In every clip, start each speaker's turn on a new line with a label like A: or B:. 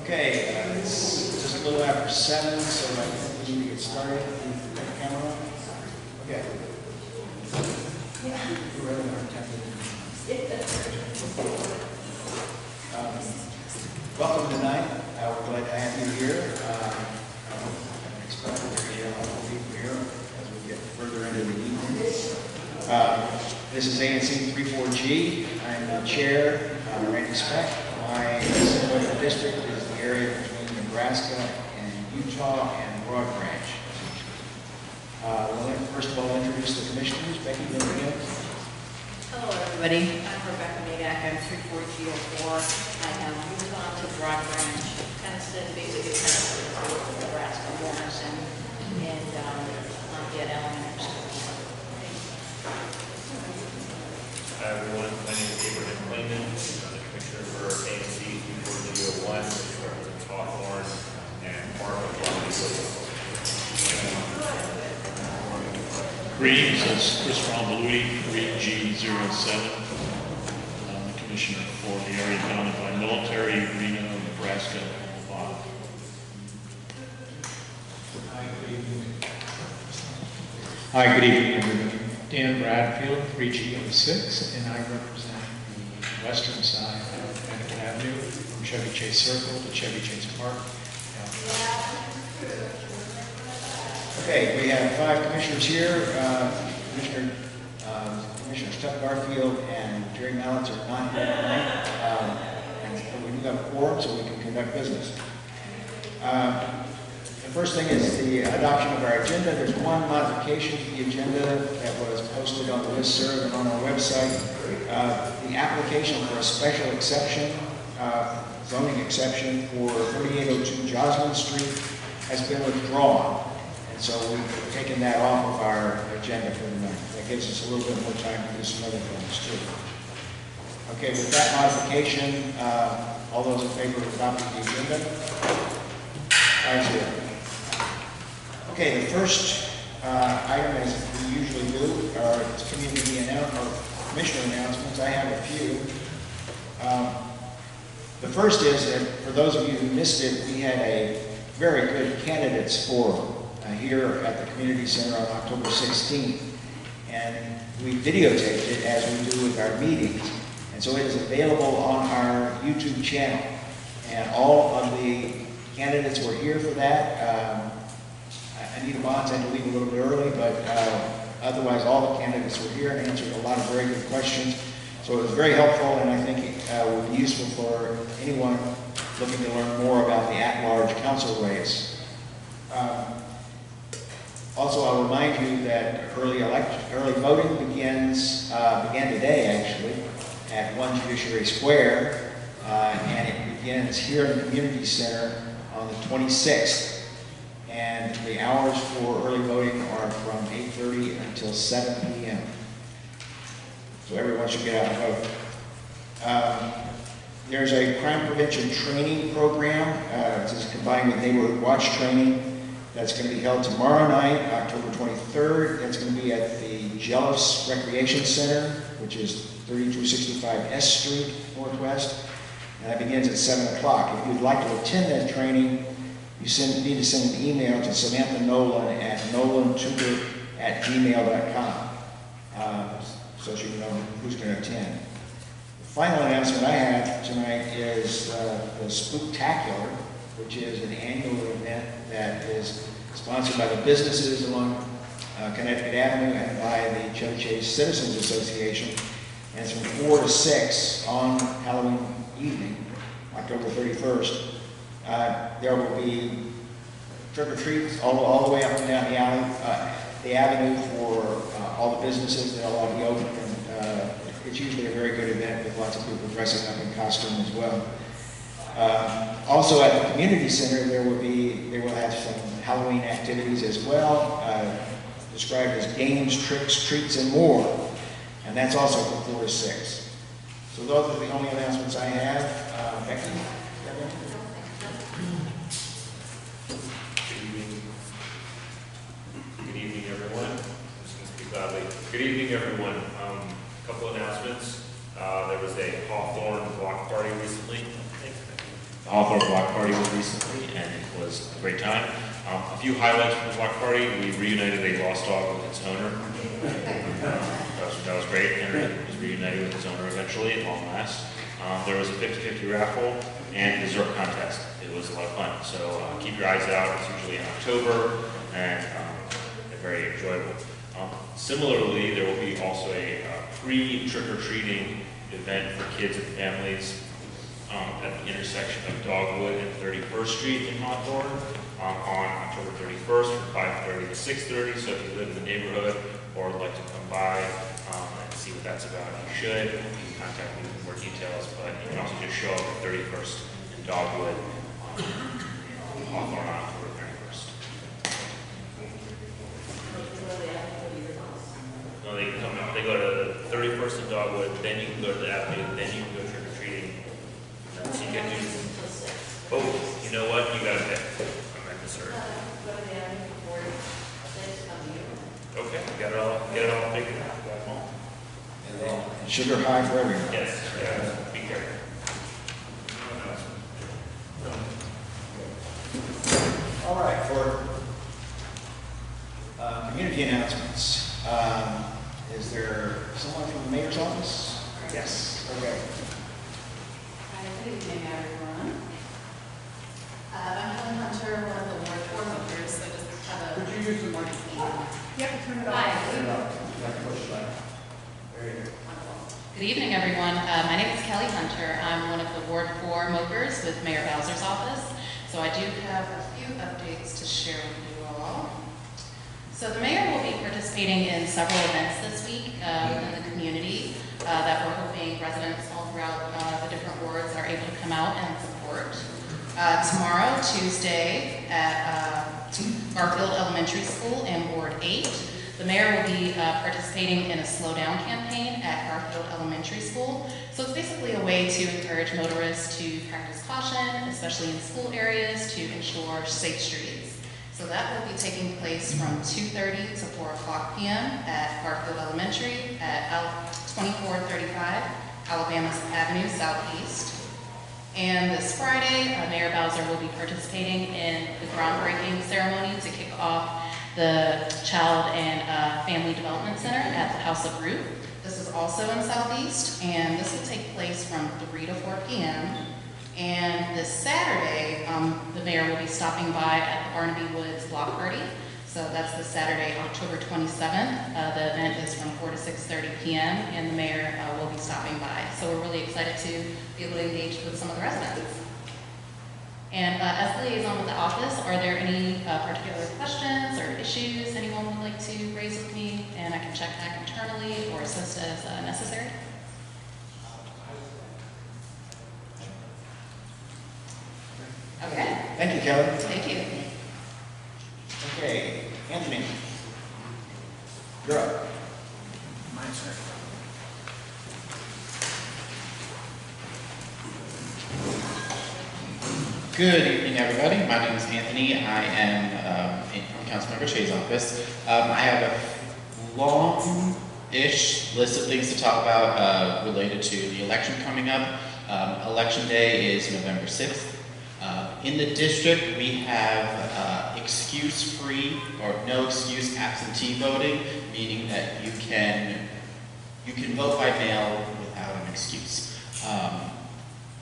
A: Okay, it's just a little after 7, so I think we need to get started. Put the camera on. Okay. Welcome tonight. We're glad to have you here. I'm expecting to be a lot of people here as we get further into the evening. This is ANC 34G. I'm the chair, Randy Speck. My selected district is the area between Nebraska and Utah and Broad Branch. We'll first of all introduce the commissioners. Becky, you want to begin?
B: Hello, everybody. I'm Rebecca Madak. I'm 34G04. I have moved on to Broad Branch, kind of said basically kind of Nebraska, Morrison, and Lafayette Elementary School.
C: Hi, everyone. My name is Abraham Clayman. I'm the commissioner for ANC 34G01, which represents Hawthorne and Park of Longview.
D: Greetings, it's Chris Rombolui, 3G07, Commissioner for the area bounded by military, Reno, Nebraska, and Nevada.
E: Hi, good evening, everybody. Dan Bradfield, 3G06, and I represent the western side of Connecticut Avenue from Chevy Chase Circle to Chevy Chase Park.
A: Okay, we have 5 commissioners here. Commissioners Chuck Garfield and Jerry Mallets are not here tonight. But we do have a quorum, so we can conduct business. The first thing is the adoption of our agenda. There's one modification to the agenda that was posted on the listserv and on our website. The application for a special exception, zoning exception for 3802 Joslin Street has been withdrawn. And so we've taken that off of our agenda for the night. That gives us a little bit more time to do some other things too. Okay, with that modification, all those in favor of adopting the agenda? 5-0. Okay, the first item, as we usually do, are community or commissioner announcements. I have a few. The first is that for those of you who missed it, we had a very good candidates forum here at the Community Center on October 16th. And we videotaped it as we do with our meetings. And so it is available on our YouTube channel. And all of the candidates were here for that. Anita Bonds had to leave a little bit early, but otherwise all the candidates were here and answered a lot of very good questions. So it was very helpful, and I think it would be useful for anyone looking to learn more about the at-large council race. Also, I'll remind you that early voting began today, actually, at 1 Judiciary Square, and it begins here in the Community Center on the 26th. And the hours for early voting are from 8:30 until 7 p.m. So everyone should get out and vote. There's a crime prevention training program. This is combined with neighborhood watch training. That's going to be held tomorrow night, October 23rd. That's going to be at the Jellis Recreation Center, which is 3265 S Street, Northwest. And that begins at 7 o'clock. If you'd like to attend that training, you need to send an email to Samantha Nolan at nolantutor@gmail.com so she can know who's going to attend. The final announcement I have tonight is the Spooktacular, which is an annual event that is sponsored by the businesses along Connecticut Avenue and by the Chevy Chase Citizens Association. And it's from 4 to 6 on Halloween evening, October 31st. There will be trick-or-treats all the way up and down the avenue for all the businesses. They'll all be open. And, it's usually a very good event with lots of people dressing up in costume as well. Also at the community center, they will have some Halloween activities as well, described as games, tricks, treats, and more. And that's also from 4 to 6. So those are the only announcements I have. Becky?
C: Good evening, everyone. I'm just going to speak loudly. Good evening, everyone. A couple announcements. There was a Hawthorne block party recently. The Hawthorne Block Party was recently, and it was a great time. A few highlights from the block party: we reunited a lost dog with its owner. That was great. Henry was reunited with his owner eventually, at long last. There was a 50-50 raffle and dessert contest. It was a lot of fun. So keep your eyes out. It's usually in October, and they're very enjoyable. Similarly, there will be also a pre-trick-or-treating event for kids and families at the intersection of Dogwood and 31st Street in Hawthorne on October 31st from 5:30 to 6:30. So if you live in the neighborhood or would like to come by and see what that's about, you should. You can contact me for more details, but you can also just show up at 31st in Dogwood, Hawthorne on October 31st. No, they can come. They go to 31st in Dogwood, then you can go to the Avenue, then you can go trick or treating. So you can do both. You know what? You got to pick. I'm at dessert. Okay, get it all figured out. Got them all.
A: And then sugar high for everyone.
C: Yes. Yeah. Be careful.
A: All right, for community announcements, is there someone from the mayor's office? Yes. Okay.
F: Hi, good evening, everyone. I'm Helen Hunter, one of the Ward 4 members, so just have a... Would you use the microphone? Yep, turn it on. Good evening, everyone. My name is Kelly Hunter. I'm one of the Ward 4 mopers with Mayor Bowser's office. So I do have a few updates to share with you all. So the mayor will be participating in several events this week in the community that we're hoping residents all throughout the different wards are able to come out and support. Tomorrow, Tuesday, at Garfield Elementary School in Ward 8, the mayor will be participating in a slow down campaign at Garfield Elementary School. So it's basically a way to encourage motorists to practice caution, especially in school areas, to ensure safe streets. So that will be taking place from 2:30 to 4 o'clock p.m. at Garfield Elementary at 2435 Alabama Avenue Southeast. And this Friday, Mayor Bowser will be participating in the groundbreaking ceremony to kick off the Child and Family Development Center at the House of Ruth. This is also in Southeast, and this will take place from 3 to 4 p.m. And this Saturday, the mayor will be stopping by at the Barnaby Woods Block Party. So that's this Saturday, October 27th. The event is from 4 to 6:30 p.m. and the mayor will be stopping by. So we're really excited to be able to engage with some of the residents. And as liaison with the office, are there any particular questions or issues anyone would like to raise with me? And I can check back internally or assist as necessary. Okay.
A: Thank you, Kelly.
F: Thank you.
A: Okay, Anthony. You're up.
G: My turn. Good evening, everybody. My name is Anthony. I am from Councilmember Shea's office. I have a long-ish list of things to talk about related to the election coming up. Election day is November 6th. In the district, we have excuse-free or no excuse absentee voting, meaning that you can vote by mail without an excuse.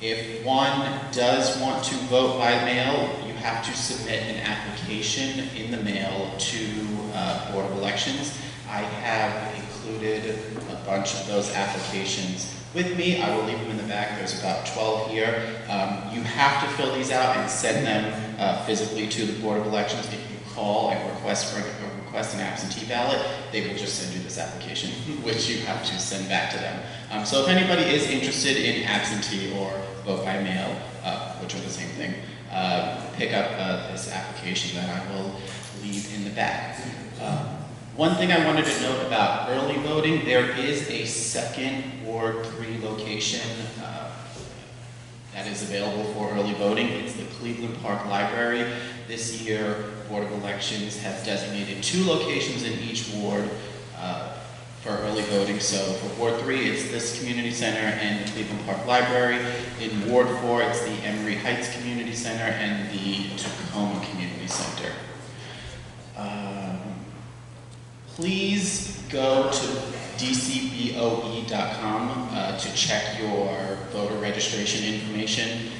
G: If one does want to vote by mail, you have to submit an application in the mail to Board of Elections. I have included a bunch of those applications with me. I will leave them in the back. There's about 12 here. You have to fill these out and send them physically to the Board of Elections. If you call and request an absentee ballot, they will just send you this application, which you have to send back to them. So if anybody is interested in absentee or vote by mail, which are the same thing, pick up this application that I will leave in the back. One thing I wanted to note about early voting, there is a second Ward 3 location that is available for early voting. It's the Cleveland Park Library. This year, Board of Elections has designated 2 locations in each ward for early voting. So for Ward 3, it's this community center and the Cleveland Park Library. In Ward 4, it's the Emory Heights Community Center and the Tacoma Community Center. Please go to dcboe.com to check your voter registration information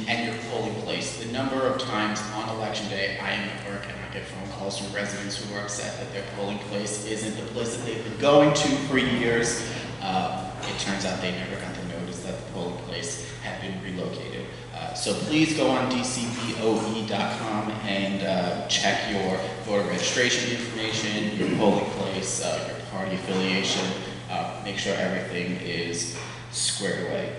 G: and your polling place. The number of times on election day I am at work and I get phone calls from residents who are upset that their polling place isn't the place that they've been going to for years. It turns out they never got the notice that the polling place had been relocated. So please go on dcboe.com and check your voter registration information, your polling place, your party affiliation, make sure everything is squared away.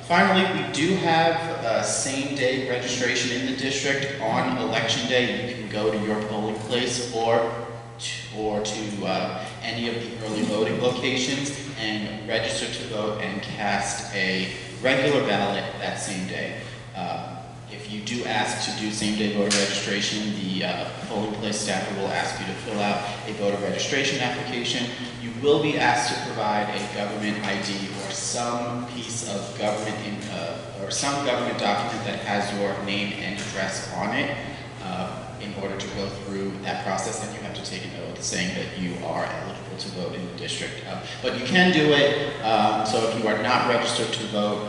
G: Finally, we do have same-day registration in the district on election day. You can go to your polling place or to any of the early voting locations and register to vote and cast a regular ballot that same day. If you do ask to do same-day voter registration, the polling place staffer will ask you to fill out a voter registration application. You will be asked to provide a government ID or some piece of government or some government document that has your name and address on it in order to go through that process. And you have to take an oath saying that you are eligible to vote in the district. But you can do it. So if you are not registered to vote,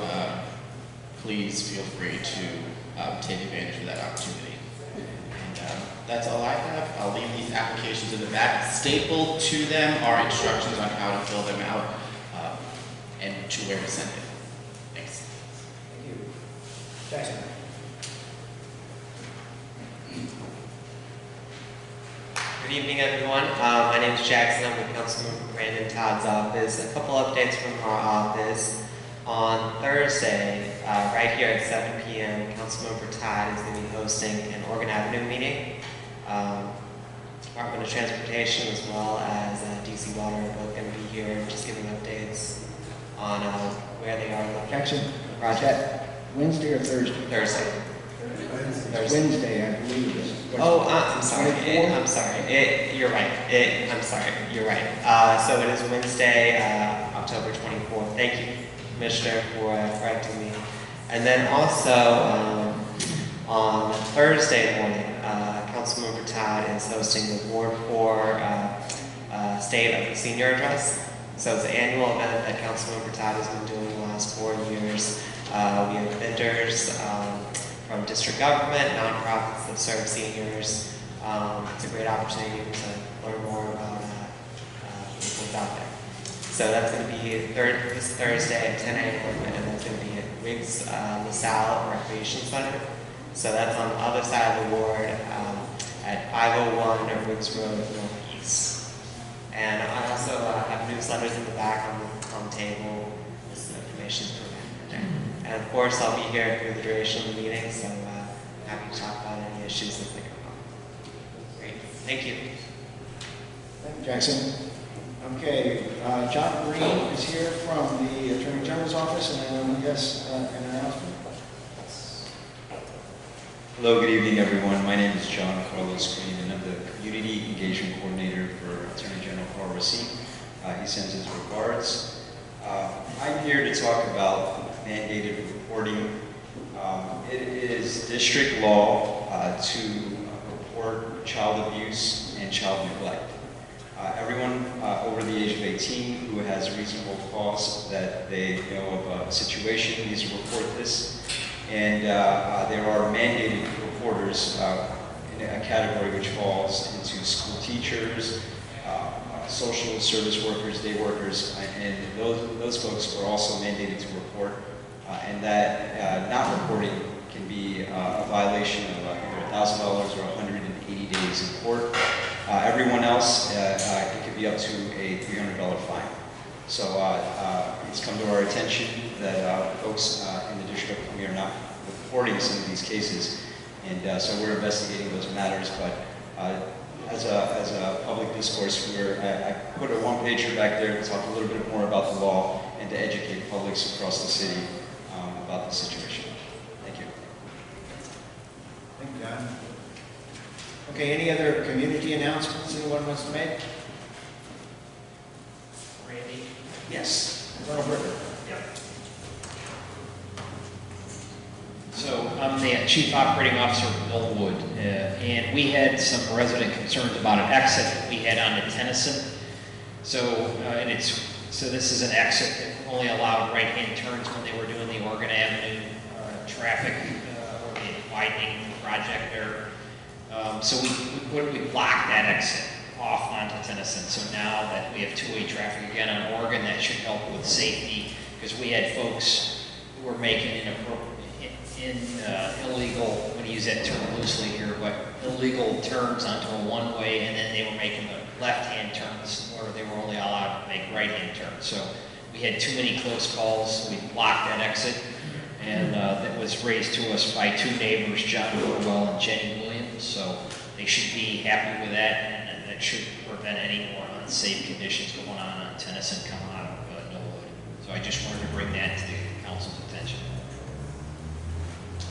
G: please feel free to take advantage of that opportunity. And that's all I have. I'll leave these applications in the back. Stapled to them are instructions on how to fill them out and to where to send it. Thanks.
A: Thank you. Jackson.
H: Good evening, everyone. My name is Jackson. I'm with Councilmember Brandon Todd's office. A couple updates from our office. On Thursday, right here at 7 p.m., Councilmember Todd is going to be hosting an Oregon Avenue meeting. Department of Transportation as well as DC Water are both going to be here, just giving updates on where they are looking.
A: Jackson,
H: Roger.
A: is that Wednesday or Thursday?
H: Thursday.
A: Wednesday, I believe it is.
H: Oh, I'm sorry. I'm sorry. You're right. I'm sorry. You're right. So it is Wednesday, October 24th. Thank you, Commissioner, for correcting me. And then also on Thursday morning, Councilmember Todd is hosting the Ward 4 State of the Senior Address. So it's an annual event that Councilmember Todd has been doing the last 4 years. We have vendors from district government, nonprofits that serve seniors. It's a great opportunity to learn more about what's out there. So that's going to be this Thursday at 10 a.m. and that's going to be at Riggs LaSalle Recreation Center. So that's on the other side of the ward at 501 Riggs Road Northeast. And I also have newsletters in the back on the table. This information is provided there. And of course, I'll be here through the duration of the meeting, so happy to talk about any issues as they come up. Great. Thank you.
A: Thank you, Jackson. Okay, John Green is here from the Attorney General's office, and I guess an announcement.
I: Hello, good evening, everyone. My name is John Carlos Green, and I'm the Community Engagement Coordinator for Attorney General Carl Racine. He sends his regards. I'm here to talk about mandated reporting. It is district law to report child abuse and child neglect. Everyone over the age of 18 who has reasonable cause that they know of a situation needs to report this. And there are mandated reporters in a category which falls into school teachers, social service workers, day workers, and those folks are also mandated to report. And that not reporting can be a violation of either $1,000 or 180 days in court. Everyone else, it could be up to a $300 fine. So it's come to our attention that folks in the District of Columbia are not reporting some of these cases, and so we're investigating those matters. But as a public discourse, I put a one-pager back there to talk a little bit more about the law and to educate publics across the city about the situation. Thank you.
A: Thank you, John. Okay, any other community announcements anyone wants to make? Yes. Colonel Bricker.
E: So I'm the Chief Operating Officer of Millwood, and we had some resident concerns about an exit that we had onto Tennyson. So, so this is an exit that only allowed right-hand turns when they were doing the Oregon Avenue traffic or the widening project there. So we blocked that exit off onto Tennyson. So now that we have two-way traffic again on Oregon, that should help with safety, because we had folks who were making illegal, I'm going to use that term loosely here, but illegal turns onto a one-way, and then they were making the left-hand turns where they were only allowed to make right-hand turns. So we had too many close calls, so we blocked that exit, and that was raised to us by two neighbors, John Burwell and Jenny Williams. So they should be happy with that, and that should prevent any more unsafe conditions going on Tennyson coming out of Millwood. So I just wanted to bring that to the council's attention.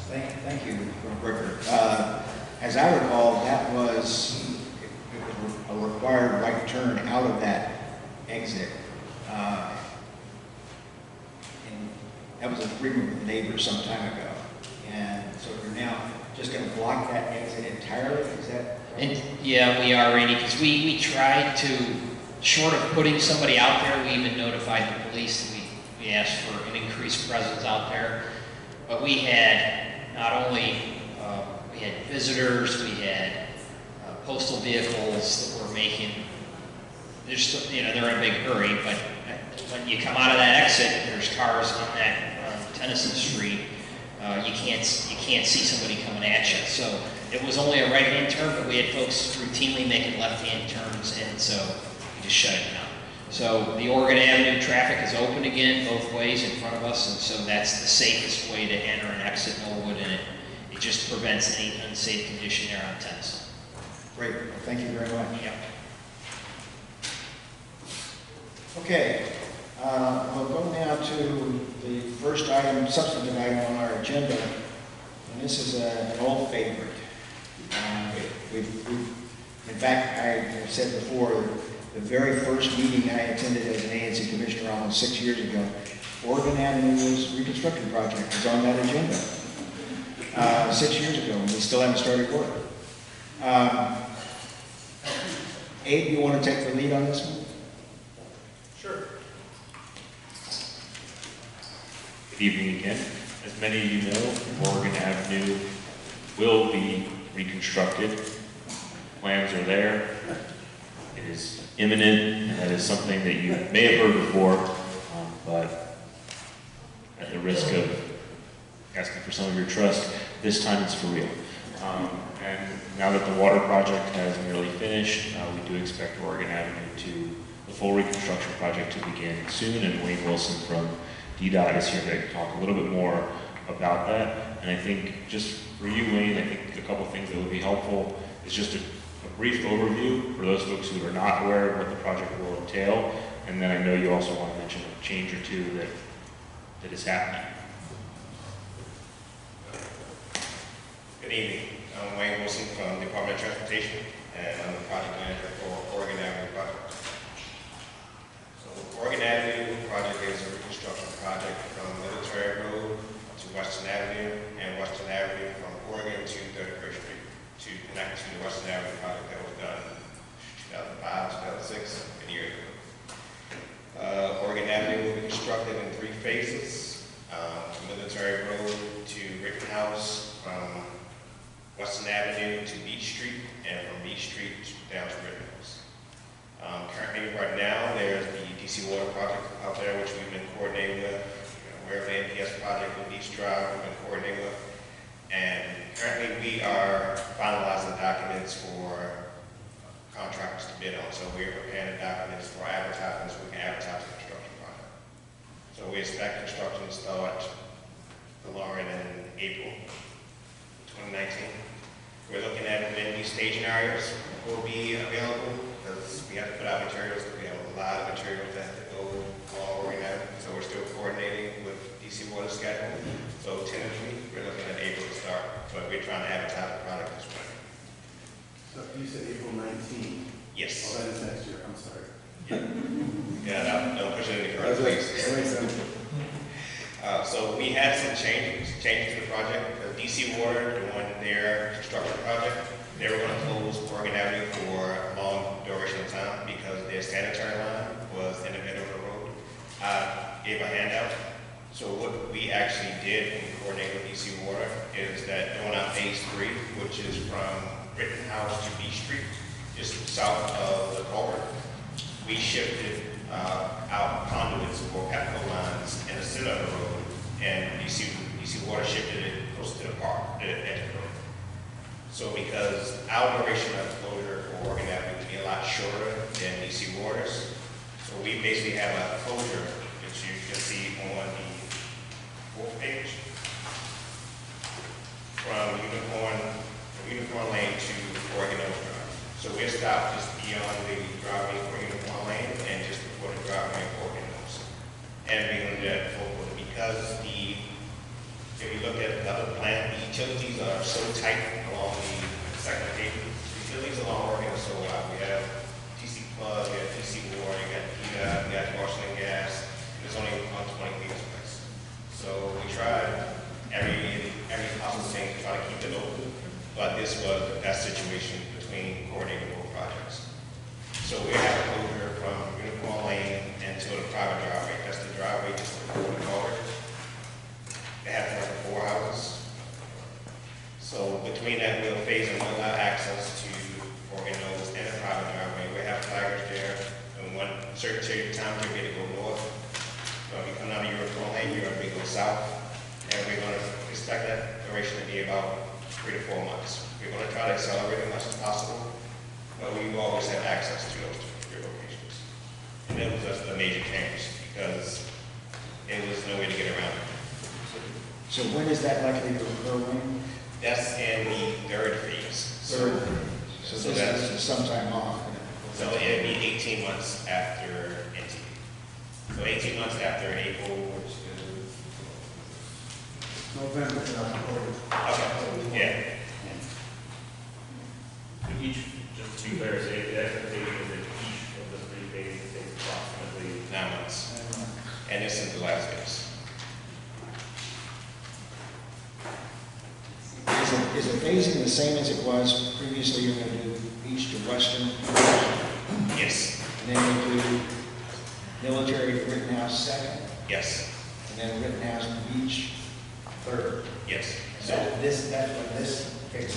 A: Thank you, Colonel Bricker. As I recall, that was a required right turn out of that exit. And that was an agreement with the neighbors some time ago. And so we're now just going to block that exit entirely? Is that right?
E: Yeah, we are, Randy, because we tried to, short of putting somebody out there, we even notified the police. We asked for an increased presence out there. But we had not only, we had visitors, we had postal vehicles that were making, they're in a big hurry, but when you come out of that exit, there's cars on that Tennyson Street. You can't see somebody coming at you. So it was only a right-hand turn, but we had folks routinely making left-hand turns, and so we just shut it down. So the Oregon Avenue traffic is open again both ways in front of us, and so that's the safest way to enter and exit Millwood, and it just prevents any unsafe condition there on Tennyson.
A: Great. Well, thank you very much.
E: Yep.
A: Okay. We'll go now to the first item, substantive item on our agenda, and this is an old favorite. In fact, I have said before, the very first meeting I attended as an ANC commissioner almost 6 years ago, Oregon Avenue's Reconstruction project was on that agenda 6 years ago, and we still haven't started work. Abe, you want to take the lead on this one?
C: Sure. Good evening again. As many of you know, Oregon Avenue will be reconstructed. Plans are there. It is imminent, and that is something that you may have heard before, but at the risk of asking for some of your trust, this time it's for real. And now that the water project has nearly finished, we do expect Oregon Avenue the full reconstruction project to begin soon, and Wayne Wilson from DDOT is here to talk a little bit more about that. And I think just for you, Wayne, I think a couple things that would be helpful is just a brief overview for those folks who are not aware of what the project will entail. And then I know you also want to mention a change or two that is happening.
J: Good evening. I'm Wayne Wilson from the Department of Transportation, and I'm the project manager for Oregon Avenue project. So Oregon Avenue project is a reconstruction project from Military Road to Western Avenue and Western Avenue from Oregon to 33rd Street to connect to the Western Avenue project that was done 2005, 2006, and years ago. Oregon Avenue will be constructed in 3 phases, from Military Road to Rittenhouse, from Western Avenue to Beach Street, and from Beach Street down to Rittenhouse. Currently, right now, there's the DC Water project out there, which we've been coordinating with. We're the NPS project with Beach Drive, we've been coordinating with. And currently, we are finalizing documents for contractors to bid on. So we're preparing the documents for advertisements so we can advertise the construction project. So we expect construction to start in April 2019. We're looking at when these staging areas will be available, because we have to put out materials. We have a lot of materials that have to go all over now. So we're still coordinating with DC Water schedule. So tentatively, we're looking at April to start, but we're trying to advertise the product this way.
K: So you said April 19th?
J: Yes.
K: Oh, that is next year, I'm sorry.
J: Yeah, don't push it any further, please. So we had some changes to the project. The DC Water, doing their construction project, they were gonna close Oregon Avenue for a long duration of time because their sanitary line was in the middle of the road. I gave a handout. So what we actually did in coordinating with DC Water is that during our phase 3, which is from Rittenhouse to Beach Street, just south of the culvert, we shifted our conduits or chemical lines in the center of the road, and DC Water shifted it close to the park, to the edge of the road. So because our duration of closure for Oregon Avenue would be a lot shorter than DC Water's, so we basically have a closure, which you can see on the 4th page, from Unicorn Lane to Oregon Hills Drive. So we're stopped just beyond the driveway for Unicorn Lane and just before the driveway for Oregon Hills. And we're going to do that forward because if you look at the other plan, the utilities are so tight along the second page. The utilities along Oregon are so wide. We have DC Plug, we have DC Water, you got DDOT, we got Washington Gas. There's only 120 feet of space. So we tried every possible thing to try to keep it open, but this was the best situation between coordinating both projects. So we have a closure from Unicorn Lane into the private driveway. That's the driveway just before the culvert. They have 4 houses. So between that, we'll phase and allow access to Oregon Hills and a private driveway. We have flaggers there, and one certain period of time, you're going to go north. So if you come down to Unicorn Lane, you're going to go south, and we're going to expect that duration to be about 3 to 4 months. We're going to try to accelerate as much as possible, but we will always have access to those 3 locations. And that was just a major change because there was no way to get around it.
A: So when is that likely to occur? When?
J: That's in the 3rd phase.
A: Third. So this is sometime off.
J: So it'll be 18 months after NT. So 18 months after April, which is
K: November to October.
J: okay. Yeah.
C: Each, just to be clear, say the expectation is that each of the 3 phases takes approximately
J: 9 months. And this is the last phase.
A: Is it phasing the same as it was previously? You're going to do east to western?
J: Yes.
A: And then you do military Rittenhouse second?
J: Yes.
A: And then Rittenhouse Beach third?
J: Yes.
A: So that's what this phase is?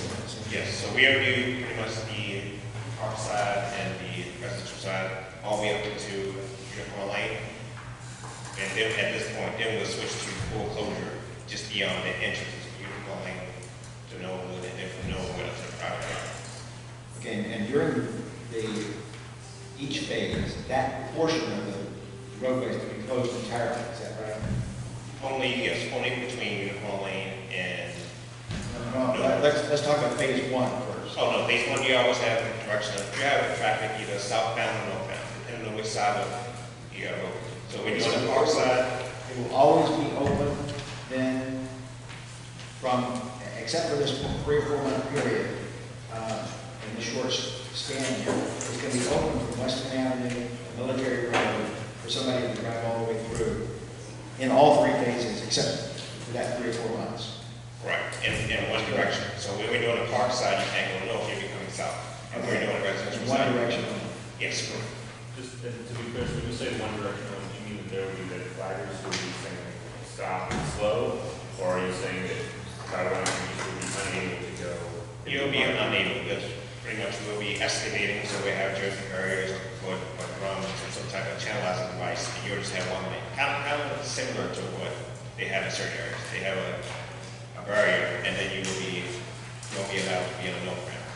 J: Yes. So we already do pretty much the park side and the residential side all the way up into Unicorn Lane. And then at this point, then we'll switch to full closure just beyond the entrances of Unicorn Lane to Knollwood and then from Knollwood up to the private drive.
A: Okay, and during each phase, that portion of the roadway is going to be closed entirely, is that right?
J: Yes, only between Unicorn Lane and,
A: No, let's talk about phase 1 first.
J: oh no, phase 1, you always have direction of, you have traffic either southbound or northbound, depending on which side of you go. So when you're on the park side,
A: It will always be open then from, except for this 3 or 4 month period, in the short span here, it's going to be open from Western Avenue, Military Road, for somebody to drive all the way through in all 3 phases, except for that 3 or 4 months.
J: right, in one direction. So when we're doing the park side, you can't go north, you'll be coming south. And we're doing the residential
A: One
J: side.
A: direction.
J: Yes, correct.
C: Just to be clear, so when you say one direction, do you mean that there would be the flaggers who would be saying stop and slow? Or are you saying that driveway would be unable to go?
J: You'll be unable, because pretty much we'll be excavating, so we have Jersey barriers or drums and some type of channelizing device, and you'll just have one lane. Kind of similar to what they have in certain areas. They have a barrier, and then you won't be allowed to be on the north ramp.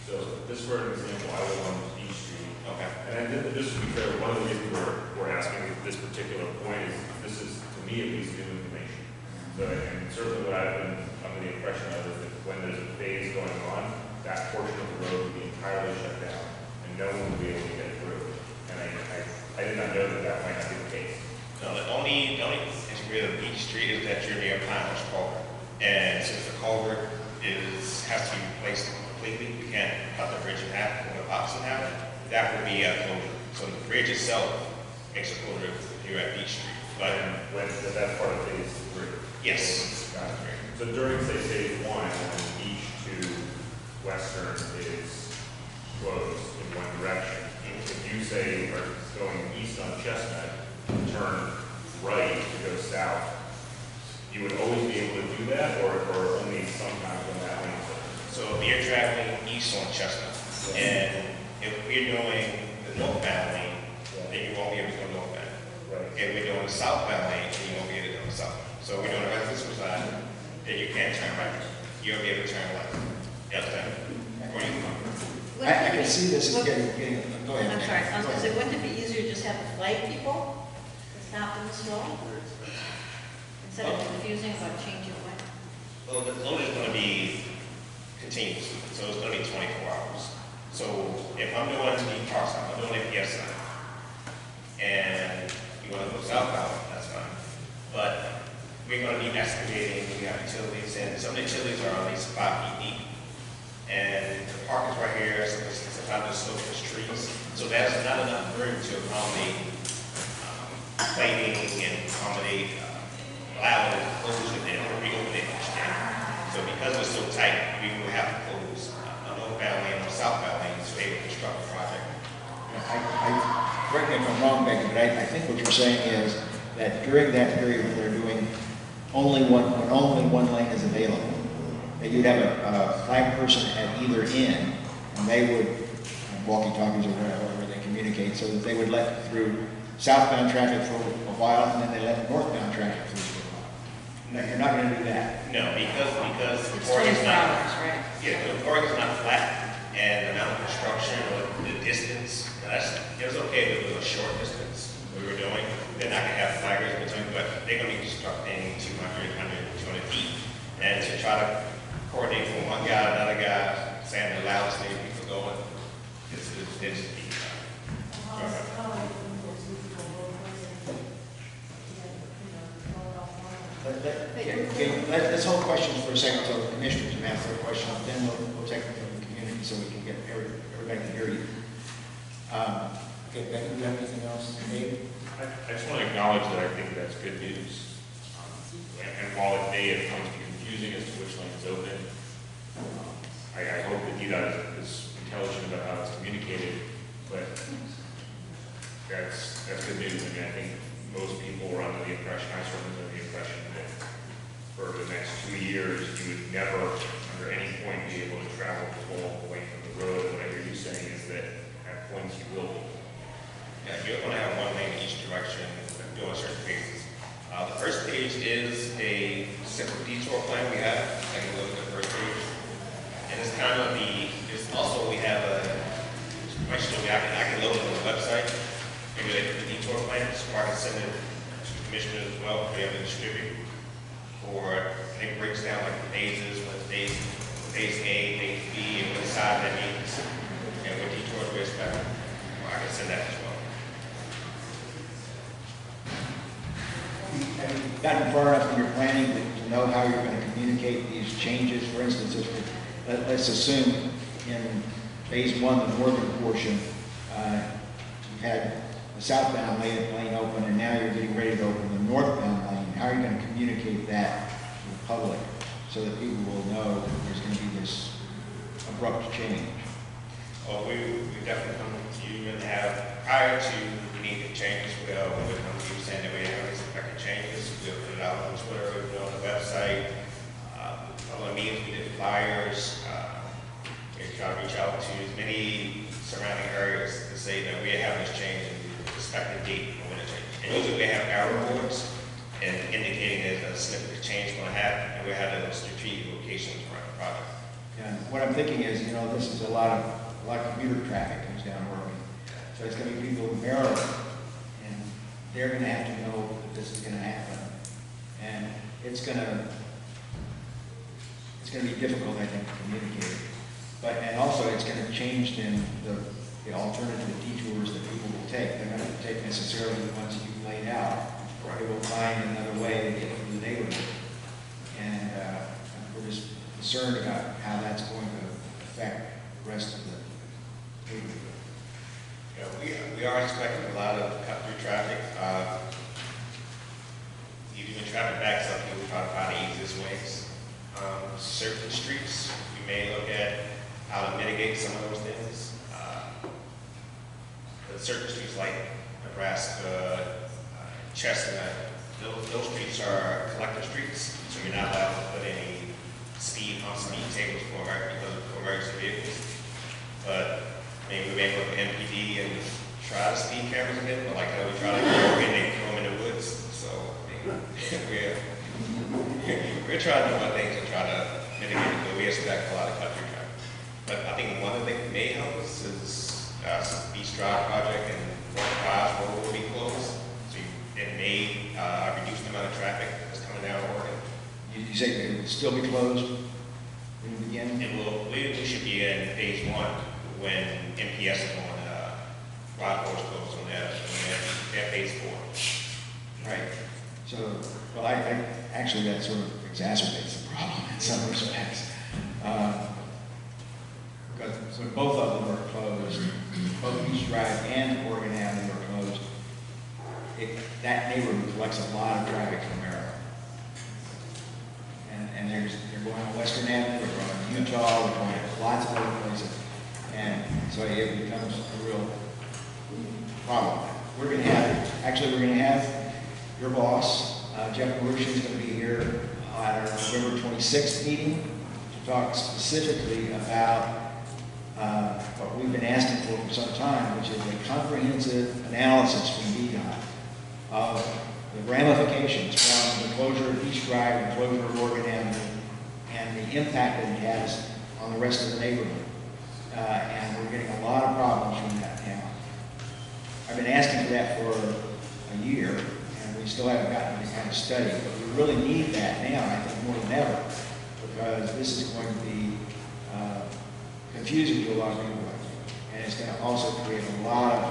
C: So this, for an example, I live on Beach Street.
J: Okay.
C: And just to be clear, one of the reasons we're asking this particular point is this is, to me at least, new information. So, and certainly what I've been under the impression of is that when there's a phase going on, that portion of the road would be entirely shut down, and no one would be able to get through. And I did not know that that might not be the case.
J: No, the only issue with Beach Street is that you're near Pinehouse Culvert. And since the culvert has to be replaced completely, we can't cut the bridge in half, or the opposite half, that would be a closure. So the bridge itself makes a corner here at Beach Street. But
C: When that part of phase 3?
J: yes,
C: So during, say, phase 1, when each to western is closed in one direction, if you say are going east on Chestnut, turn right to go south, you would always be able to do that, or only sometimes when that lane is open?
J: so if you're traveling east on Chestnut, and if we're doing the northbound lane, then you won't be able to go northbound.
C: Right.
J: If we're doing the southbound lane, then you won't be able to go southbound. So if we're doing the residential side, then you can't turn right. You'll be able to turn left. You understand? Where you come from.
A: I can see this as getting, go ahead.
B: I'm sorry, I was
A: Go
B: gonna say,
A: ahead.
B: wouldn't it be easier to just have the flag people to stop them slow? Instead of confusing about changing lane?
J: Well, the load is gonna be continuous, so it's gonna be 24 hours. So if I'm doing the park side, I'm doing it yes side, and you wanna go southbound, that's fine. But we're gonna be excavating, we have utilities, and some of the utilities are at least 5 feet deep. And the park is right here, so sometimes there's still there's trees. So there's not enough room to accommodate plating and accommodate allowing it to close it and reopen it each day. So because we're so tight, we will have to close a northbound lane or southbound lane to be able to construct the project.
A: Correct me if I'm wrong, Becky, but I think what you're saying is that during that period when they're doing when only one lane is available, that you'd have a flag person at either end, and they would, walkie-talkies or whatever they communicate, so that they would let through southbound traffic for a while, and then they let northbound traffic through for a while. No, you're not going to do that.
J: No, because
B: It's
J: Oregon's
B: 24
J: not,
B: hours, right?
J: yeah, Oregon's not flat, and the amount of construction or the distance, it was okay if it was a short distance we were doing, then I could have flaggers between, but they're going to be constructing 200, 200 feet, and to try to coordinate from one guy to another guy, saying the loudest thing people going, it's
A: Let's hold questions for a second until the commissioners have asked their questions, then we'll take them from the community so we can get everybody to hear you. Okay, Becky, do you have anything else? Dave?
C: I just want to acknowledge that I think that's good news. And while it may have come to be confusing as to which lane is open, I hope that DDOT is intelligent about how it's communicated, but that's good news. I mean, I think most people were under the impression, I certainly was under the impression that for the next 2 years, you would never, under any point, be able to travel full away from the road. What I hear you saying is that at points you will be.
J: Yeah, you're going to have one lane in each direction during certain phases. The first page is a simple detour plan we have. I can look at the first page. And it's kind of it's also, we have a question I can load it on the website. Maybe like the detour plan, so I can send it to the commissioners as well, if they have to distribute. Or, and it breaks down like the phases, what phase A, phase B, and what side that means, and what detours we expect. Or I can send that as well.
A: Have you gotten far enough in your planning to know how you're going to communicate these changes? For instance, let's assume in phase 1, the northern portion, you've had the southbound lane open, and now you're getting ready to open the northbound lane. How are you going to communicate that to the public so that people will know that there's going to be this abrupt change?
J: Well, we definitely come to you and have, prior to we need the changes, we would come to you saying that we have these expected changes. We'll put it out on Twitter, we'll put it on the website. Other meetings, we did flyers. We try to reach out to as many surrounding areas to say that we are having this change and we expect the date and when it changes. And usually we have arrow boards and indicating that a significant change going to happen, and we have those strategic locations around the project.
A: And what I'm thinking is, this is a lot of commuter traffic comes down Oregon. So it's going to be people in Maryland, and they're going to have to know that this is going to happen. And it's going to be difficult, I think, to communicate. And also it's going to change then the alternative detours that people will take. They're not going to take necessarily the ones that you've laid out. They will find another way to get through the neighborhood. And we're just concerned about how that's going to affect the rest of the neighborhood.
J: We are expecting a lot of cut-through traffic. Even when traffic backs up, we try to find the easiest ways. Certain streets, we may look at how to mitigate some of those things. But certain streets like Nebraska, Chestnut, those streets are collector streets, so you're not allowed to put any speed tables for emergency vehicles. But maybe we may look at MPD and try to speed cameras in it, but like how we try to go in and throw them in the woods. So we're trying to do our things and try to mitigate it, but we expect a lot of country traffic. But I think one of the things that may help us is some Beach Drive project and 45 road will be closed. So it may reduce the amount of traffic that's coming down Oregon.
A: You say it will still be closed when you begin?
J: It will. We should be in phase 1 when MPS is on Rockport closed on that phase 4.
A: Right. So, well, I actually that sort of exacerbates the problem in some respects. Because when both of them are closed, both Beach Drive and Oregon Avenue are closed, that neighborhood collects a lot of traffic from Maryland. And they're going on Western Avenue, they're going on Utah, they're going to lots of other places. And so it becomes a real problem. We're going to have your boss, Jeff Marucci, is going to be here at our November 26th meeting to talk specifically about what we've been asking for some time, which is a comprehensive analysis from DDOT of the ramifications from the closure of Beach Drive and closure of Oregon Avenue and the impact that it has on the rest of the neighborhood. And we're getting a lot of problems from that now. I've been asking for that for a year, and we still haven't gotten any kind of study, but we really need that now, I think, more than ever, because this is going to be confusing to a lot of people, and it's going to also create a lot of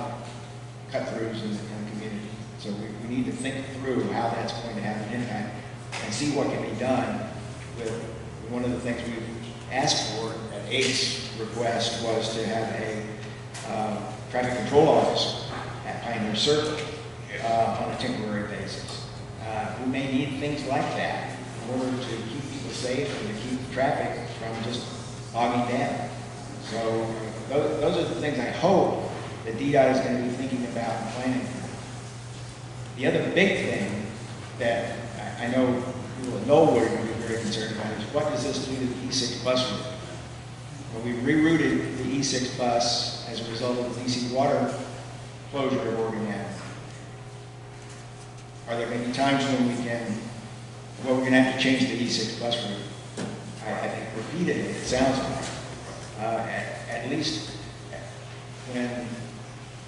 A: cut-throughs in the community. So we need to think through how that's going to have an impact and see what can be done with one of the things we've asked for at ACE's request was to have a traffic control officer at Pioneer Circle on a temporary basis. We may need things like that in order to keep people safe and to keep the traffic from just bogging down. So those are the things I hope that DDOT is going to be thinking about and planning for. The other big thing that I know people at Knoll are going to be very concerned about is what does this do to the E6 bus route? Well, we rerouted the E6 bus as a result of the DC water closure of Oregon Avenue. Are there going to be times when we're going to have to change the E6 bus route? I think repeatedly, it sounds like. At least when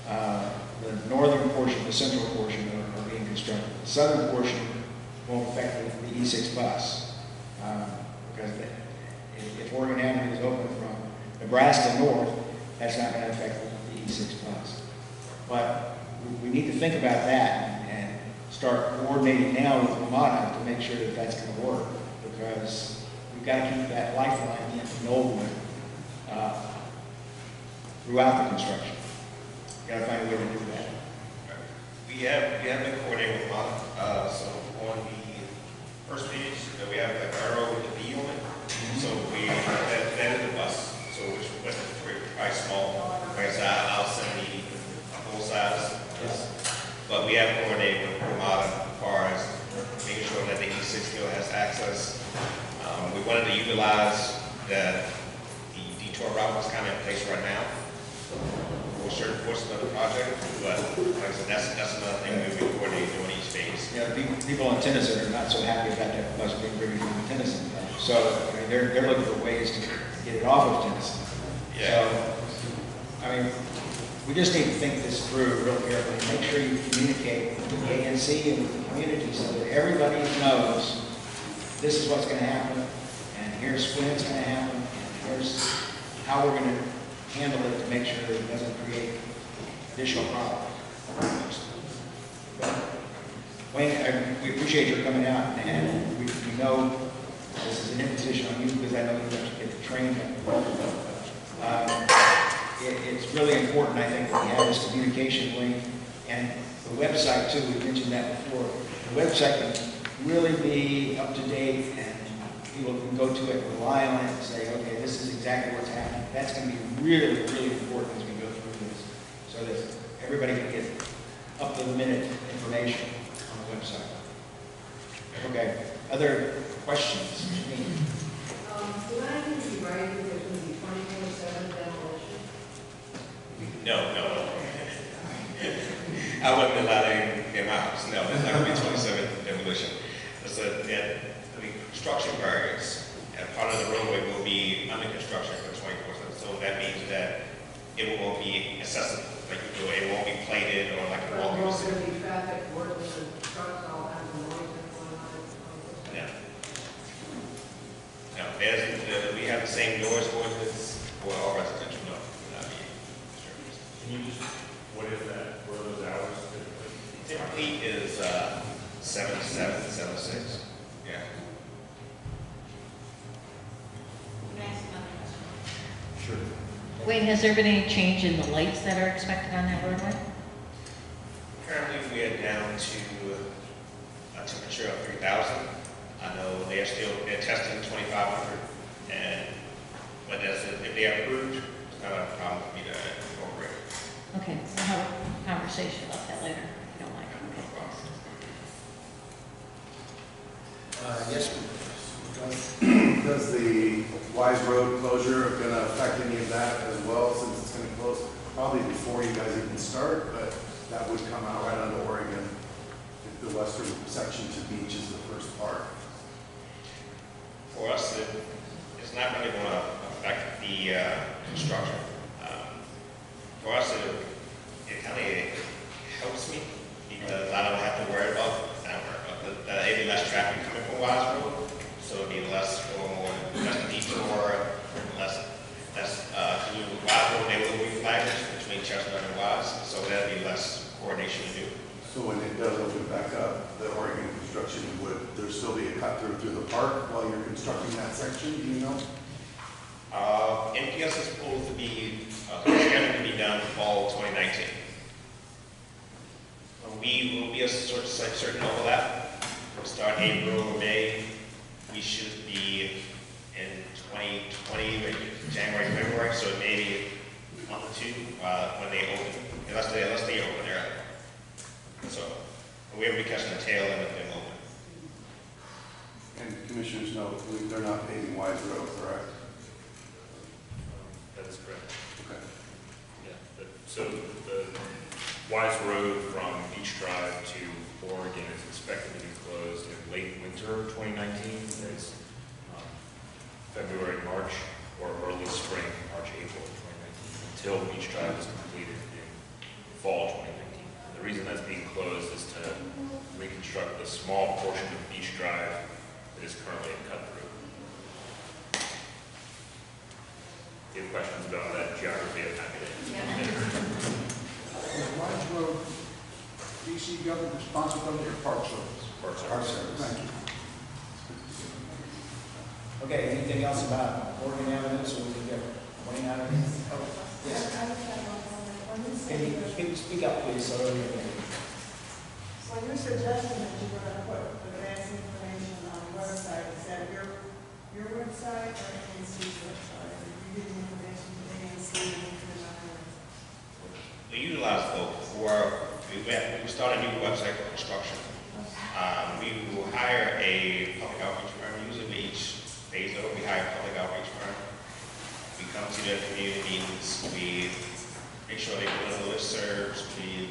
A: the northern portion, the central portion are being constructed. The southern portion won't affect the E6 bus because if Oregon Avenue is open from Nebraska north, that's not going to affect the E6 bus. But we need to think about that and start coordinating now with Ramada to make sure that that's going to work, because we've got to keep that lifeline into Knollwood throughout the construction. We've got to find a way to do that.
J: We have been coordinating with Ramada. So on the first page, we have the arrow with the B on it. So that is the bus. So which was quite small. Whereas I'll send the full size. Yes. But we have coordinated with Ramada as far as making sure that the E6 still has access. We wanted to utilize the detour route that's kind of in place right now for certain portions of the project. But like I said, that's another thing we've been coordinating doing each phase.
A: Yeah, people in Tennyson are not so happy about that bus being bigger than Tennyson. So I mean, they're looking for ways to get it off of Tennyson.
J: Yeah.
A: So, I mean, we just need to think this through real carefully. Make sure you communicate with the ANC and with the community so that everybody knows this is what's going to happen, and here's when it's going to happen, and here's how we're going to handle it to make sure that it doesn't create additional problems. Wayne, we appreciate your coming out, and we know this is an imposition on you because I know you have to get the train. It's it's really important, I think, that we have this communication link and the website too. We mentioned that before. The website can really be up to date and people can go to it, rely on it, and say, okay, this is exactly what's happening. That's going to be really, really important as we go through this, so that everybody can get up-to-the-minute information on the website. Okay, other questions?
K: Would I be right that there's going to be 24/7 demolition?
J: No. I wouldn't allow them in my house. No, there's not going to be 27 demolition. Construction barriers, and part of the roadway will be under construction for 24/7. So that means that it won't be accessible. Like it won't be plated or like it won't be.
K: There's going to be traffic, workers, and trucks, all kinds of noise going on.
J: Yeah. No, we have the same noise ordinance for all residential. No, not me.
C: Can you just, what is that? What are those hours typically?
J: Typically is 7 to 7 to 7 to 6. Yeah.
B: Can I ask another question?
C: Sure.
B: Wayne, has there been any change in the lights that are expected on that roadway?
J: Currently, we are down to a temperature of 3,000. I know they're testing 2,500, but if they are approved, it's not a problem for me to incorporate.
B: Okay, we'll have a conversation about that later, if you don't mind. Okay.
A: Yes.
L: Does the Wise Road closure going to affect any of that as well, since it's going to close probably before you guys even start, but that would come out right onto Oregon if the western section to Beach is the first part?
J: For us, it's not really going to affect the construction. For us, it kind of helps me because I don't have to worry about any less traffic coming from Wise Road. So it'd be less detour, less commute with Wise Road. There will be flaggers between Chestnut and Wise, so there'll be less coordination to do.
L: So when it does open back up, the Oregon construction, would there still be a cut through the park while you're constructing that section, do you know?
J: NPS is supposed to be scheduled to be done fall 2019. We will be a certain overlap. We'll start April or May. We should be in 2020, maybe January, February, so maybe a month or two when they open, unless they open early. So we'll be catching the tail end of them open.
L: And commissioners know they're not paving Wise Road, correct?
C: That is correct.
L: Okay.
C: Yeah. So the Wise Road from Beach Drive to Oregon is expected to be closed in late winter 2019. It's February, March, or early spring, March, April 2019, until Beach Drive is completed in fall 2019. And the reason that's being closed is to reconstruct the small portion of Beach Drive that is currently a cut through. If you have questions about that geography, I'm happy to answer.
M: Wise Road, DC government responsibility or Park Service?
A: Park Service.
M: Thank you.
A: Okay, anything else about Oregon Avenue, so we can get Wayne out of here? Oh, yes. Can you speak up, please, so everybody can hear you.
K: So you're suggesting that you're going to put advanced information on the website, is that your website or ANC's website? Are you giving information to ANC and to the
J: We utilize both. We start a new website for construction. We will hire a public outreach firm. Usually we each phase over, we hire a public outreach firm. We come to their communities. We make sure they put on the listservs. We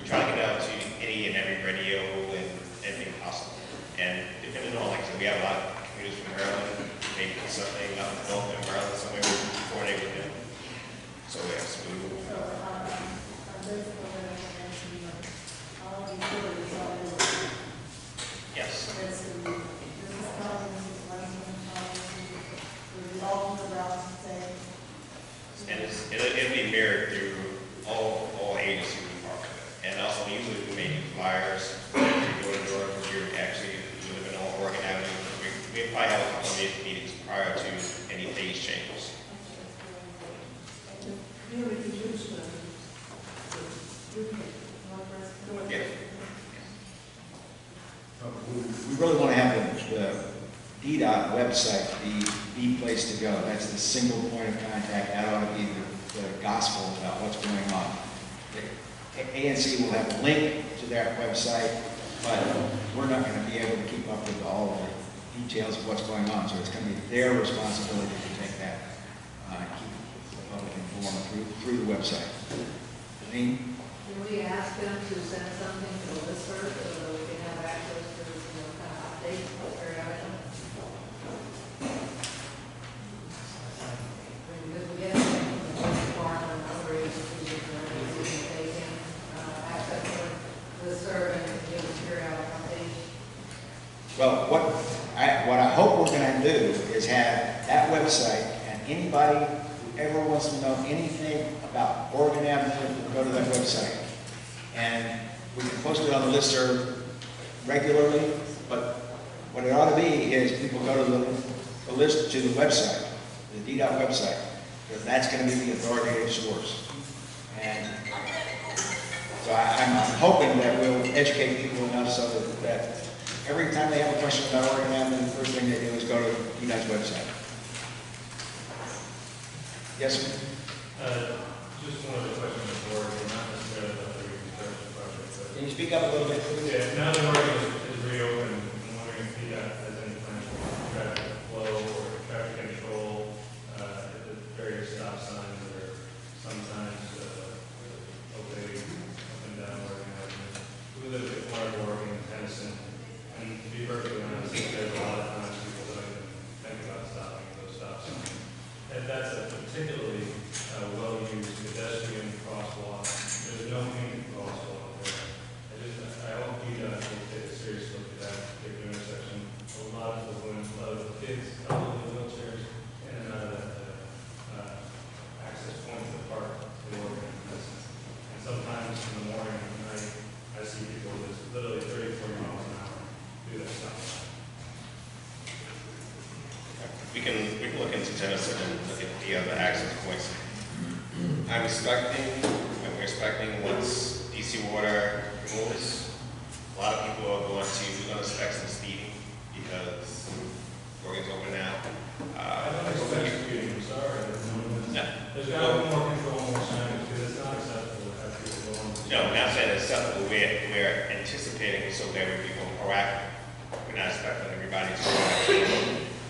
J: try to get out to any and every radio and everything possible. And depending on, like I said, we have a lot of communities from Maryland. Maybe something up north in Maryland somewhere we coordinate with them. So yes, we will. Yes. And it'll be mirrored through all agencies we partner with. And also usually we may do flyers, door to door, because you're actually living on Oregon Avenue. We probably have a couple of meetings prior to any phase changes.
K: You know, because you should,
J: Yeah.
A: We really want to have the DDOT website be the place to go. That's the single point of contact. That ought to be the gospel about what's going on. The ANC will have a link to that website, but we're not going to be able to keep up with all the details of what's going on. So it's going to be their responsibility to take that, keep the public informed through the website. Janine?
N: Can we ask them to send something to the listserv so that we can have access to, kind of updates periodically? Because we get from the police department and other agencies, if they can access the listserv and give us periodic updates.
A: Well, what I hope we're going to do is have that website, and anybody who ever wants to know anything about Oregon Avenue will go to that website. And we can post it on the listserv regularly, but what it ought to be is people go to the list, to the website, the DDOT website, because that's going to be the authoritative source. And so I'm hoping that we'll educate people enough so that every time they have a question about Oregon Avenue, the first thing they do is go to DDOT's website. Yes, sir?
O: Just one other question on the board, not necessarily about the reconstruction project, but
A: Can you speak up a little bit, please?
O: yeah, now that Oregon is reopened, I'm wondering if DDOT has any plans for traffic flow or traffic control at the various stop signs that are sometimes located up and down Oregon Avenue. We live at Florida, Oregon, Tennyson, and to be perfectly honest, there's a lot of times people don't even think about stopping at those stop signs. And that's a particularly well-used pedestrian crosswalk. There's no painted crosswalk there. I hope DDOT will take a serious look at that particular intersection. A lot of the kids, elderly wheelchairs, in and out of that access point to the park to Oregon. And sometimes in the morning and at night, I see people that's literally 30, 40 miles an hour do that stop sign.
J: We can look into Tennyson and look at the other access points. I'm we're expecting once DC Water removes, a lot of people are going to expect some speeding because Oregon's open now.
O: I don't expect speeding, I'm sorry.
J: No.
O: There's got to be more control, more signage, because it's not acceptable to have people go on.
J: No, I'm not saying it's acceptable. We're anticipating so that we're being proactive. We're not expecting everybody to be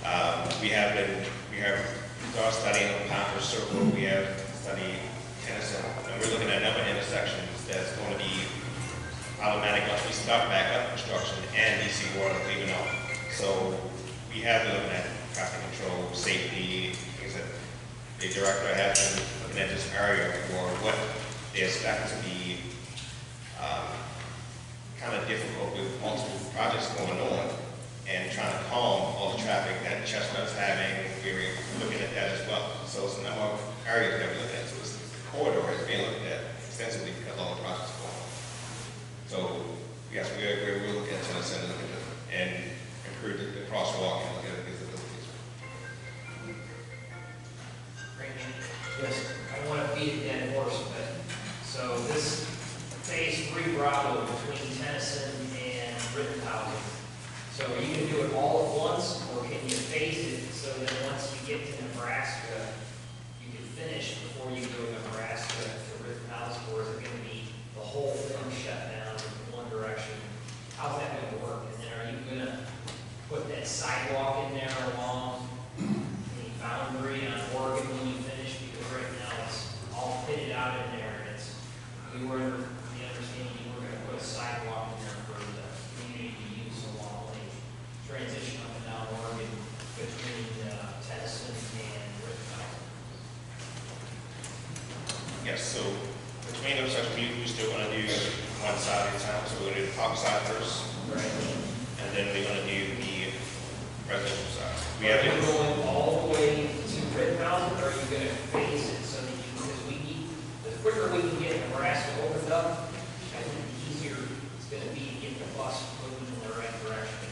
J: proactive. We have our study on Conference Circle. We have studied Tennyson, and we're looking at other intersections that's going to be automatic once we start back up construction and DC Water leaving off. So we have been looking at traffic control, safety, things that the director has been looking at this area for what they expect to be kind of difficult with multiple projects going on and trying to calm all the traffic that Chestnut's having. We're looking at that as well. So it's a number of areas that we're looking at. So this corridor is being looked at extensively because all the projects go on. So yes, we're looking at Tennyson and improve the crosswalk and look at the visibility.
P: Yes, I don't want to beat a dead horse, but so this phase 3 Bravo between Tennyson and Rittenhouse. So are you going to do it all at once, or can you phase it so that once you get to Nebraska, you can finish before you go to Nebraska to Rittenhouse, or is it going to be the whole thing shut down in one direction? How's that going to work? And then are you going to put that sidewalk in there along the boundary on Oregon when you finish? Because right now it's all pitted out in there, and we were under the understanding you were going to put a sidewalk in there for the community to use along the transition up and down Oregon between Tennyson and Rittenhouse.
J: Yes, so between those sections, we still want to do one side at a time. So we're going to do the top side first,
P: right?
J: And then we're going to do the residential side.
P: Are you going all the way to Rittenhouse, or are you going to phase it so that you, because we need, the quicker we can get Nebraska opened up, I think the easier it's going to be to get the bus moving in the right direction.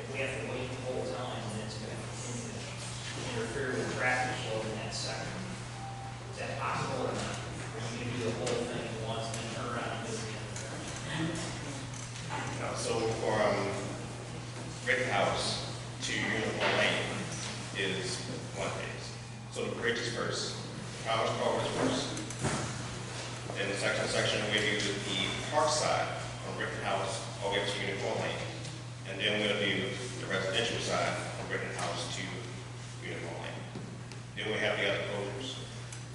P: If we have to wait the whole time, then it's going to continue to interfere with traffic flow in that sector. Is that possible or
J: the bridges first, Thomas Culver's first. Then the section we do the park side from Rittenhouse all the way up to Unicorn Lane. And then we'll do the residential side from Rittenhouse to Unicorn Lane. Then we have the other closures.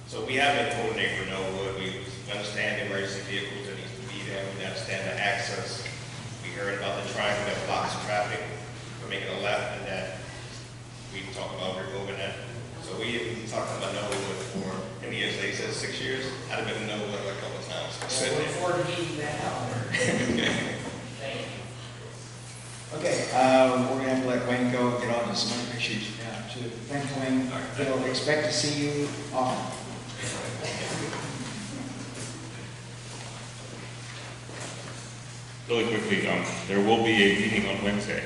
J: So we have been coordinating with Norwood. We understand the emergency vehicles that needs to be there. We understand the access. We heard about the triangle that blocks traffic for making a left, and that we talked about removing that. So we've been talking about Norwood for many years. They said 6 years. I've been to Norwood a couple of times.
P: So look forward to getting that out there. Thank you.
A: Okay, we're going to have to let Wayne go and get on to some other issues now. So thank you, Wayne. We'll expect to see you often.
C: Really quickly, there will be a meeting on Wednesday,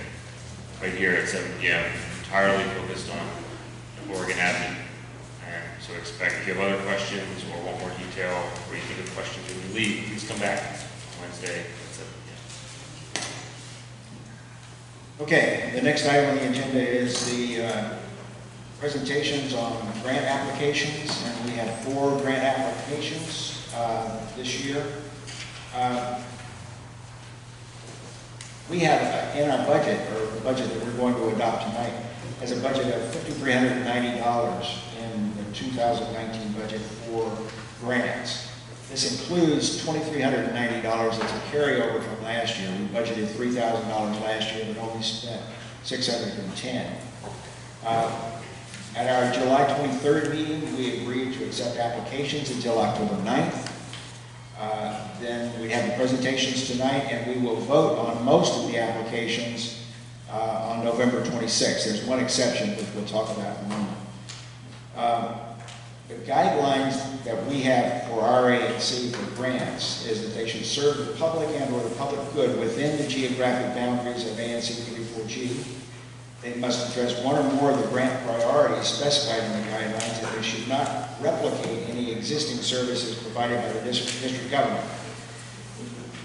C: right here at 7 p.m., entirely focused on Oregon Avenue. And so expect, if you have other questions or want more detail, or you think of questions when you leave, please come back on Wednesday at 7 p.m.
A: Okay, the next item on the agenda is the presentations on grant applications, and we have 4 grant applications this year. We have in our budget, or the budget that we're going to adopt tonight, has a budget of $5,390 in the 2019 budget for grants. This includes $2,390 that's a carryover from last year. We budgeted $3,000 last year, but only spent $610. At our July 23rd meeting, we agreed to accept applications until October 9th. Then we have the presentations tonight, and we will vote on most of the applications on November 26th. There's one exception, which we'll talk about in a moment. The guidelines that we have for our ANC for grants is that they should serve the public and or the public good within the geographic boundaries of ANC 34G. They must address one or more of the grant priorities specified in the guidelines, and they should not replicate any existing services provided by the district government.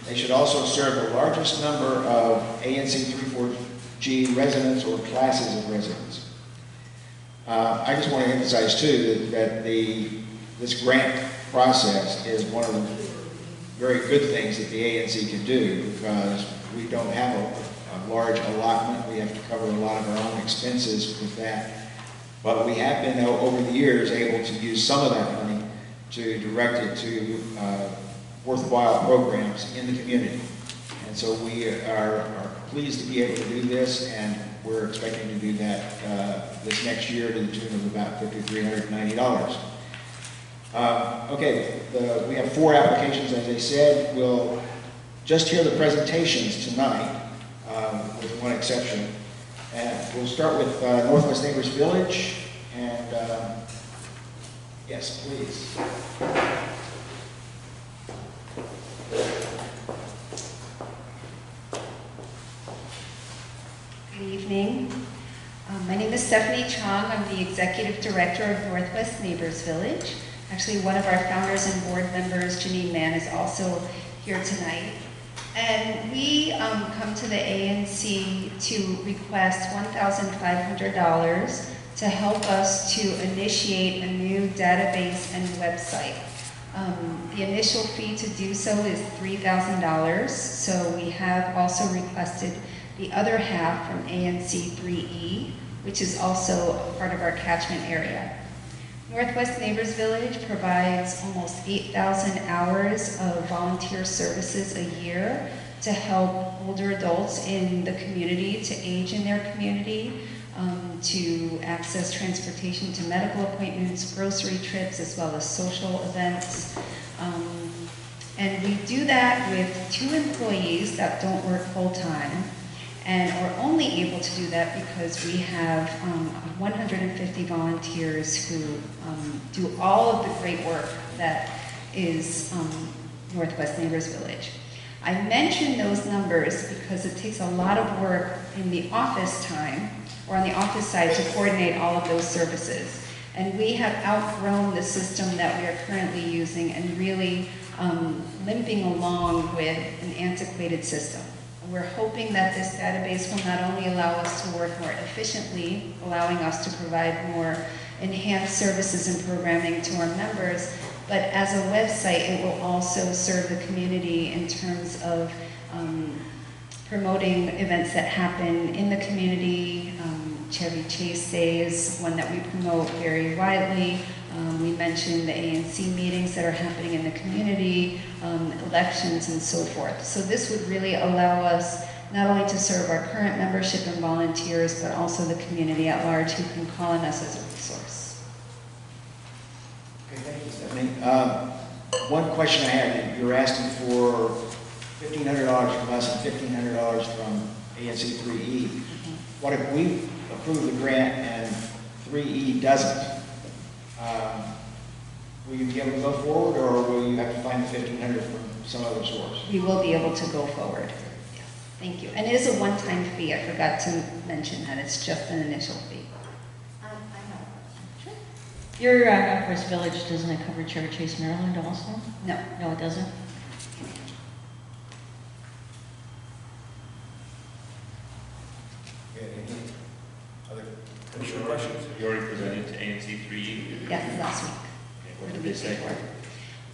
A: They should also serve the largest number of ANC 34G residents or classes of residents. I just want to emphasize too that this grant process is one of the very good things that the ANC can do, because we don't have a large allotment. We have to cover a lot of our own expenses with that. But we have been, over the years, able to use some of that money to direct it to worthwhile programs in the community. And so we are pleased to be able to do this, and we're expecting to do that this next year to the tune of about $5,390. Okay, we have 4 applications, as I said. We'll just hear the presentations tonight, with one exception. And we'll start with Northwest Neighbors Village, and yes, please.
Q: Good evening. My name is Stephanie Chong. I'm the Executive Director of Northwest Neighbors Village. Actually, one of our founders and board members, Janine Mann, is also here tonight. And we come to the ANC to request $1,500 to help us to initiate a new database and website. The initial fee to do so is $3,000, so we have also requested the other half from ANC 3E, which is also a part of our catchment area. Northwest Neighbors Village provides almost 8,000 hours of volunteer services a year to help older adults in the community to age in their community, to access transportation to medical appointments, grocery trips, as well as social events. And we do that with 2 employees that don't work full-time, and are only able to do that because we have 150 volunteers who do all of the great work that is Northwest Neighbors Village. I mention those numbers because it takes a lot of work in the office time, or on the office side, to coordinate all of those services. And we have outgrown the system that we are currently using and really limping along with an antiquated system. We're hoping that this database will not only allow us to work more efficiently, allowing us to provide more enhance services and programming to our members. But as a website, it will also serve the community in terms of promoting events that happen in the community. Chevy Chase Day is one that we promote very widely. We mentioned the ANC meetings that are happening in the community, elections and so forth. So this would really allow us not only to serve our current membership and volunteers, but also the community at large who can call on us as a resource.
A: Okay, thank you, Stephanie. One question I had, you're asking for $1,500 from us and $1,500 from ANC 3E. What if we approve the grant and 3E doesn't? Will you be able to go forward, or will you have to find the $1,500 from some other source?
Q: We will be able to go forward. Yes, thank you. And it is a one-time fee. I forgot to mention that. It's just an initial fee.
B: I have a question.
R: Your Northwest Village, doesn't it cover Chevy Chase, Maryland also?
Q: No.
R: No, it doesn't?
A: Any other commissioner questions?
C: You already presented to ANC 3E?
Q: Yes, last week.
C: Okay, what did they say?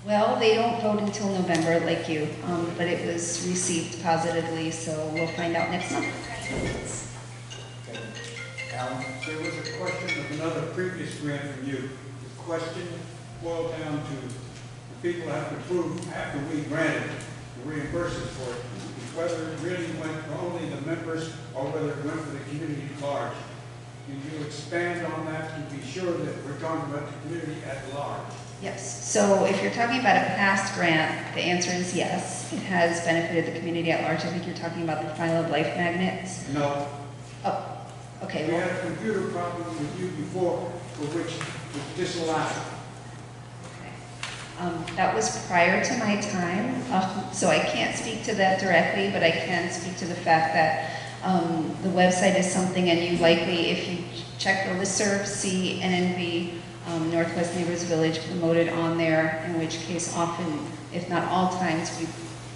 Q: Well, they don't vote until November like you, but it was received positively, so we'll find out next month.
A: Okay. Alan?
M: There was a question of another previous grant from you. The question boiled down to the people have to prove after we granted the reimbursement for it, whether it really went for only the members or whether it went for the community at large. Can you expand on that to be sure that we're talking about the community at large?
Q: Yes, so if you're talking about a past grant, the answer is yes. It has benefited the community at large. I think you're talking about the File of Life magnets.
M: No.
Q: Oh, okay.
M: We had a computer problem with you before for which was disallowed.
Q: That was prior to my time, so I can't speak to that directly, but I can speak to the fact that the website is something, and you likely, if you check the listserv, see NNV, Northwest Neighbors Village promoted on there, in which case often, if not all times, we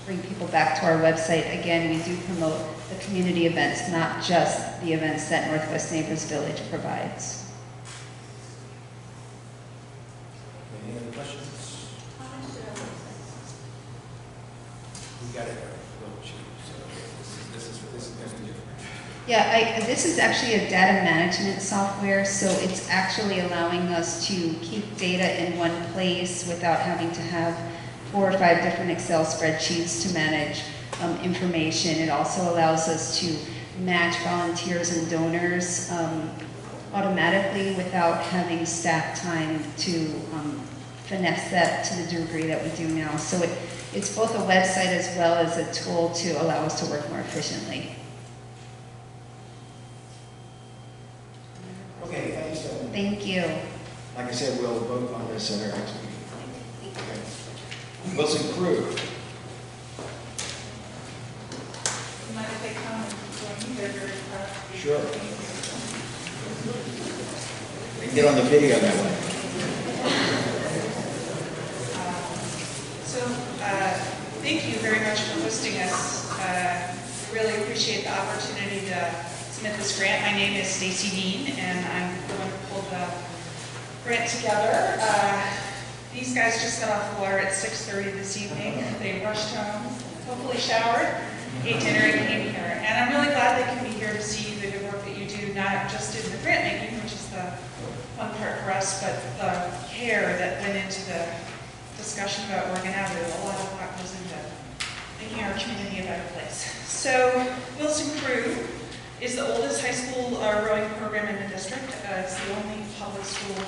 Q: bring people back to our website. Again, we do promote the community events, not just the events that Northwest Neighbors Village provides.
A: Any other questions? We got it. This is going to be different.
Q: Yeah, this is actually a data management software, so it's actually allowing us to keep data in one place without having to have 4 or 5 different Excel spreadsheets to manage information. It also allows us to match volunteers and donors automatically without having staff time to finesse that to the degree that we do now. So it's both a website as well as a tool to allow us to work more efficiently.
A: Okay, thanks, Stephanie.
Q: Thank you.
A: Like I said, we'll vote on this at our next meeting. Okay. Wilson Crew.
K: You mind if they come and join you? They're very proud.
A: Sure. We can get on the video that way.
S: Thank you very much for hosting us. We really appreciate the opportunity to submit this grant. My name is Stacy Dean, and I'm the one who pulled the grant together. These guys just got off the water at 6:30 this evening. They rushed home, hopefully showered, ate dinner, and came here. And I'm really glad they can be here to see the good work that you do, not just in the grant making, which is the fun part for us, but the care that went into the discussion about Oregon Avenue. A lot of thought goes into making our community a better place. So Wilson Crew is the oldest high school rowing program in the district. It's the only public school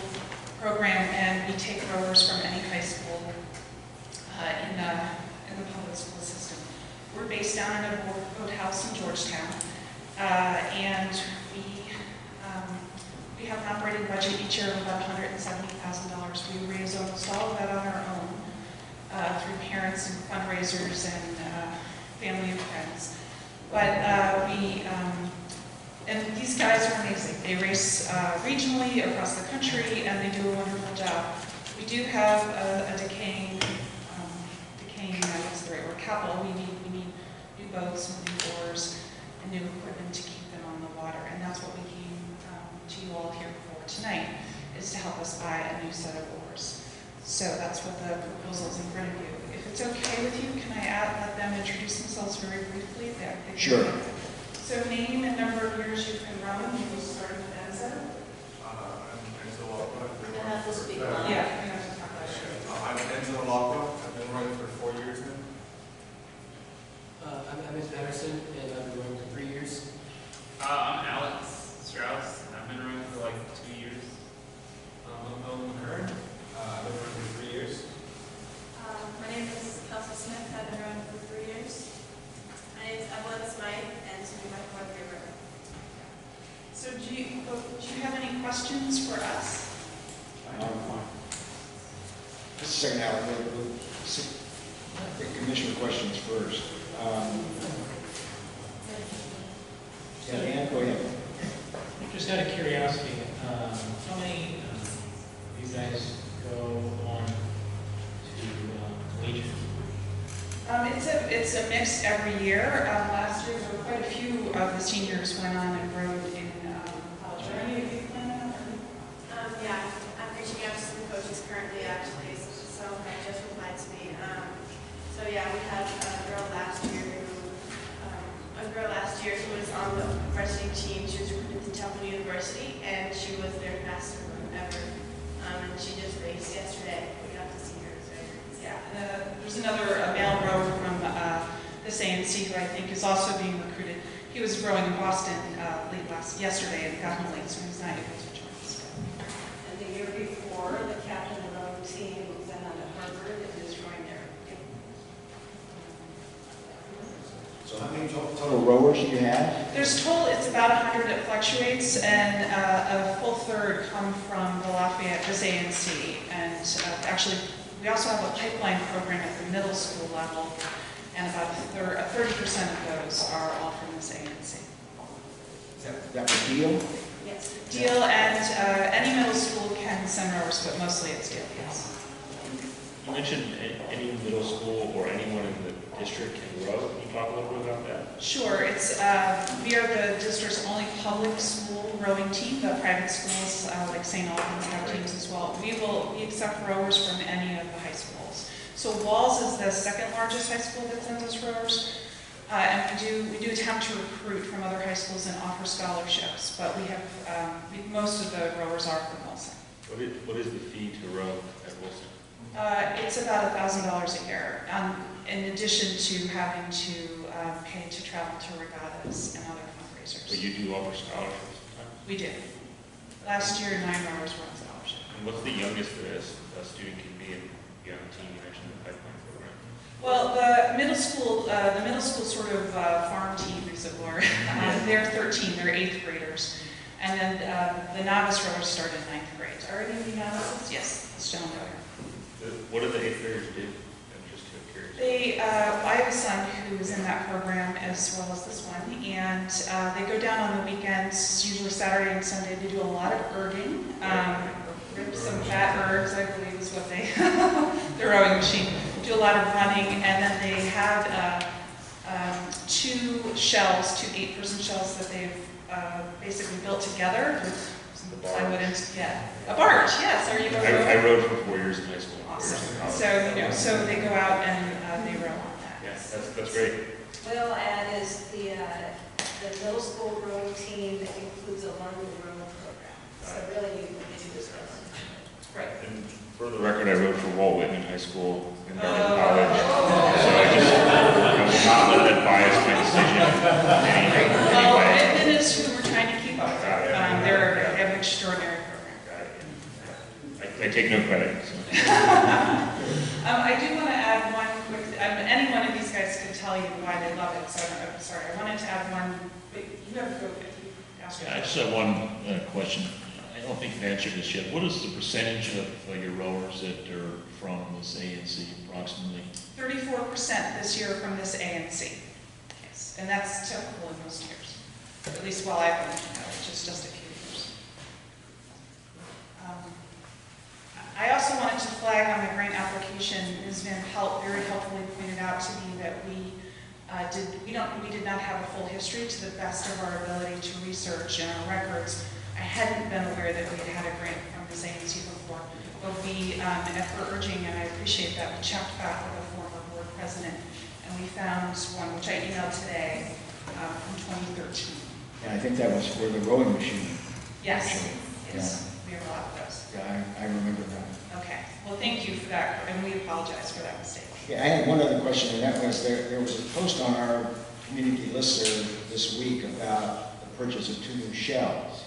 S: program, and we take rowers from any high school in the public school system. We're based down in a boathouse in Georgetown, and we have an operating budget each year of about $170,000. We raise almost all of that on our own through parents and fundraisers and family and friends. But and these guys are amazing. They race regionally across the country, and they do a wonderful job. We do have a decaying, what's the right word, capital. We need new boats and new oars and new equipment to keep them on the water, and that's what we came to you all here for tonight. is to help us buy a new set of oars. So that's what the proposal is in front of you. If it's okay with you, can I let them introduce themselves very briefly?
A: Sure.
S: So name and number of years you've been rowing. You will start with Enzo.
B: You have to speak loud.
S: Yeah. you have to talk loud.
T: I'm Enzo Lacqua. I've been running for 4 years now.
U: I'm Emmett Patterson, and I've been running for 3 years.
V: I'm Alex Strauss, and I've been running for like 2 years.
T: I'm Owen McCurran. I've been running for 3 years.
W: My name is Kelsey Smith. I've been running for 3 years. My name is Evelyn Smythe, and this will be my 4th year running.
S: So do you have any questions for us?
A: Just a second, Alan. We'll take commissioner questions first. Yeah, Dan, go ahead.
E: Just out of curiosity, how many of you guys go on to collegiate?
S: It's a mix every year. Last year, there were quite a few of the seniors went on and rode in college. Are any of you planning on?
W: Yeah, I'm reaching out to some coaches currently, actually, so they just replied to me. So yeah, we had a girl last year who was on the varsity team. She was recruited to Temple University, and she was their fastest ever. And she just raced yesterday. We got to see her. So yeah.
S: There's another male rower from this ANC who I think is also being recruited. He was rowing in Boston late yesterday and got home late, so he's not able to join us.
W: And the year before, the captain of the rowing team was then out of Harvard and is rowing there.
A: So how many total rowers do you have?
S: There's total, it's about 100, it fluctuates, and a full third come from the Lafayette, this ANC, and actually, we also have a pipeline program at the middle school level, and about 30% of those are all from this ANC.
A: That was Deal?
W: Yes.
S: Deal, and any middle school can send rowers, but mostly it's Deal, yes.
C: You mentioned any middle school or anyone in the district can row. Can you talk a little bit about that?
S: Sure. We are the district's only public school rowing team. The private schools, like St. Albans, have teams as well. We accept rowers from any of the high schools. So Walls is the second largest high school that sends us rowers. And we do attempt to recruit from other high schools and offer scholarships, but we have, most of the rowers are from Wilson.
C: What is the fee to row at Wilson?
S: It's about $1,000 a year, in addition to having to pay to travel to regattas and other fundraisers.
C: But you do offer scholarships sometimes?
S: We do. Last year, 9 rowers were on scholarship.
C: And what's the youngest that a student can be in the team? You mentioned the pipeline program.
S: Well, the middle school sort of farm team, as it were, they're 13, they're 8th graders. And then the novice rowers start in 9th grade. Are any of you novices? Yes, this gentleman over here.
C: What do the 8th graders do? I'm just curious.
S: I have a son who is in that program as well as this one, and they go down on the weekends, usually Saturday and Sunday. They do a lot of erging, rip some fat ergs, I believe is what they, the rowing machine. Do a lot of running, and then they have 2 shells, 2 8-person shells that they've basically built together with some plywood and a barge. Yes, are you a rower?
C: I rowed for 4 years in high school.
S: Awesome. So so they go out and they row on that.
C: Yes, that's great.
W: What I'll add is the middle school rowing team that includes a Learn to Row program. So really, you can do this with.
S: Right.
C: And for the record, I rowed for Walt Whitman High School in Dartmouth College. So I will not let that bias my decision in any
S: Well,
C: way.
S: Whitman is who we're trying to keep up with. They have an extraordinary program.
C: I take no credit. So.
S: I do want to add one quick, any one of these guys can tell you why they love it, so I'm sorry. I wanted to add one, but you have to go if you ask.
D: Yeah, I just have one question. I don't think you've answered this yet. What is the percentage of your rowers that are from this ANC approximately?
S: 34% this year from this ANC. Yes, and that's typical in most years. At least while I've been, just a few years. I also wanted to flag on the grant application, Ms. Van Pelt very helpfully pointed out to me that we did not have a full history to the best of our ability to research in our records. hadn't been aware that we had had a grant from this ANC before. But we, at her urging, and I appreciate that, we checked back with a former board president, and we found one, which I emailed today, from 2013.
A: And I think that was for the rowing machine.
S: Yes,
A: actually.
S: yes, we have a lot of those.
A: Yeah, I remember that.
S: Okay, well, thank you for that, and we apologize for that mistake.
A: Yeah, I had one other question, and that was there was a post on our community listserv this week about the purchase of 2 new shells.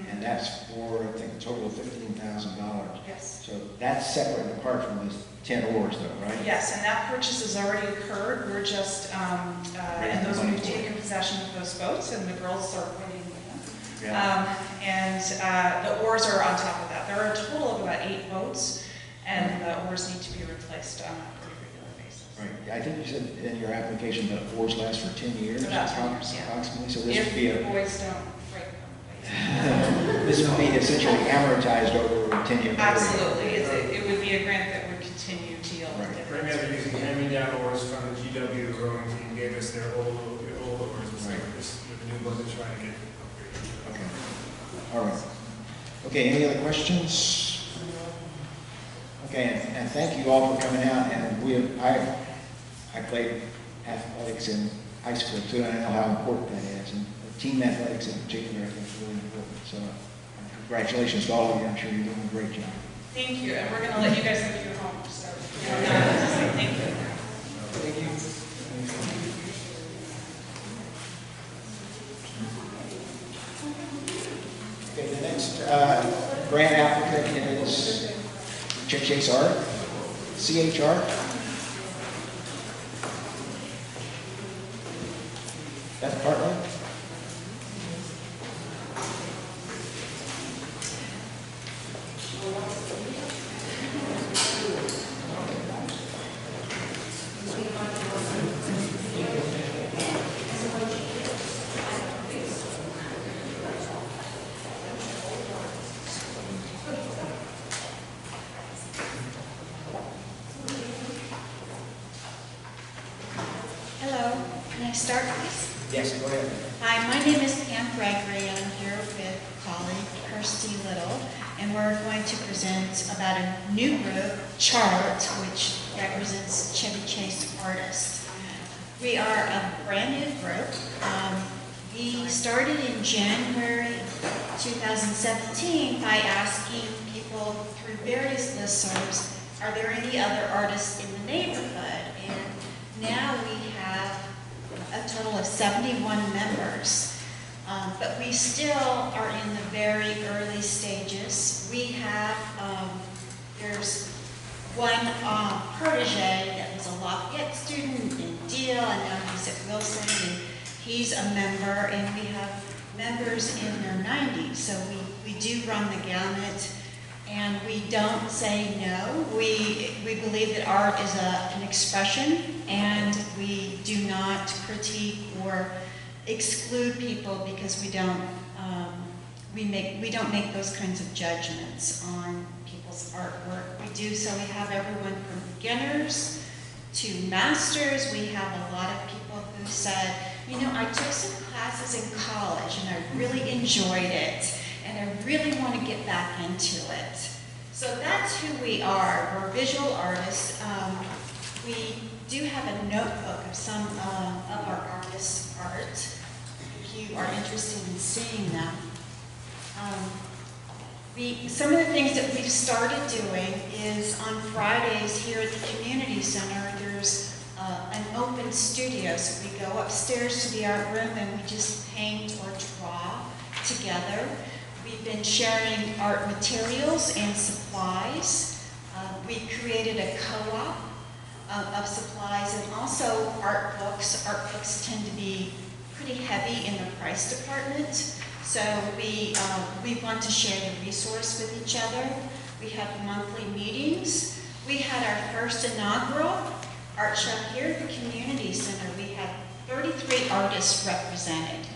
A: And that's for, I think, a total of $15,000.
S: Yes.
A: So that's separate and apart from the 10 oars though, right?
S: Yes, and that purchase has already occurred. We're just, and those, we've taken possession of those boats, and the girls are waiting with them.
A: Yeah.
S: And the oars are on top of that. There are a total of about 8 boats, and the oars need to be replaced on a pretty regular basis.
A: Right. I think you said in your application that oars last for 10 years,
S: About 10 years, yeah.
A: approximately. So this
S: If
A: would be
S: the boys don't break them.
A: this would be essentially amortized over a 10-year period.
S: Absolutely. It would be a grant that would continue to yield dividends.
O: Right now, they're using hand-me-down oars from the GW rowing team, gave us their old oars, so this, with the new ones, they're trying to get upgraded.
A: Okay. All right. Okay, any other questions? Okay, and thank you all for coming out. And I played athletics in high school too, and I know how important that is. And team athletics in particular, I think, is really important. So congratulations to all of you. I'm sure you're doing a great job.
S: Thank you, and we're going to let you guys go to your home, so you don't have to say thank you.
A: Thank you. Okay, the next grant applicant is Chase Art, CHR. Beth Partner.
F: Hello, can I start, please?
A: Yes, go ahead.
F: Hi, my name is Pam Gregory, and I'm here with colleague Kirsty Little, and we're going to present about a new group, Chart, which represents Chevy Chase artists. We are a brand new group. We started in January 2017 by asking people through various listservs, are there any other artists in the neighborhood? And now we have a total of 71 members, but we still are in the very early stages. We have, there's one protege that was a Lafayette student in Deal, and now he's at Wilson, and he's a member, and we have members in their 90s, so we do run the gamut. And we don't say no. We believe that art is an expression, and we do not critique or exclude people because we don't make those kinds of judgments on people's artwork. We do so. We have everyone from beginners to masters. We have a lot of people who said, you know, I took some classes in college and I really enjoyed it. And I really want to get back into it. So that's who we are. We're visual artists. We do have a notebook of some of our artists' art, if you are interested in seeing them. Some of the things that we've started doing is on Fridays here at the community center, there's an open studio. So we go upstairs to the art room and we just paint or draw together. We've been sharing art materials and supplies. We created a co-op of supplies and also art books. Art books tend to be pretty heavy in the price department. So we want to share the resource with each other. We have monthly meetings. We had our first inaugural art show here at the community center. We had 33 artists represented.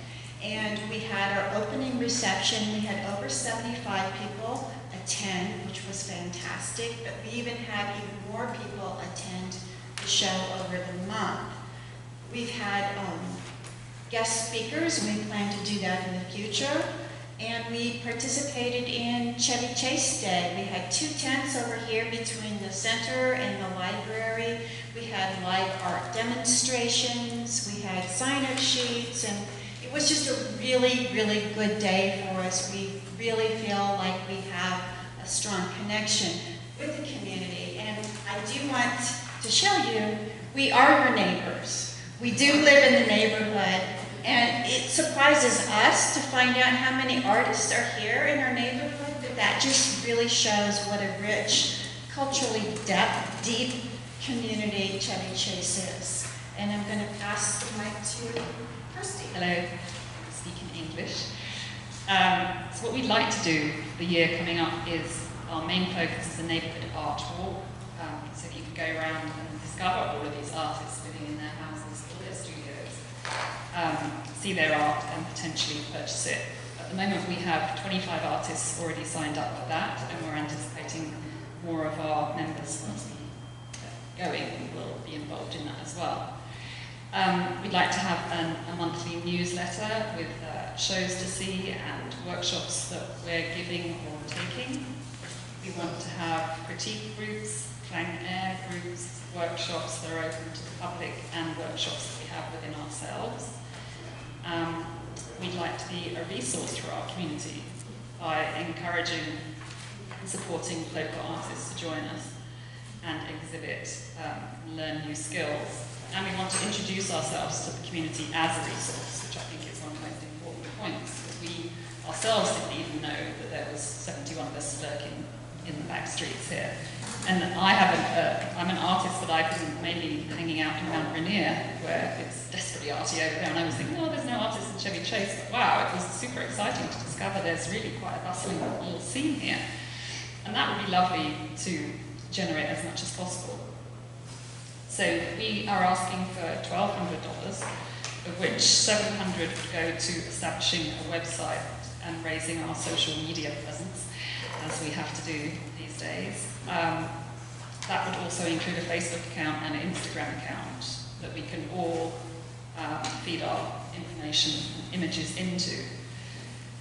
F: And we had our opening reception. We had over 75 people attend, which was fantastic. But we even had even more people attend the show over the month. We've had guest speakers, and we plan to do that in the future. and we participated in Chevy Chase Day. We had 2 tents over here between the center and the library. We had live art demonstrations, we had sign-up sheets, and it was just a really, really good day for us. We really feel like we have a strong connection with the community. And I do want to show you, we are your neighbors. We do live in the neighborhood, and it surprises us to find out how many artists are here in our neighborhood, but that just really shows what a rich, culturally deep community Chevy Chase is. And I'm going to pass the mic to Kirsty.
G: Hello, I speak in English. So what we'd like to do the year coming up is our main focus is a neighbourhood art walk. So you can go around and discover all of these artists living in their houses or their studios, see their art and potentially purchase it. At the moment we have 25 artists already signed up for that, and we're anticipating more of our members once we get going will be involved in that as well. We'd like to have a monthly newsletter with shows to see and workshops that we're giving or taking. We want to have critique groups, plein air groups, workshops that are open to the public, and workshops that we have within ourselves. We'd like to be a resource for our community by encouraging and supporting local artists to join us and exhibit, learn new skills. And we want to introduce ourselves to the community as a resource, which I think is one of the most important points, because we ourselves didn't even know that there was 71 of us lurking in the back streets here. And I'm an artist, but I've been mainly hanging out in Mount Rainier, where it's desperately arty over there, and I was thinking, oh, there's no artists in Chevy Chase, but wow, it was super exciting to discover there's really quite a bustling little scene here. And that would be lovely to generate as much as possible. So we are asking for $1,200, of which $700 would go to establishing a website and raising our social media presence, as we have to do these days. That would also include a Facebook account and an Instagram account that we can all feed our information and images into.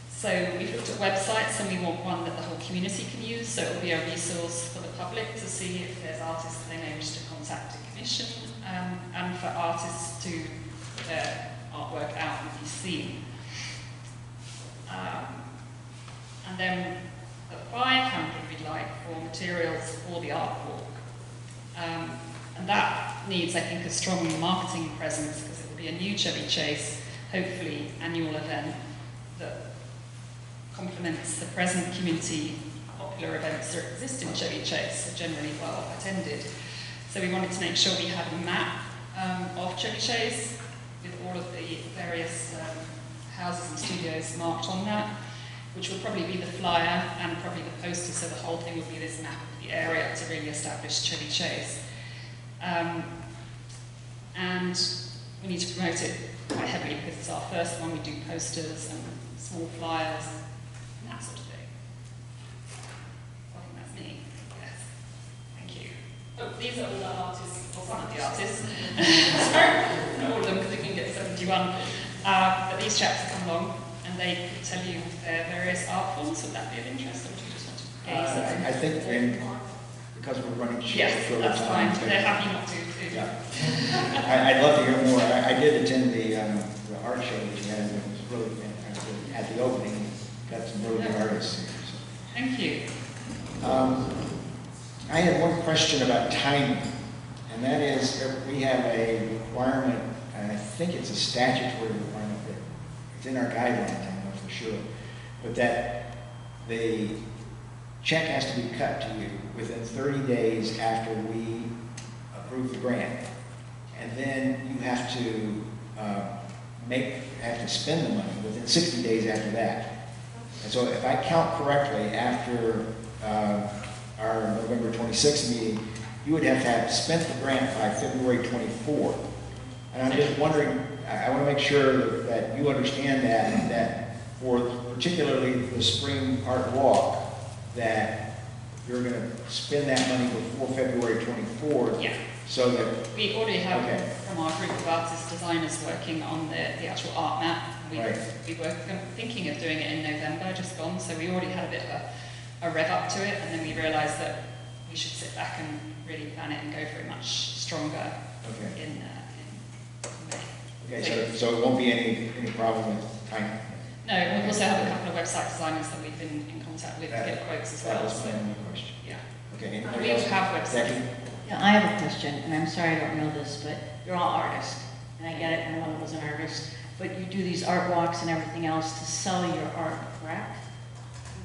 G: So we've looked at websites, and we want one that the whole community can use, so it will be a resource for the public to see if there's artists they may wish to contact and commission, and for artists to put their artwork out and be seen. And then at 500 we'd like for materials for the art walk. And that needs, I think, a strong marketing presence, because it will be a new Chevy Chase, hopefully annual event that complements the present community popular events that exist in Chevy Chase, are generally well attended. So we wanted to make sure we had a map of Chevy Chase with all of the various houses and studios marked on that, which would probably be the flyer and probably the poster, so the whole thing would be this map of the area to really establish Chevy Chase. And we need to promote it quite heavily because it's our first one. We do posters and small flyers and that sort of thing. I think that's me. Yes. Thank you. Oh, these are all the artists, or some of the artists. Sorry, not all of them, because we can get 71. But these chaps have come along, and they could tell you their various art forms. Would that be of interest, or would you just want to gaze?
A: I think because we're running short for
G: that's
A: time.
G: fine. They're happy not to.
A: Yeah. I'd love to hear more. I did attend the art show that you had, and it was really fantastic. At the opening, got some really good artists here. So.
G: Thank you.
A: I had one question about timing, and that is we have a requirement, and I think it's a statutory requirement that it's in our guidelines, I know for sure, but that the check has to be cut to you within 30 days after we approve the grant, and then you have to spend the money within 60 days after that. And so if I count correctly, after our November 26th meeting, you would have to have spent the grant by February 24th. And I'm just wondering, I want to make sure that you understand that for particularly the spring art walk, that you're going to spend that money before February 24th.
G: Yeah.
A: So that
G: we already have
A: okay.
G: from our group of artist designers working on the actual art map,
A: Right.
G: We were thinking of doing it in November, just gone, so we already had a bit of a rev up to it, and then we realised that we should sit back and really plan it and go for it much stronger
A: Okay.
G: in May.
A: Okay, so it won't be any problem with time?
G: No, we also have a couple of website designers that we've been in contact with to get quotes as well.
A: That was my only question.
G: Yeah.
A: Okay,
G: We
A: anybody
G: all
A: else?
G: have websites.
A: Becky?
R: Yeah, I have a question, and I'm sorry I don't know this, but you're all artists, and I get it, my mother was an artist, but you do these art walks and everything else to sell your art, correct?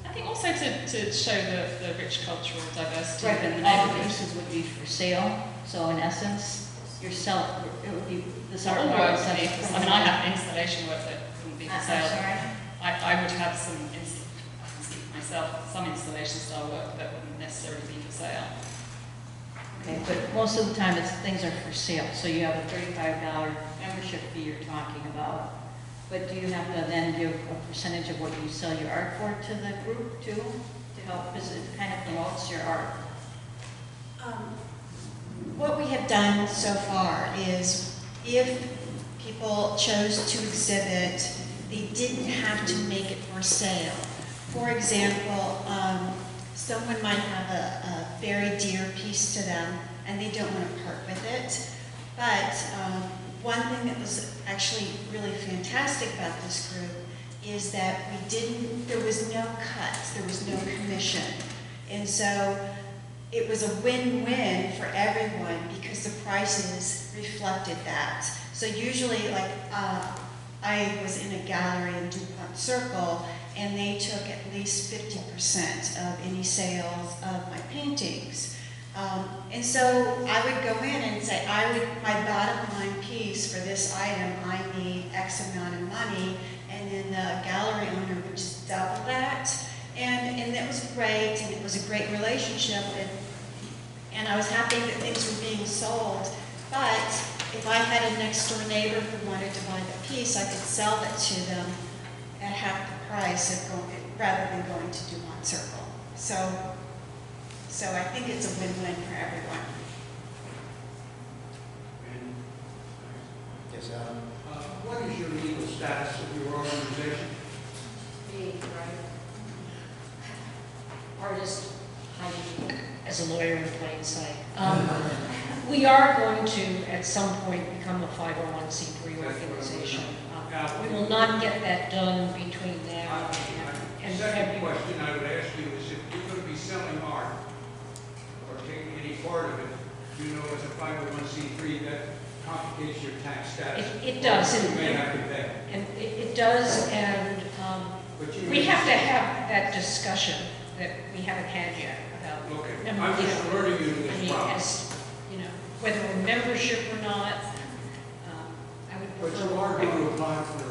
G: I think also to show the rich cultural diversity
R: Right,
G: within the
R: all the
G: neighbourhood.
R: pieces would be for sale, so in essence, yourself, it would be, this art
G: All
R: walk
G: work
R: is
G: would be for, I mean, I have installation work that wouldn't be for
R: I'm
G: sale.
R: sorry?
G: I would have some, I can speak for myself, some installation style work that wouldn't necessarily be for sale.
R: Okay, but most of the time, things are for sale, so you have a $35 membership fee you're talking about. But do you have to then give a percentage of what you sell your art for to the group too, to help, because it kind of promotes your art?
F: What we have done so far is if people chose to exhibit, they didn't have to make it for sale. For example, someone might have a very dear piece to them and they don't want to part with it. But one thing that was actually really fantastic about this group is that there was no cuts, there was no commission. And so it was a win-win for everyone because the prices reflected that. So usually, like, I was in a gallery in DuPont Circle, and they took at least 50% of any sales of my paintings. And so I would go in and say, my bottom line piece for this item, I need X amount of money, and then the gallery owner would just double that. And that was great, and it was a great relationship, and I was happy that things were being sold. But if I had a next door neighbor who wanted to buy the piece, I could sell that to them at half the price rather than going to DuPont Circle. So I think it's a win-win for everyone.
A: Yes, Alan?
M: What is your legal status of your organization?
N: Me, right? Artist, hiding as a lawyer in plain sight. We are going to, at some point, become a 501c3 organization. We will not get that done between now and
M: Second
N: February.
M: question I would ask you is if you're going to be selling art or taking any part of it, you know, as a 501c3, that complicates your tax status.
N: It does.
M: You may have to pay.
N: And it does, and we have to have that discussion that we haven't had yet about.
M: Okay, I'm just alerting you to
N: I
M: this
N: mean,
M: problem.
N: you know, whether a membership or not, I would
M: But
N: prefer.
M: you are going to apply for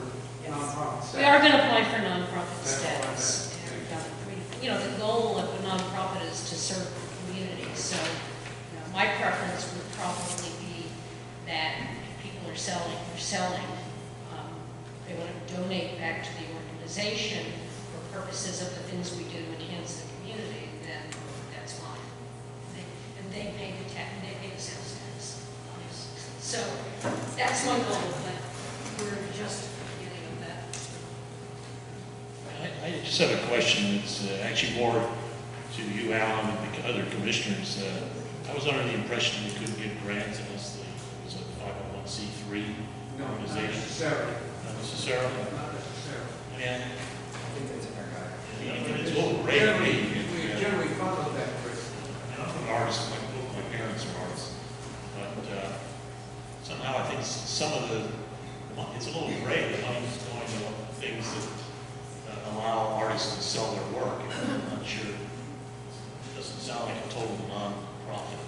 M: nonprofit status.
N: We are going to apply for nonprofit
M: That's
N: status. And, I mean, you know, the goal of a nonprofit is to serve the community. So, you know, my preference would probably be that if people are selling, they want to donate back to the organization for purposes of the things we do to enhance the community, then that's fine. And they pay the tax, they pay the sales tax. So that's my goal, but we're just beginning of that.
D: I just have a question that's actually more to you, Alan, and the other commissioners. I was under the impression we couldn't get grants unless it was a 501c3 organization.
M: Not necessarily.
D: Not necessarily?
M: Not necessarily.
D: Yeah.
A: I think that's in our guide.
D: It's a little rare to me.
M: We generally follow that, Chris.
D: And I'm an artist, both my parents are artists. But somehow I think some of it's a little gray, the money's going to things that allow artists to sell their work. I'm not sure. It doesn't sound like a total non-profit.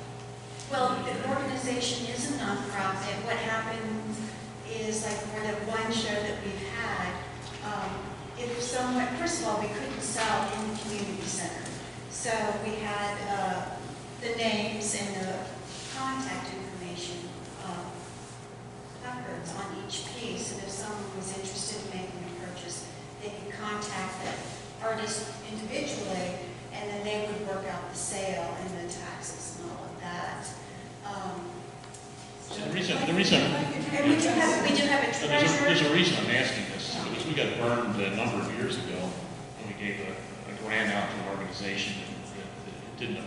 F: Well, the organization is a nonprofit. What happens is, like for the one show that we've had, if someone, first of all, we couldn't sell in the community center. So we had the names and the contact information placards on each piece. And if someone was interested in making a purchase, they could contact the artist individually, and then they would work out the sale and the taxes and all of that.
D: The reason
F: And we do have a treasurer.
D: there's a reason I'm asking this. we got burned a number of years ago, and we gave a grant out to an organization that it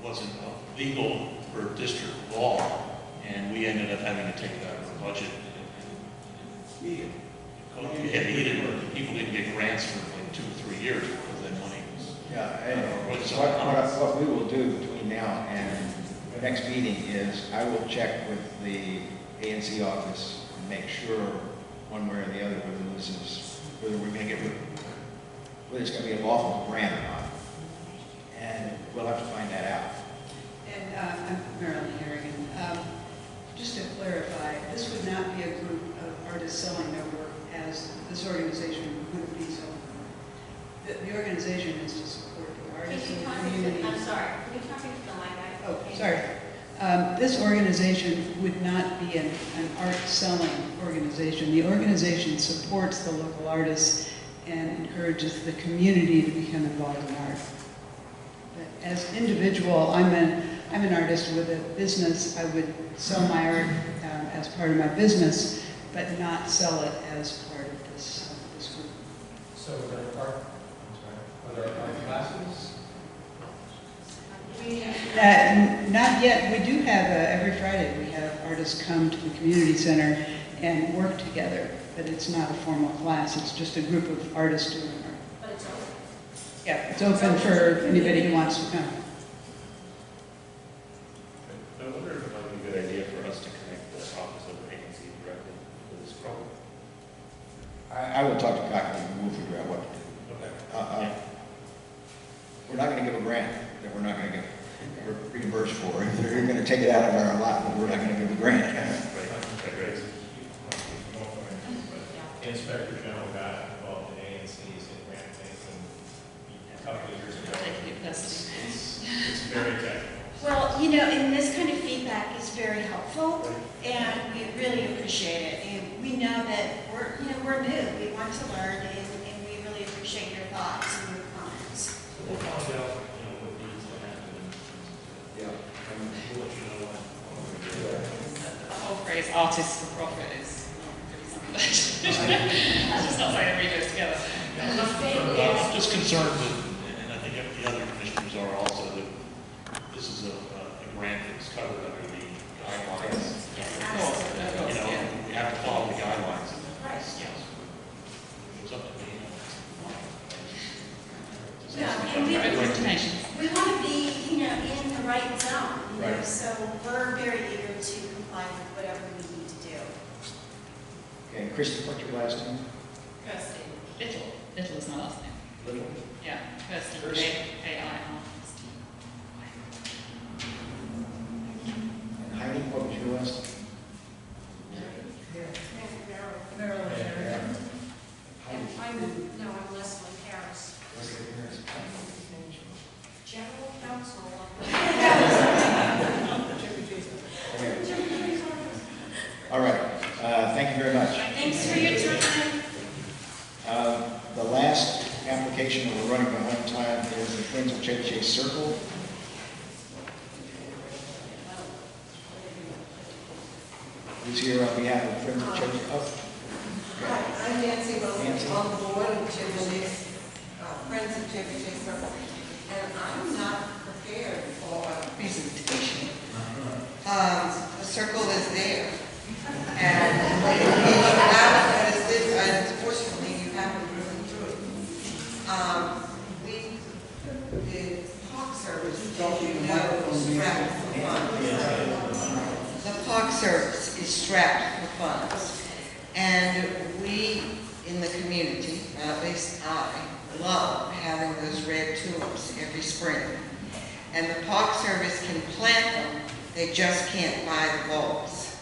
D: wasn't legal for district law, and we ended up having to take that out of our budget. People didn't get grants for like 2 or 3 years because that money was.
A: Yeah, and what we will do between now and the next meeting is I will check with the ANC office and make sure one way or the other whether we're going to get, whether it's going to be a lawful grant or not. And we'll have to find that out.
H: And I'm Marilyn Harrigan. Just to clarify, this would not be a group of artists selling their work as this organization would be selling their work. The organization is to support the artists in the community.
B: I'm sorry, can you talk into the mic?
H: Oh, sorry. This organization would not be an art selling organization. The organization supports the local artists and encourages the community to become involved in art. But as individual, I'm an artist with a business. I would sell my art as part of my business, but not sell it as part of this group.
O: So are there art classes?
H: Not yet. We do have, every Friday, we have artists come to the community center and work together, but it's not a formal class. It's just a group of artists doing art.
B: But it's open.
H: Yeah, it's open for anybody who wants to come.
C: I wonder if it might be a good idea for us to connect the office of the ANC directly to this program.
A: I will talk to Cochran and we'll figure out what to do.
C: Okay.
A: We're not going to give a grant that we're not going to get reimbursed for. If they're going to take it out of our allotment, we're not going to give a grant.
C: Right.
O: The Inspector General got involved in ANC's and grant making a couple of years ago. It's very technical.
F: Well, you know, and this kind of feedback is very helpful, and we really appreciate it. And we know that we're new. We want to learn, and we really appreciate your thoughts and your comments.
O: We'll find out, what needs to happen.
A: Yeah.
O: And we'll let you know when.
G: The whole phrase artists for profit is pretty something. It's just not saying everybody goes together.
D: I'm just concerned that, and I think the other commissioners are also, that this is a grant that's covered under the guidelines. We have to follow the guidelines. It's up to me.
F: Yeah, and we want to be, in the right zone.
A: Right.
F: So we're very eager to comply with whatever we need to do.
A: Okay, Christy, what's your last name?
G: Kirsty. Little is my last name.
A: Little.
G: Yeah, Kirsty. K-I-R.
A: And Heidi, what was your last name?
K: Marilyn.
N: I'm Leslie Harris,
A: Leslie Harris.
N: General Counsel.
A: Okay. All right. Thank you very much.
F: Thanks for your time.
A: The last application that we're running behind time is the Friends of Chevy Chase Circle. Who's here on behalf of Friends of Chevy?
K: Hi, I'm Nancy Wilson, on the board of Chevy Chase, Friends of Chevy Chase Circle. And I'm not prepared for a presentation. The circle is there. And unfortunately, you haven't driven through it. The Park Service, as you know, is strapped for funds. The Park Service is strapped for funds. And we in the community, at least I, love having those red tulips every spring. And the Park Service can plant them, they just can't buy the bulbs.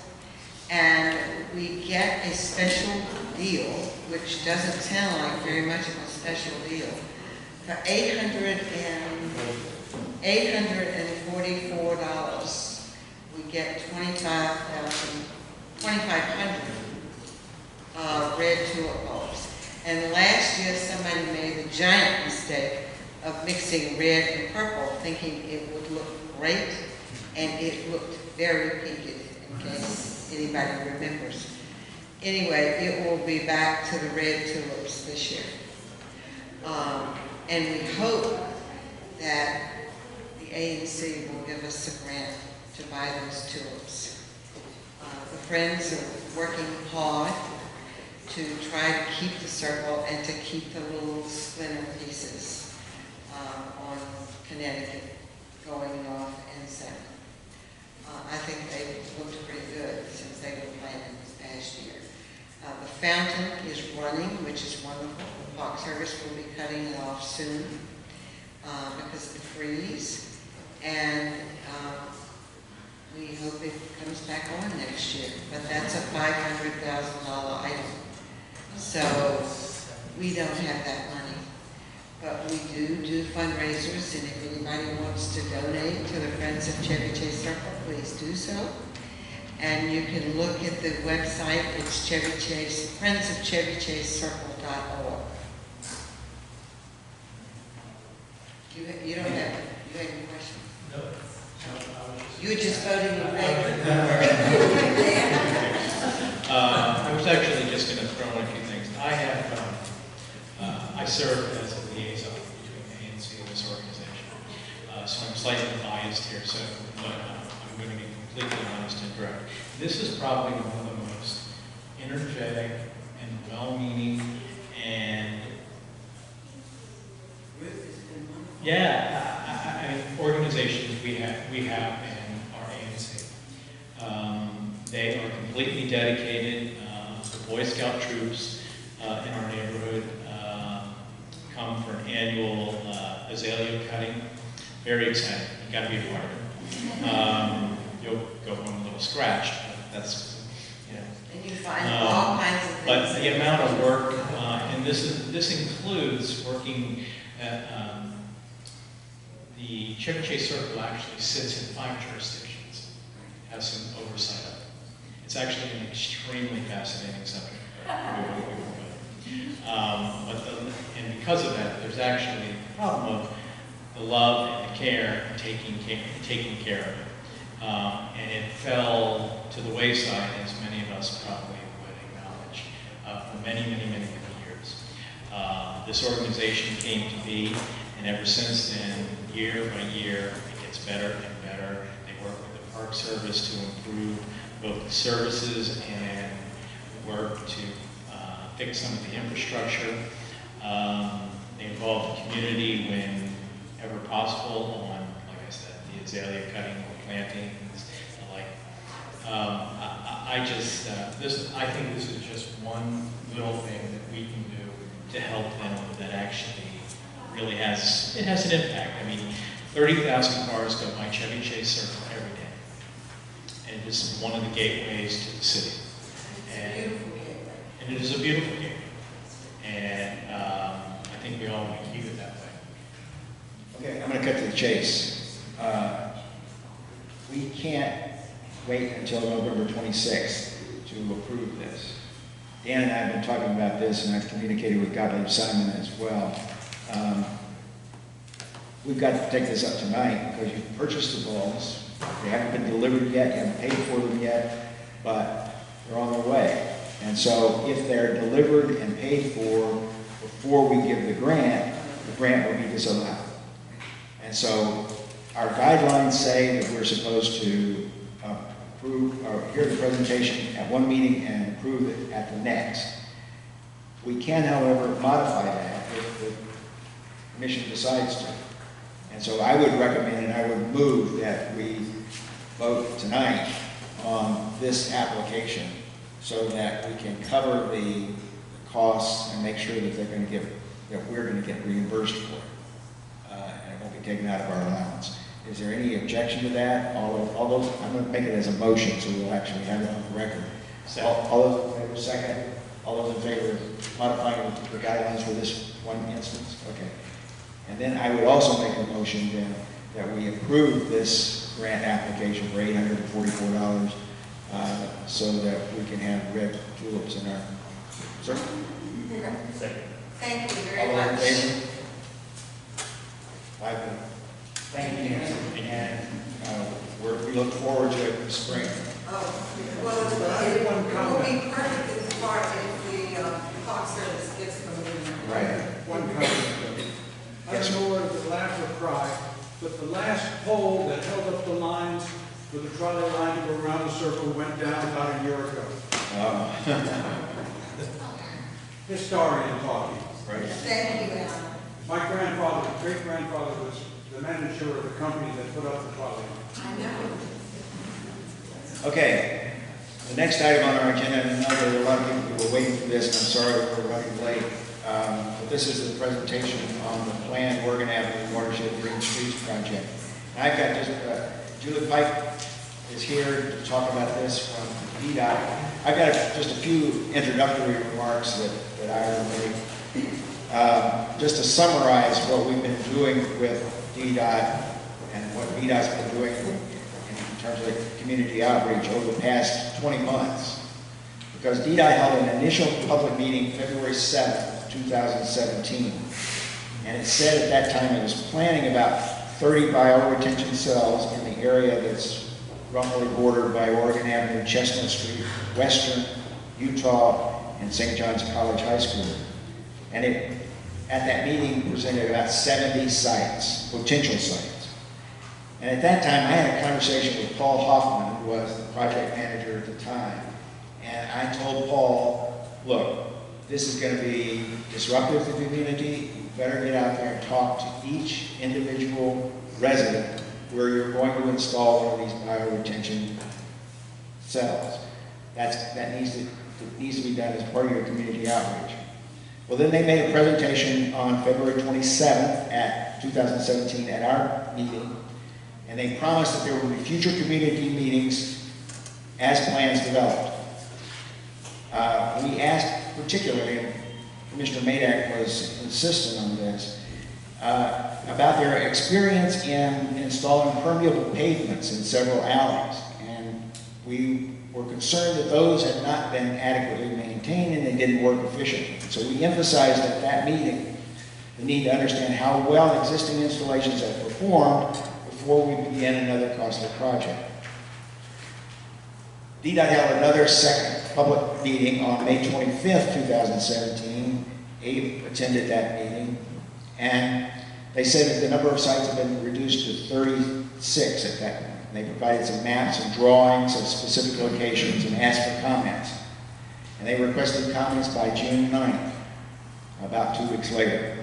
K: And we get a special deal, which doesn't sound like very much of a special deal, for $844. We get 2,500 red tulip bulbs. And last year, somebody made the giant mistake of mixing red and purple, thinking it would look great, and it looked very pinky, in case anybody remembers.
I: Anyway, it will be back to the red tulips this year. And we hope that the ANC will give us a grant to buy those tulips. The Friends are working hard to try to keep the circle and to keep the little splinter pieces on Connecticut going north and south. I think they looked pretty good since they were planted this past year. The fountain is running, which is wonderful. The Park Service will be cutting it off soon because of the freeze. And we hope it comes back on next year. But that's a $500,000 item. So we don't have that money. But we do fundraisers, and if anybody wants to donate to the Friends of Chevy Chase Circle, please do so. And you can look at the website, it's Chevy Chase, friendsofchevychasecircle.org. You don't have any questions?
O: No.
I: You were just voting in favor?
E: I was actually just going to throw in a few things. I serve as a liaison between the ANC and this organization. So I'm slightly biased here, but I'm going to be completely honest and direct. This is probably one of the most energetic and well-meaning and organizations we have in our ANC. They are completely dedicated. The Boy Scout troops in our neighborhood come for an annual azalea cutting. Very exciting. You've got to be a part of it. You'll go home a little scratched, but that's, you know.
I: And you find all kinds of things.
E: But the amount of work, and this includes working at, the Chevy Chase Circle actually sits in 5 jurisdictions, has some oversight of it. It's actually an extremely fascinating subject. And because of that, there's actually a problem of the love and the care and taking care of it. And it fell to the wayside, as many of us probably would acknowledge, for many years. This organization came to be, and ever since then, year by year, it gets better and better. They work with the Park Service to improve both the services and work to fix some of the infrastructure. They involve the community whenever possible on, like I said, the azalea cutting or plantings, the like. I think this is just one little thing that we can do to help them that actually really has an impact. I mean, 30,000 cars go by Chevy Chase Circle every day. And this is one of the gateways to the city. And it is a beautiful gateway. And I think we all want to keep it that way.
A: Okay, I'm going to cut to the chase. We can't wait until November 26th to approve this. Dan and I have been talking about this, and I've communicated with Gottlieb Simon as well. We've got to take this up tonight because you've purchased the bulbs. They haven't been delivered yet, you haven't paid for them yet, but they're on their way. And so if they're delivered and paid for before we give the grant will be disallowed. And so our guidelines say that we're supposed to approve or hear the presentation at one meeting and approve it at the next. We can, however, modify that if the commission decides to. And so I would recommend and I would move that we vote tonight on this application so that we can cover the costs and make sure that they're going to get, that we're going to get reimbursed for it. And it won't be taken out of our allowance. Is there any objection to that? All those, I'm going to make it as a motion so we'll actually have it on the record. All those in favor, second? All those in favor of modifying the guidelines for this one instance? Okay. And then I would also make a motion then that we approve this grant application for $844 so that we can have red tulips in our circle.
I: Second. Thank you very much.
A: All those in favor? 5 minutes. Thank you, Nancy. And we look forward to it in the spring.
I: Oh, well, it will be perfect. part if the clock service gets promoted.
A: Right.
M: One comment. I don't know whether to laugh or cry, but the last pole that held up the lines for the trolley line to go around the circle went down about a year ago. Historian talking.
A: Right.
I: Thank you, Alan.
M: My grandfather, great-grandfather was the manager of the company that put up the trolley line.
I: I know.
A: Okay, the next item on our agenda, and I know there are a lot of people who were waiting for this, and I'm sorry we're running late, but this is the presentation on the planned Oregon Avenue Watershed Green Streets project. And I've got just, Julie Pike is here to talk about this from DDOT. I've got just a few introductory remarks that I will make. Just to summarize what we've been doing with DDOT and what DDOT's been doing in terms of community outreach over the past 20 months. Because DDOT held an initial public meeting February 7th, 2017. And it said at that time it was planning about 30 bioretention cells in the area that's roughly bordered by Oregon Avenue, Chestnut Street, Western, Utah, and St. John's College High School. And it, at that meeting, presented about 70 sites, potential sites. And at that time, I had a conversation with Paul Hoffman, who was the project manager at the time. And I told Paul, look, this is going to be disruptive to the community. You better get out there and talk to each individual resident where you're going to install one of these bioretention cells. That needs to be done as part of your community outreach. Well, then they made a presentation on February 27th at 2017 at our meeting, and they promised that there would be future community meetings as plans developed. We asked particularly, and Commissioner Madak was insistent on this, about their experience in installing permeable pavements in several alleys. And we were concerned that those had not been adequately maintained and they didn't work efficiently. So we emphasized at that meeting the need to understand how well existing installations have performed before we begin another costly project. DDOT held another second public meeting on May 25th, 2017. Abe attended that meeting, and they said that the number of sites had been reduced to 36 at that point. And they provided some maps and drawings of specific locations and asked for comments. And they requested comments by June 9th, about 2 weeks later.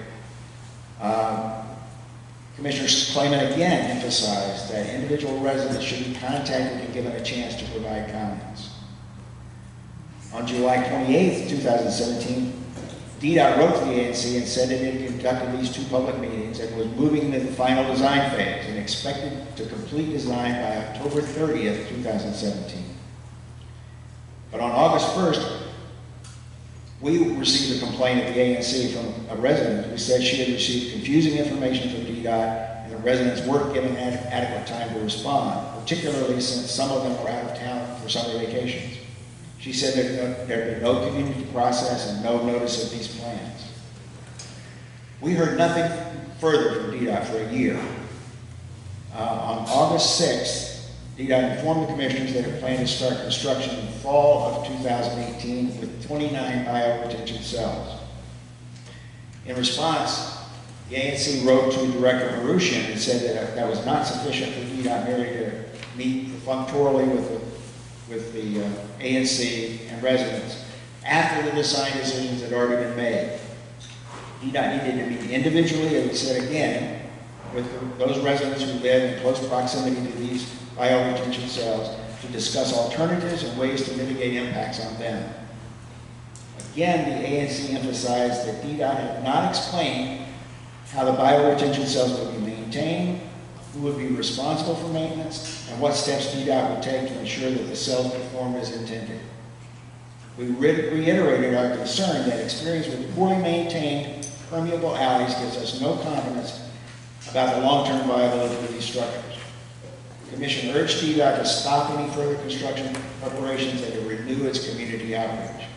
A: Commissioner Clayman again emphasized that individual residents should be contacted and given a chance to provide comments. On July 28th, 2017, DDOT wrote to the ANC and said that it had conducted these 2 public meetings and was moving into the final design phase and expected to complete design by October 30th, 2017. But on August 1st, we received a complaint at the ANC from a resident who said she had received confusing information from DDOT and the residents weren't given adequate time to respond, particularly since some of them were out of town for summer vacations. She said there had been no community process and no notice of these plans. We heard nothing further from DDOT for a year. On August 6th, DDOT informed the commissioners that it planned to start construction in the fall of 2018 with 29 bioretention cells. In response, the ANC wrote to Director Marushian and said that that was not sufficient for DDOT merely to meet perfunctorily with the ANC and residents after the design decisions had already been made. DDOT needed to meet individually, as we said again, with those residents who live in close proximity to these bioretention cells to discuss alternatives and ways to mitigate impacts on them. Again, the ANC emphasized that DDOT had not explained how the bioretention cells would be maintained, who would be responsible for maintenance, and what steps DDOT would take to ensure that the cells perform as intended. We reiterated our concern that experience with poorly maintained permeable alleys gives us no confidence about the long-term viability of these structures. The Commission urged DDOT to stop any further construction preparations and to renew its community outreach.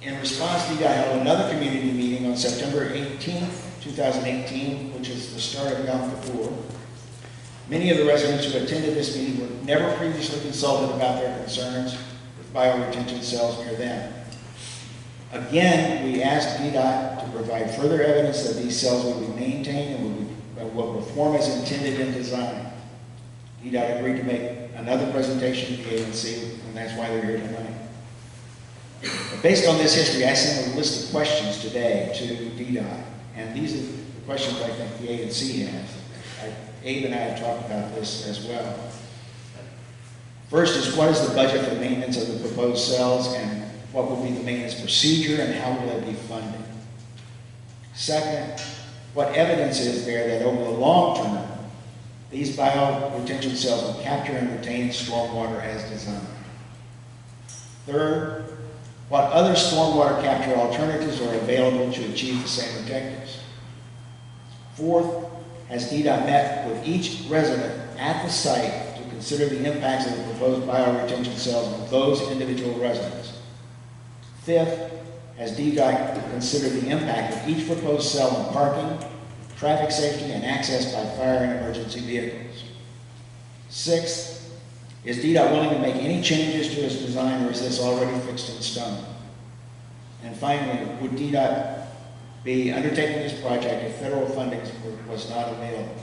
A: In response, DDOT held another community meeting on September 18th, 2018, which is the start of Yom Kippur. Many of the residents who attended this meeting were never previously consulted about their concerns with bioretention cells near them. Again, we asked DDOT to provide further evidence that these cells will be maintained and will perform as intended in design. DDOT agreed to make another presentation to the ANC, and that's why they're here tonight. But based on this history, I sent a list of questions today to DDOT, and these are the questions I think the ANC has. Abe and I have talked about this as well. First is, what is the budget for maintenance of the proposed cells, and what will be the maintenance procedure, and how will it be funded? Second, what evidence is there that over the long term, these bioretention cells will capture and retain stormwater as designed? Third, what other stormwater capture alternatives are available to achieve the same objectives? Fourth, has DDOT met with each resident at the site to consider the impacts of the proposed bioretention cells on those individual residents? Fifth, has DDOT considered the impact of each proposed cell on parking, traffic safety, and access by fire and emergency vehicles? Sixth, is DDOT willing to make any changes to its design, or is this already fixed in stone? And finally, would DDOT be undertaking this project if federal funding was not available?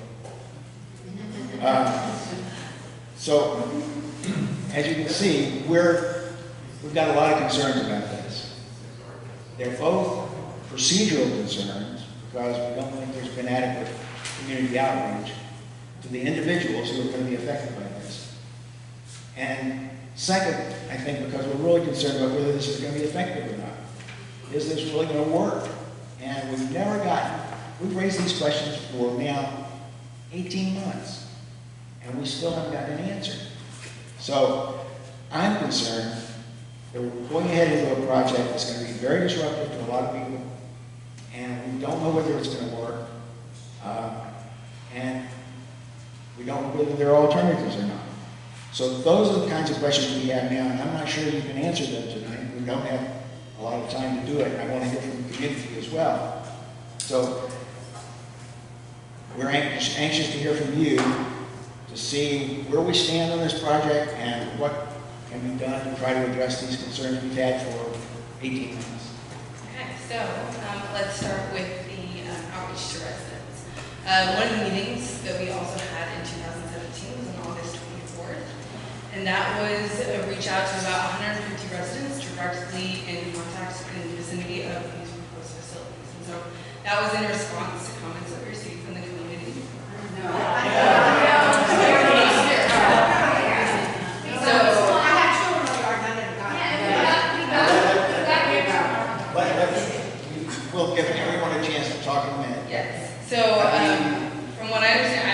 A: So, as you can see, we've got a lot of concerns about this. They're both procedural concerns, because we don't think there's been adequate community outreach to the individuals who are going to be affected by this. And second, I think because we're really concerned about whether this is going to be effective or not. Is this really going to work? And we've raised these questions for now 18 months, and we still haven't gotten an answer. So I'm concerned that we're going ahead into a project that's going to be very disruptive to a lot of people, and we don't know whether it's going to work, and we don't know whether there are alternatives or not. So those are the kinds of questions we have now, and I'm not sure you can answer them tonight. We don't have a lot of time to do it, and I want to hear from the community as well. So we're anxious to hear from you to see where we stand on this project and what can be done to try to address these concerns we've had for 18 months.
W: Okay, so let's start with the outreach to residents. One of the meetings that we also had in 2017 was on August 24th, and that was a reach out to about 150 residents directly in contact in the vicinity of these proposed facilities. And so that was in response to comments that we received from the community.
A: We'll give everyone a chance to talk in a minute.
W: Yes. So from what I understand,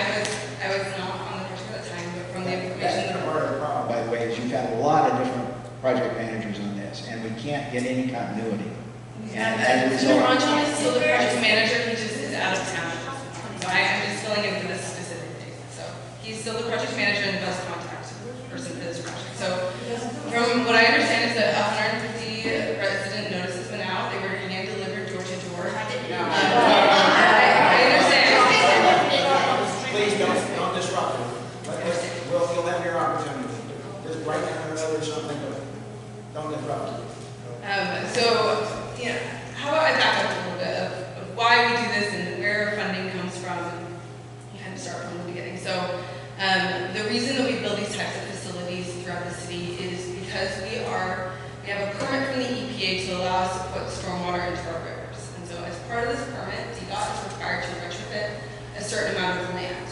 W: I was not on the project at the time, but from the information
A: That's part of the problem, by the way, is you've had a lot of different project managers on this, and we can't get any continuity. And as a result,
W: Ranjan is still the project manager, he just is out of town. So I'm just filling in for this specific date. So he's still the project manager and the best contact person for this project. So from what I understand is that 150 resident notices went out. They were hand delivered door to door. I understand.
A: Please don't disrupt it. You'll have your opportunity. Just write down a note or something, but don't disrupt it.
W: How about I back up a little bit of why we do this and where funding comes from, and kind of start from the beginning. So the reason that we build these types of facilities throughout the city is because we have a permit from the EPA to allow us to put stormwater into our rivers. And so as part of this permit, DDOT is required to retrofit a certain amount of land.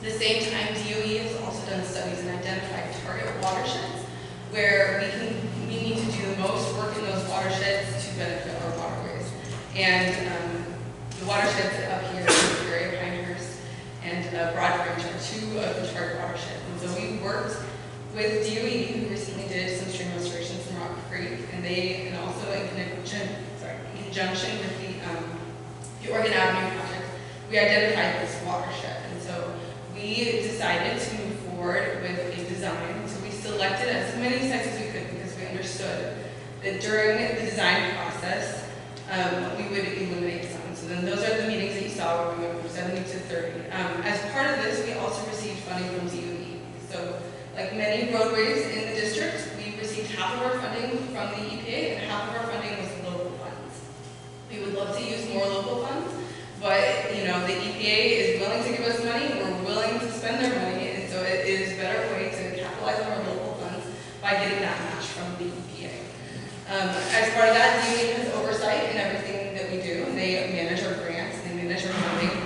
W: At the same time, DOE has also done studies and identified target watersheds where we need to do the most work in those watersheds to benefit our waterways. And the watersheds up here, the area of Pinehurst and Broad Branch are two of the target watersheds. And so we worked with DOE, who recently did some stream restorations in Rock Creek, and also in conjunction with the Oregon Avenue project, we identified this watershed. And so we decided to move forward with a design. So we selected as many sites as we could because we understood that during the design process, we would eliminate some. So then those are the meetings that you saw where we went from 70 to 30. As part of this, we also received funding from DOE. So like many roadways in the district, we received half of our funding from the EPA and half of our funding was local funds. We would love to use more local funds, but you know, the EPA is willing to give us money, we're willing to spend their money, and so it is a better way to capitalize on our local funds by getting that match from the EPA. As part of that, DDOT has oversight in everything that we do. They manage our grants, they manage our funding.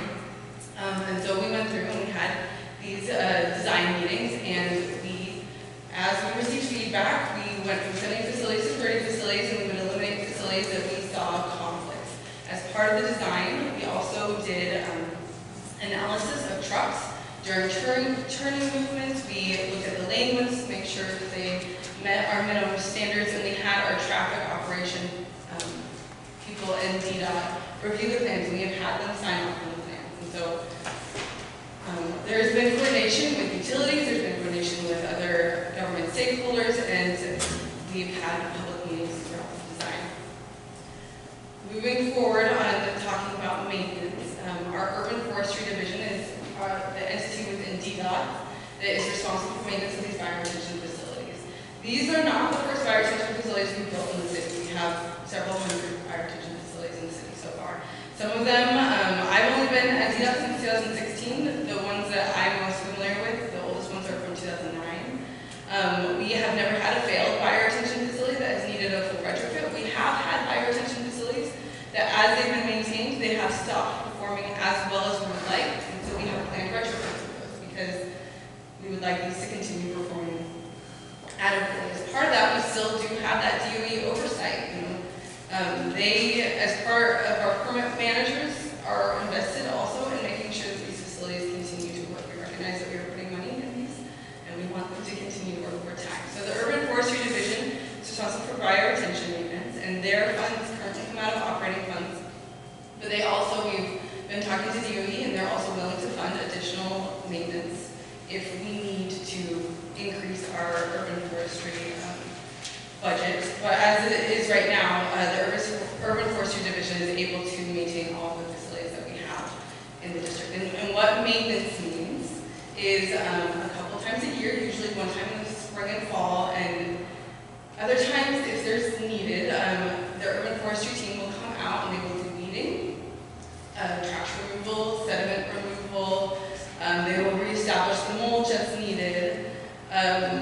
W: And so we went through and we had these design meetings, and as we received feedback, we went from 70 facilities to 30 facilities, and we would eliminate facilities that we saw conflicts. As part of the design, we also did analysis of trucks during turning movements. We looked at the lane widths, make sure that they met our minimum standards, and we had our traffic operation people in DDOT review the plans, and we have had them sign off on the plans. And so there's been coordination with utilities, there's been coordination with other government stakeholders, and we've had public meetings throughout the design. Moving forward on talking about maintenance, our urban forestry division is the entity within DDOT that is responsible for maintenance of these fire retention facilities. These are not the first fire retention facilities we've built in the city. We have several hundred fire retention facilities in the city so far. Some of them, I've only been at DDOT since 2016. The ones that I'm most familiar with, the oldest ones are from 2009. We have never had a failed fire retention facility that has needed a full retrofit. We have had fire retention facilities that, as they've been maintained, they have stopped performing as well as we would like, and so we have planned retrofits of those because we would like these to continue performing adequately. As part of that, we still do have that DOE oversight. You know, they, as part of our permit managers, are invested also in making sure that these facilities continue to work. We recognize that we are putting money in these, and we want them to continue to work over time. So the Urban Forestry Division is responsible for fire retention maintenance, and their funds currently come out of operating funds. But they also, we've been talking to DOE, and they're also willing to fund additional maintenance if we need to increase our urban forestry budget. But as it is right now, the Urban Forestry Division is able to maintain all the facilities that we have in the district. And what maintenance means is a couple times a year, usually one time in the spring and fall, and other times if there's needed, the Urban Forestry team will come out and they will do weeding, trash removal, sediment removal. They will reestablish the mulch as needed.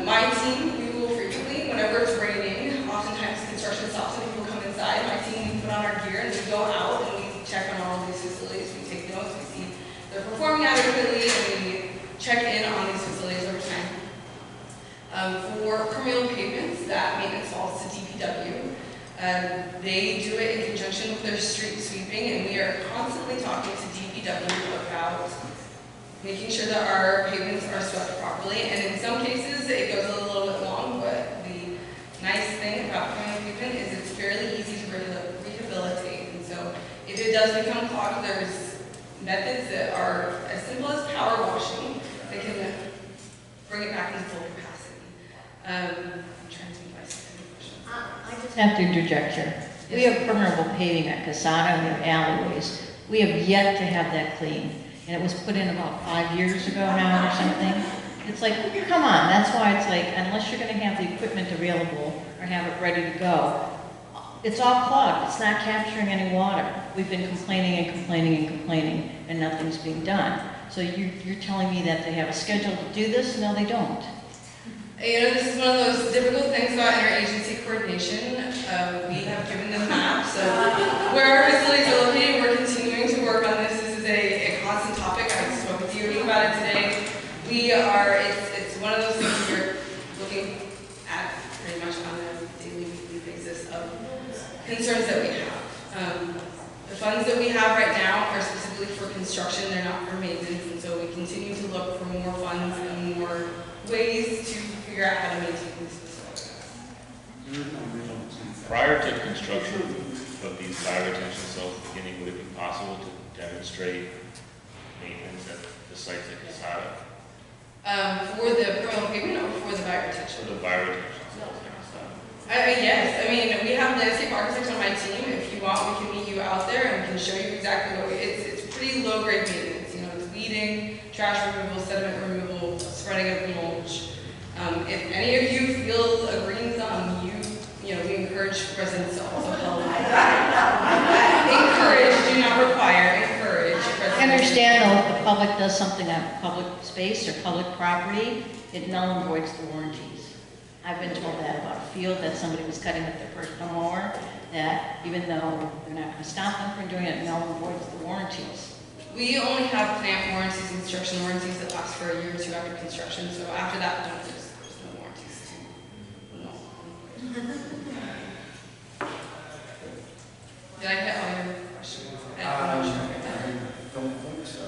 W: My team, we will frequently, whenever it's raining, oftentimes construction stops and people come inside. My team, we put on our gear and we go out and we check on all of these facilities. We take notes, we see they're performing adequately, and we check in on these facilities over time. For permeable pavements, that maintenance falls to DPW. They do it in conjunction with their street sweeping, and we are constantly talking to DPW about making sure that our pavements are swept properly. And in some cases, it goes a little bit long, but the nice thing about permeable pavement is it's fairly easy to rehabilitate. And so if it does become clogged, there's methods that are as simple as power washing that can bring it back into full capacity. I'm trying to think if I see any questions.
R: I just have to interject here. We have permeable paving at Casada, we have alleyways. We have yet to have that clean. And it was put in about 5 years ago now or something. It's like, come on, that's why it's like, unless you're gonna have the equipment available or have it ready to go, it's all clogged, it's not capturing any water. We've been complaining and complaining and complaining, and nothing's being done. So you're telling me that they have a schedule to do this? No, they don't.
W: You know, this is one of those difficult things about interagency coordination. We have given them maps of where our facilities are located. We're continuing to work on this. This is a constant topic. I spoke with DOE about it today. It's one of those things we're looking at pretty much on a daily, weekly basis of concerns that we have. The funds that we have right now are specifically for construction. They're not for maintenance, and so we continue to look for more funds and more ways to figure out how to maintain these facilities.
C: Prior to construction of these fire retention cells beginning, would it be possible to demonstrate maintenance at the sites at Casada?
W: For the permeable pavement or for the fire retention?
C: For the fire retention cells at Casada.
W: Yes, I mean, we have landscape architects on my team. If you want, we can meet you out there and we can show you exactly what it's pretty low grade maintenance. You know, it's weeding, trash removal, sediment removal, spreading of mulch. If any of you feel a green thumb, you encourage residents to also help. Encourage, do not require, encourage residents.
R: I understand though, if the public does something on public space or public property, it null and voids the warranties. I've been told that about a field that somebody was cutting with their personal mower, that even though they're not going to stop them from doing it, null and voids the warranties.
W: We only have plant warranties and construction warranties that last for a year or two after construction, so after that, there's no warranties to no. Did I hit all your questions? I'm not sure.
A: I don't think so.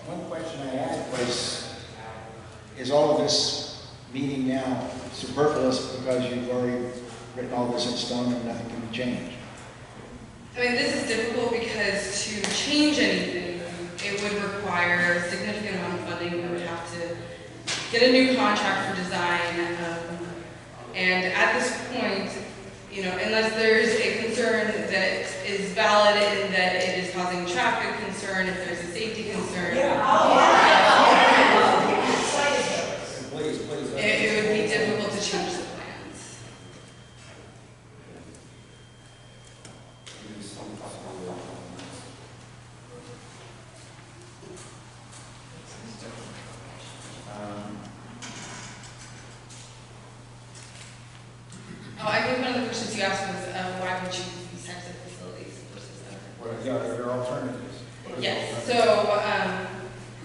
A: One question I had was, is all of this meeting now superfluous because you've already written all this in stone and nothing can be changed?
W: I mean, this is difficult because to change anything, it would require a significant amount of funding. We would have to get a new contract for design. And at this point, you know, unless there's a concern that is valid and that it is causing traffic concern, if there's a safety concern, it would be difficult to change the plans. Oh, I think one of the questions you asked was why we choose these types of facilities versus other.
A: Well, yeah, there are alternatives.
W: Yes, so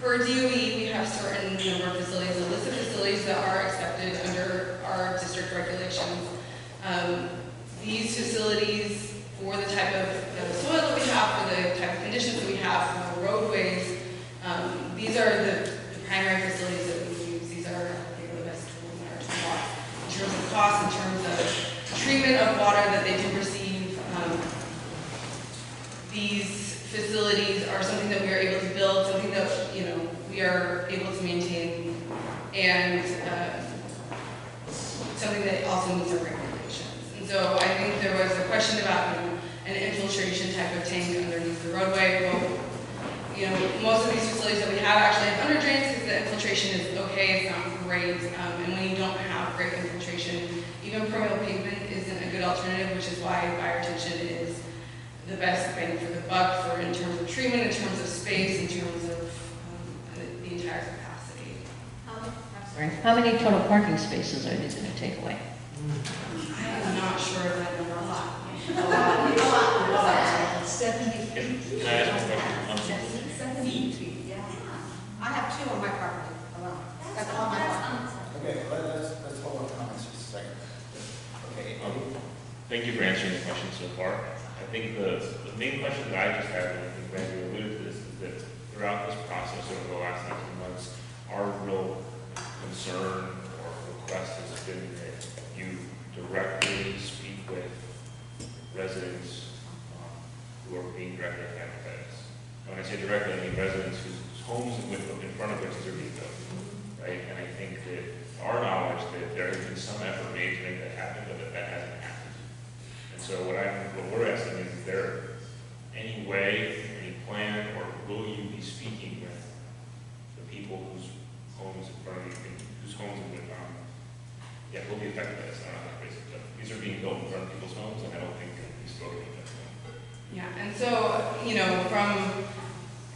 W: per DOE, we have certain number of facilities, a list of facilities that are accepted under our district regulations. These facilities, for the type of soil that we have, for the type of conditions that we have, for the roadways, these are the primary facilities that we use. These are the best tools in our toolbox in terms of cost, in terms of treatment of water that they do receive. These facilities are something that we are able to build, something that, you know, we are able to maintain, and something that also meets our regulations. And so I think there was a question about, you know, an infiltration type of tank underneath the roadway. Well, you know, most of these facilities that we have actually have under drains because the infiltration is okay, it's not great, and when you don't have great infiltration, even permeable pavement isn't a good alternative, which is why fire retention is the best bang for the buck for in terms of treatment, in terms of space, in terms of the entire capacity.
R: Sorry. How many total parking spaces are these going to take away?
W: I'm not sure of that number. A lot.
C: 70 feet. Can I ask a question?
K: 70 feet, yeah. I have 2 on my property alone. That's all my property.
A: Okay, let's hold on comments just a second. Okay.
C: Thank you for answering the question so far. I think the main question that I just had, and I think Randy alluded to this, is that throughout this process over the last 19 months, our real concern or request has been that you directly speak with residents who are being directly affected by this. When I say directly, I mean residents whose homes in front of which are being built, right? And I think that our knowledge that there has been some effort made to make that happen, but that hasn't happened. And so what we're asking is there any way, any plan, or will you be speaking with the people whose homes in front of you, whose homes will be affected by this? I don't know how to phrase it, but these are being built in front of people's homes, and I don't think that these spoken to them.
W: Yeah, and so, you know,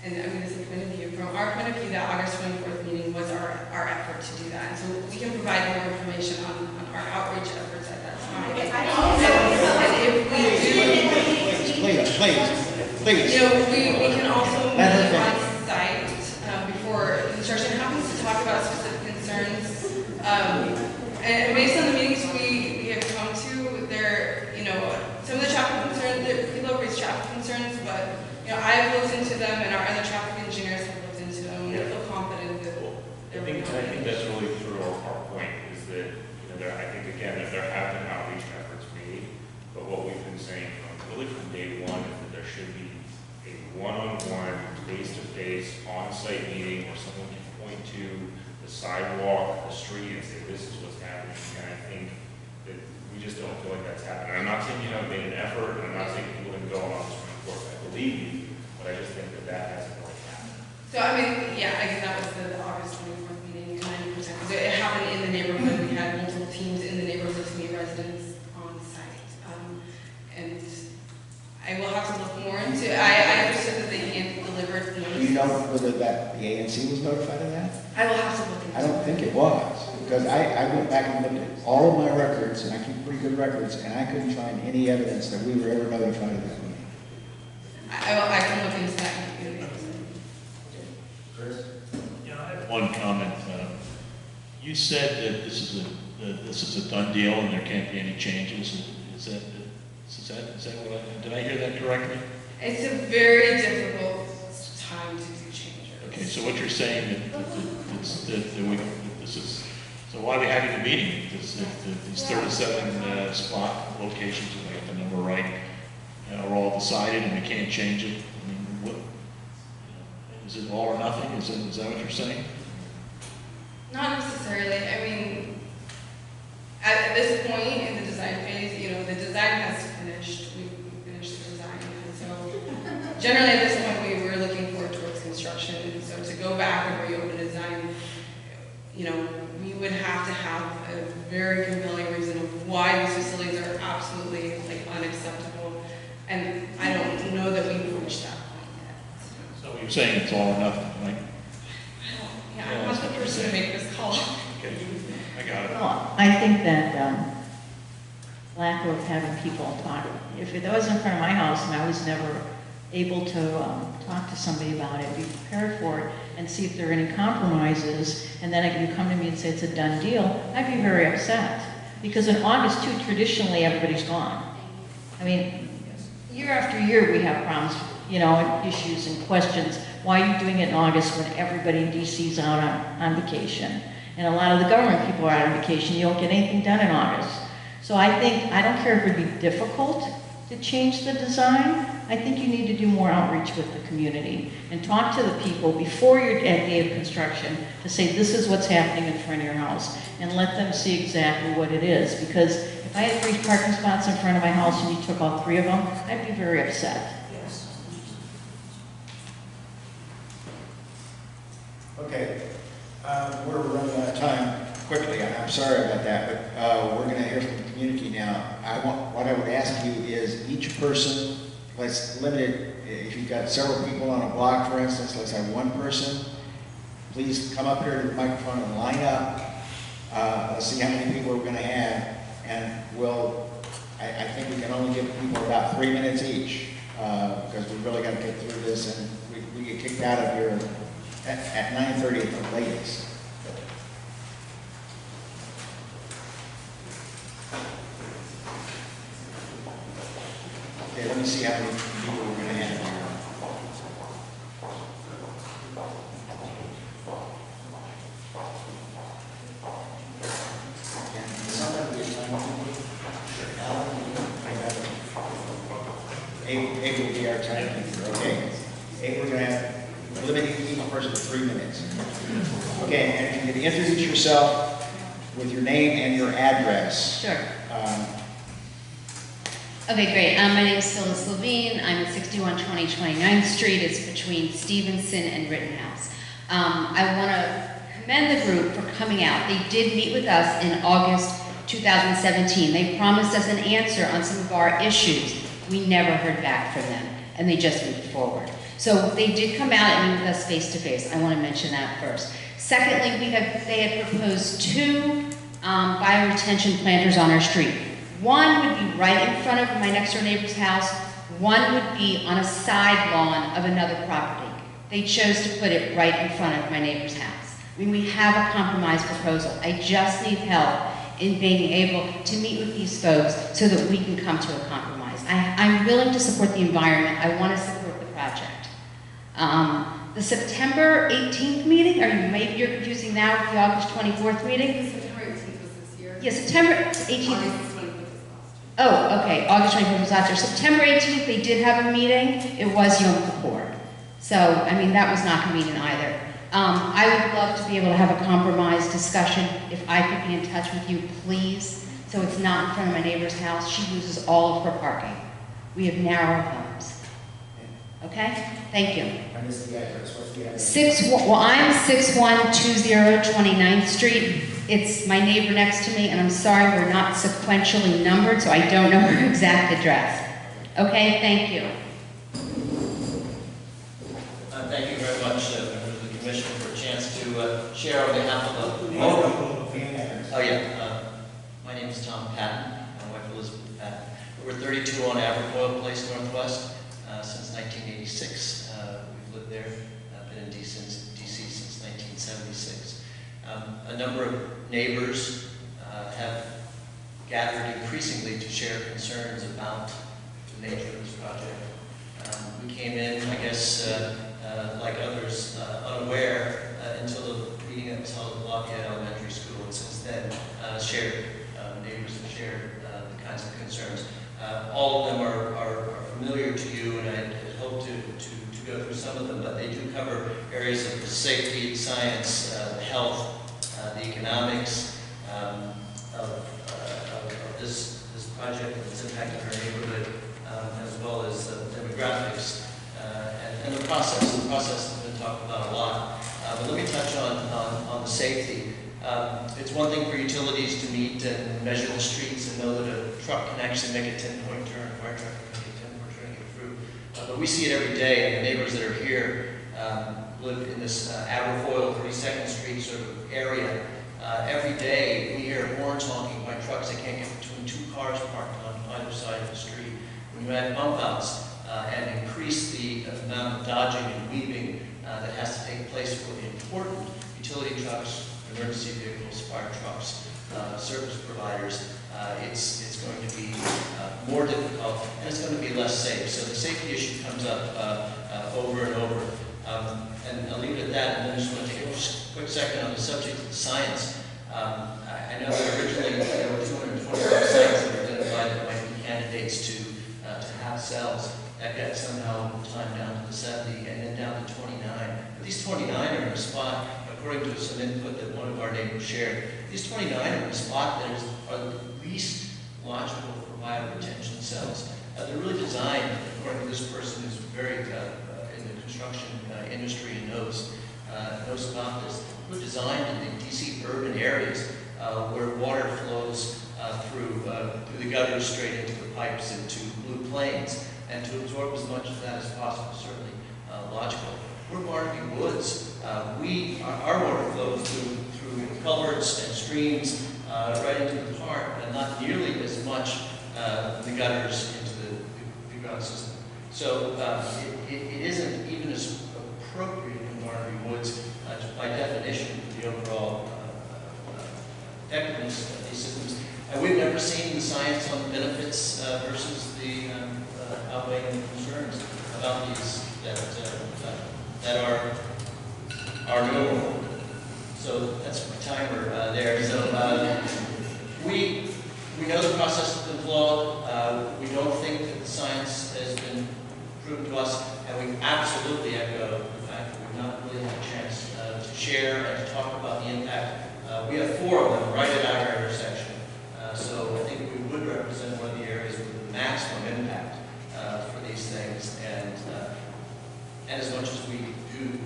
W: and I mean, this is point of view, from our point of view, that August 24th meeting was our effort to do that. And so we can provide more information on our outreach efforts at that time. And if we
A: Please.
W: You know, we can also meet on site before construction happens to talk about specific concerns. And based on the meetings we have come to, there, you know, some of the traffic concerns, people have raised traffic concerns, but, you know, I have looked into them and our other traffic engineers have looked into them. And I feel confident that
C: I think that's really through our point is that, you know, I think again, that there have been outreach efforts made, but what we've been saying really from day one is that there should be a one-on-one, face-to-face, on-site meeting where someone can point to the sidewalk, the street, and say, this is what's happening. And I think that we just don't feel like that's happening. I'm not saying you haven't made an effort, and I'm not saying people didn't go on this report. I believe you, but I just think that hasn't really happened.
W: So, I mean, yeah, I guess that was the August 24th meeting, 90%. Because it happened in the neighborhood. We had multiple teams in the neighborhood I will have to look into it.
A: I don't think it was, because I went back and looked at all of my records, and I keep pretty good records, and I couldn't find any evidence that we were ever notified of that meeting.
W: I can look into that.
D: Yeah, I have one comment. You said that this is a done deal and there can't be any changes. Is that what did I hear that correctly?
W: It's a very difficult time to do changes.
D: Okay, so what you're saying so why are we having the meeting? These 37 spot locations, if I got the number right, are all decided and we can't change it? I mean, what, is it all or nothing? Is that what you're saying?
W: Not necessarily. I mean, at this point in the design phase, the design has finished. We finished the design, and so generally at this point we were looking forward towards construction. And so to go back and reopen design, we would have to have a very compelling reason of why these facilities are absolutely unacceptable. And I don't know that we've reached that point yet.
D: So you're saying it's all or nothing, right?
W: I'm not the person to make this call.
D: Okay, I got it.
R: Well, I think that lack of having people talk, if it was in front of my house and I was never able to talk to somebody about it, be prepared for it, and see if there are any compromises, and then you come to me and say it's a done deal, I'd be very upset. Because in August too, traditionally everybody's gone. I mean, year after year we have problems, issues and questions. Why are you doing it in August when everybody in DC is out on vacation? And a lot of the government people are out on vacation. You don't get anything done in August. So I don't care if it would be difficult to change the design. I think you need to do more outreach with the community and talk to the people before you're at day of construction to say this is what's happening in front of your house and let them see exactly what it is. Because if I had 3 parking spots in front of my house and you took all 3 of them, I'd be very upset.
A: Okay, we're running out of time quickly, and I'm sorry about that, but we're going to hear from the community now. What I would ask you is each person, let's limit it, if you've got several people on a block, for instance, let's have one person. Please come up here to the microphone and line up. Let's see how many people we're going to have, and I think we can only give people about 3 minutes each, because we really got to get through this, and we get kicked out of here at 9:30 at the latest. Okay, let me see how many people we're going to have here. Eight will be our timekeeper. Okay. 8, we're going to have limiting each person to 3 minutes. Okay, and if you could introduce yourself with your name and your address.
J: Sure. Okay, great. My name is Phyllis Levine. I'm at 6120 29th Street. It's between Stevenson and Rittenhouse. I want to commend the group for coming out. They did meet with us in August 2017. They promised us an answer on some of our issues. We never heard back from them, and they just moved forward. So they did come out and meet with us face to face. I want to mention that first. Secondly, they had proposed 2 bioretention planters on our street. One would be right in front of my next door neighbor's house. One would be on a side lawn of another property. They chose to put it right in front of my neighbor's house. I mean, we have a compromise proposal. I just need help in being able to meet with these folks so that we can come to a compromise. I'm willing to support the environment. I want to support the project. The September 18th meeting, maybe you're confusing now with the August 24th meeting?
W: September 18th was this year.
J: Yeah, September 18th.
W: August 25th was last year.
J: Oh, okay, August 25th was last year. September 18th, they did have a meeting. It was Yom Kippur. So, I mean, that was not convenient either. I would love to be able to have a compromise discussion. If I could be in touch with you, please, so it's not in front of my neighbor's house. She loses all of her parking. We have narrow homes. Okay? Thank you.
A: And this is the address. What's the address?
J: I'm 6120 29th Street. It's my neighbor next to me, and I'm sorry we're not sequentially numbered, so I don't know her exact address. Okay, thank you.
L: Thank you very much, members of the commission, for a chance to share on behalf of the... Oh, yeah. My name is Tom Patton. My wife Elizabeth Patton. We're 32 on Aberfoyle Place Northwest since 1986. We've lived there. Been in DC since 1976. A number of neighbors have gathered increasingly to share concerns about the nature of this project. We came in, I guess, like others, unaware until the meeting that was held at Lafayette Elementary School, and since then, neighbors have shared the kinds of concerns. All of them are familiar to you, and I hope to go through some of them, but they do cover areas of safety, science, health, the economics of this project and its impact on our neighborhood, as well as demographics and the process. The process has been talked about a lot, but let me touch on the safety. It's one thing for utilities to meet and measure the streets and know that a truck can actually make a 10-point turn, a fire truck can make a 10-point turn and get through. But we see it every day, and the neighbors that are here live in this Aberfoyle 32nd Street sort of area. Every day we hear horns honking by trucks that can't get between two cars parked on either side of the street. When you add bump outs and increase the amount of dodging and weaving that has to take place for the important utility trucks, emergency vehicles, fire trucks, service providers, it's going to be more difficult and it's going to be less safe. So the safety issue comes up over and over. And I'll leave it at that, and then I just want to take a quick second on the subject of the science. I know that originally there were 225 sites that were identified that might be candidates to have cells. That got somehow timed down to the 70 and then down to 29. But these 29 are in a spot, according to some input that one of our neighbors shared, these 29 are in a spot that are the least logical for bioretention cells. They're really designed, according to this person who's very in the construction industry and knows about this. We're designed in the DC urban areas where water flows through the gutters straight into the pipes into blue plains, and to absorb as much of that as possible, certainly logical. We're Barnaby Woods. Our water flows through culverts and streams right into the park, and not nearly as much the gutters into the ground system. So it isn't even as appropriate in Barnaby Woods by definition for the overall effectiveness of these systems. And we've never seen the science on the benefits versus the outweighing concerns about these that are normal. So that's my timer there. So we know the process has been flawed. We don't think that the science has been proven to us, and we absolutely echo the fact that we've not really had a chance to share and to talk about the impact. We have 4 of them right at our intersection. So I think we would represent one of the areas with the maximum impact for these things. And as much as we do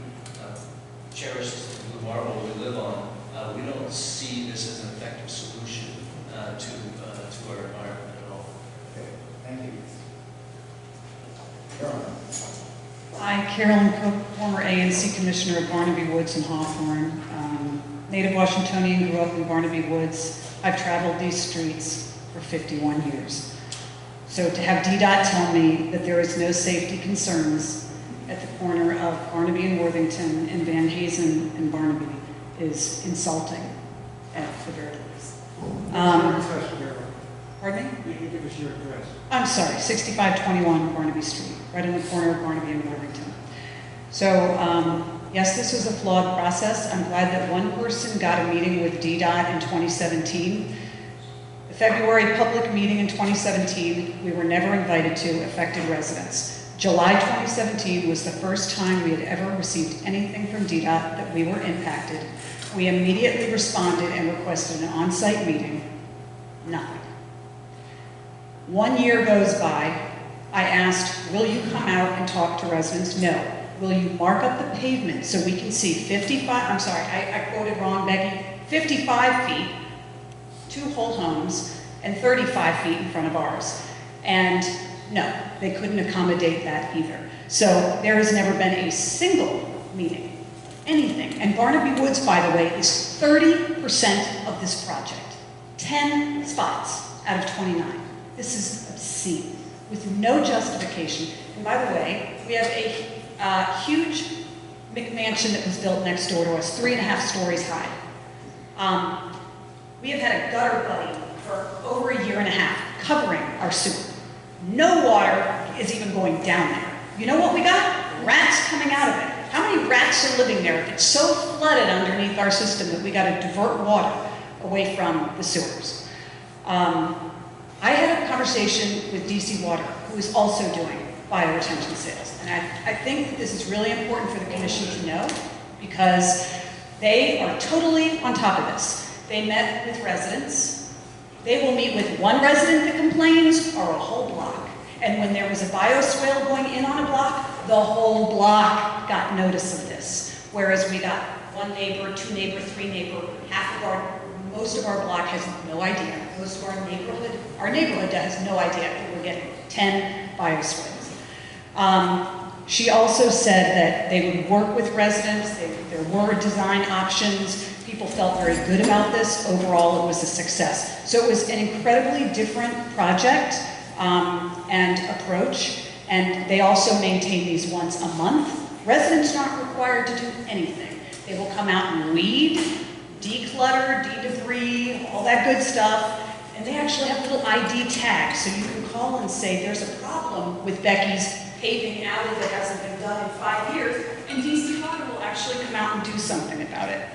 L: cherish this blue marble we live on, we don't see this as an effective solution to our environment at all.
A: Okay, thank you.
H: Hi, Carolyn Cook, former ANC Commissioner of Barnaby Woods and Hawthorne. Native Washingtonian, grew up in Barnaby Woods. I've traveled these streets for 51 years. So to have DDOT tell me that there is no safety concerns at the corner of Barnaby and Worthington and Van Hazen and Barnaby is insulting at the very least. Pardon me?
M: You can give us your address.
H: I'm sorry, 6521 Barnaby Street, right in the corner of Barnaby and Worthington. So, yes, this was a flawed process. I'm glad that one person got a meeting with DDOT in 2017. The February public meeting in 2017, we were never invited to, affected residents. July 2017 was the first time we had ever received anything from DDOT that we were impacted. We immediately responded and requested an on-site meeting. Nothing. 1 year goes by. I asked, will you come out and talk to residents? No. Will you mark up the pavement so we can see 55, I'm sorry, I quoted wrong, Becky, 55 feet, 2 whole homes, and 35 feet in front of ours. And no, they couldn't accommodate that either. So there has never been a single meeting.
P: anything. And Barnaby Woods, by the way, is 30% of this project. 10 spots out of 29. This is obscene, with no justification. And by the way, we have a huge McMansion that was built next door to us, 3.5 stories high. We have had a gutter buddy for over 1.5 years covering our sewer. No water is even going down there. You know what we got? Rats coming out of it. How many rats are living there? It's so flooded underneath our system that we got to divert water away from the sewers. I had a conversation with DC Water, who is also doing bioretention sales. And I think that this is really important for the commission to know, because they are totally on top of this. They met with residents. They will meet with one resident that complains or a whole block. And when there was a bioswale going in on a block, the whole block got notice of this. Whereas we got 1 neighbor, 2 neighbor, 3 neighbor, most of our block has no idea. Most of our neighborhood has no idea that we're getting 10 bioswales. She also said that they would work with residents. There were design options. People felt very good about this. Overall, it was a success. So it was an incredibly different project and approach. And they also maintain these once a month. Residents aren't required to do anything. They will come out and weed, declutter, de-debris, all that good stuff. And they actually have little ID tags, so you can call and say, there's a problem with Becky's paving alley that hasn't been done in 5 years, and DC Water will actually come out and do something about it.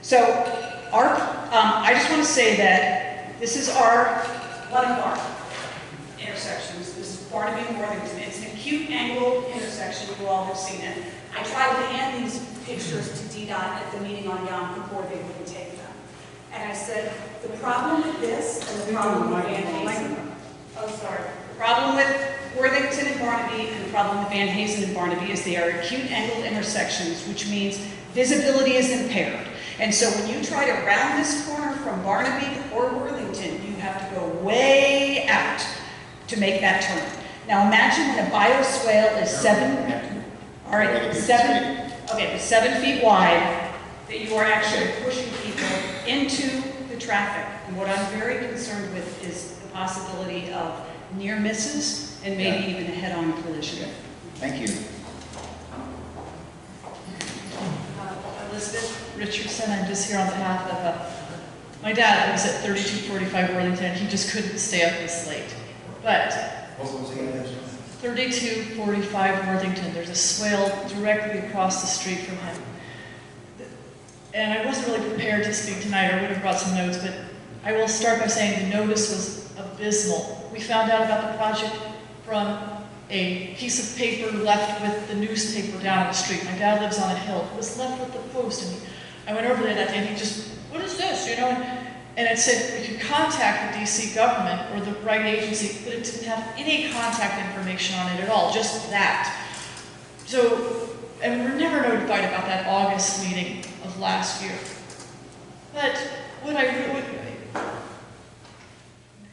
P: So I just want to say that this is one of our intersections. This is Barnaby and Worthington. It's an acute angle intersection. You all have seen it. I tried to hand these pictures to DDOT at the meeting on Yom Kippur. They wouldn't take them. And I said, the problem with this and the problem with Van Hazen. Oh, sorry. The problem with Worthington and Barnaby and the problem with Van Hazen and Barnaby is they are acute angle intersections, which means visibility is impaired. And so when you try to round this corner from Barnaby or Worthington, you have to go way out to make that turn. Now imagine when a bioswale is 7 feet wide, that you are actually pushing people into the traffic. And what I'm very concerned with is the possibility of near misses and maybe even a head-on collision.
A: Thank you.
Q: Elizabeth Richardson, I'm just here on behalf of my dad lives at 3245 Worthington. He just couldn't stay up this late. But 3245 Worthington, there's a swale directly across the street from him. And I wasn't really prepared to speak tonight. I would have brought some notes, but I will start by saying the notice was abysmal. We found out about the project from a piece of paper left with the newspaper down the street. My dad lives on a hill. It was left with the post, and I went over there that day, and he just, what is this, you know? And it said we could contact the DC government or the right agency, but it didn't have any contact information on it at all, just that. So, and we were never notified about that August meeting of last year. But what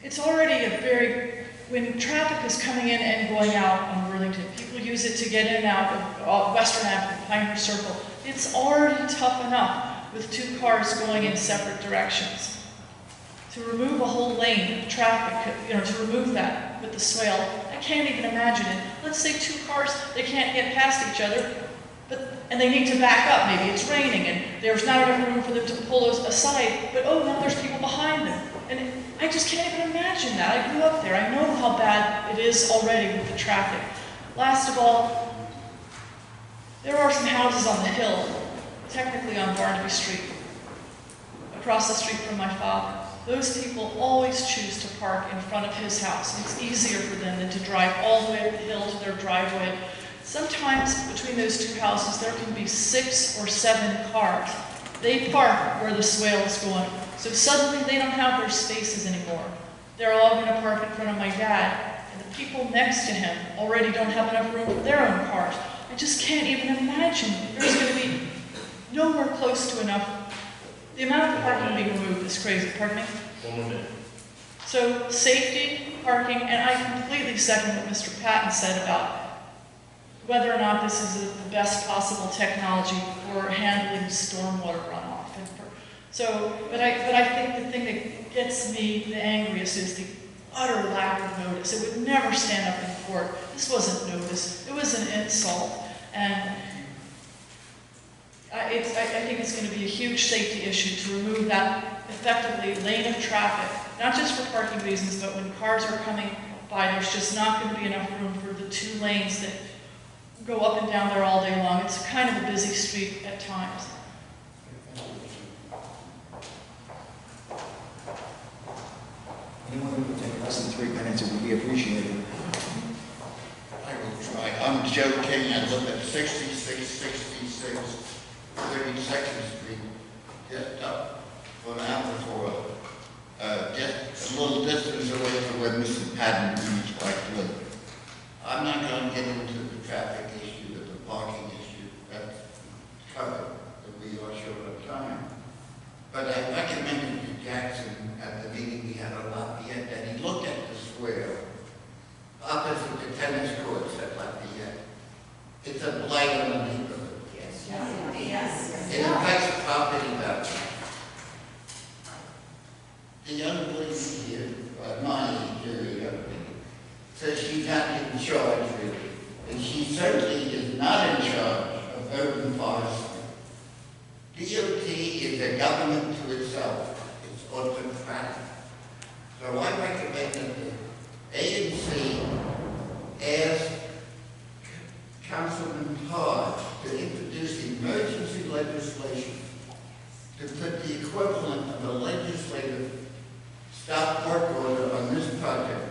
Q: it's already a very, when traffic is coming in and going out on Worthington, people use it to get in and out of Western Avenue, Pinehurst Circle. It's already tough enough with 2 cars going in separate directions. To remove a whole lane of traffic, you know, to remove that with the swale, I can't even imagine it. Let's say 2 cars, they can't get past each other, and they need to back up. Maybe it's raining and there's not enough room for them to pull us aside, but oh, now there's people behind them. And I just can't even imagine that. I grew up there. I know how bad it is already with the traffic. Last of all, there are some houses on the hill, technically on Barnaby Street, across the street from my father. Those people always choose to park in front of his house. It's easier for them than to drive all the way up the hill to their driveway. Sometimes between those 2 houses, there can be 6 or 7 cars. They park where the swale is going. So suddenly they don't have their spaces anymore. They're all going to park in front of my dad, and the people next to him already don't have enough room for their own cars. I just can't even imagine there's going to be nowhere close to enough. The amount of parking being removed is crazy. Pardon me?
C: 1 more minute.
Q: So safety, parking, and I completely second what Mr. Patton said about whether or not this is the best possible technology for handling stormwater runoff. But I think the thing that gets me the angriest is the utter lack of notice. It would never stand up in court. This wasn't notice. It was an insult. And I think it's going to be a huge safety issue to remove that effectively lane of traffic, not just for parking reasons, but when cars are coming by, there's just not going to be enough room for the 2 lanes that go up and down there all day long. It's kind of a busy street at times.
A: Anyone who would take less than 3 minutes, it would be appreciated.
T: I will try. I'm Joe King. I live at 6666 32nd Street, just up from Aberfoyle. Just a little distance away from where Mr. Patton and his wife live. I'm not going to get into the traffic issue, the parking issue. That's covered, that we are short of time. But I recommended to Jackson at the meeting we had on Lafayette that he look at the square opposite the tennis courts at Lafayette. It's a blight on the neighborhood. Yes. It affects property value. The young lady here, my age, says she's not in charge really. And she certainly is not in charge of urban forestry. DOT is a government to itself. It's autocratic. So I recommend that the ANC ask Councilman Todd to introduce emergency legislation to put the equivalent of a legislative stop work order on this project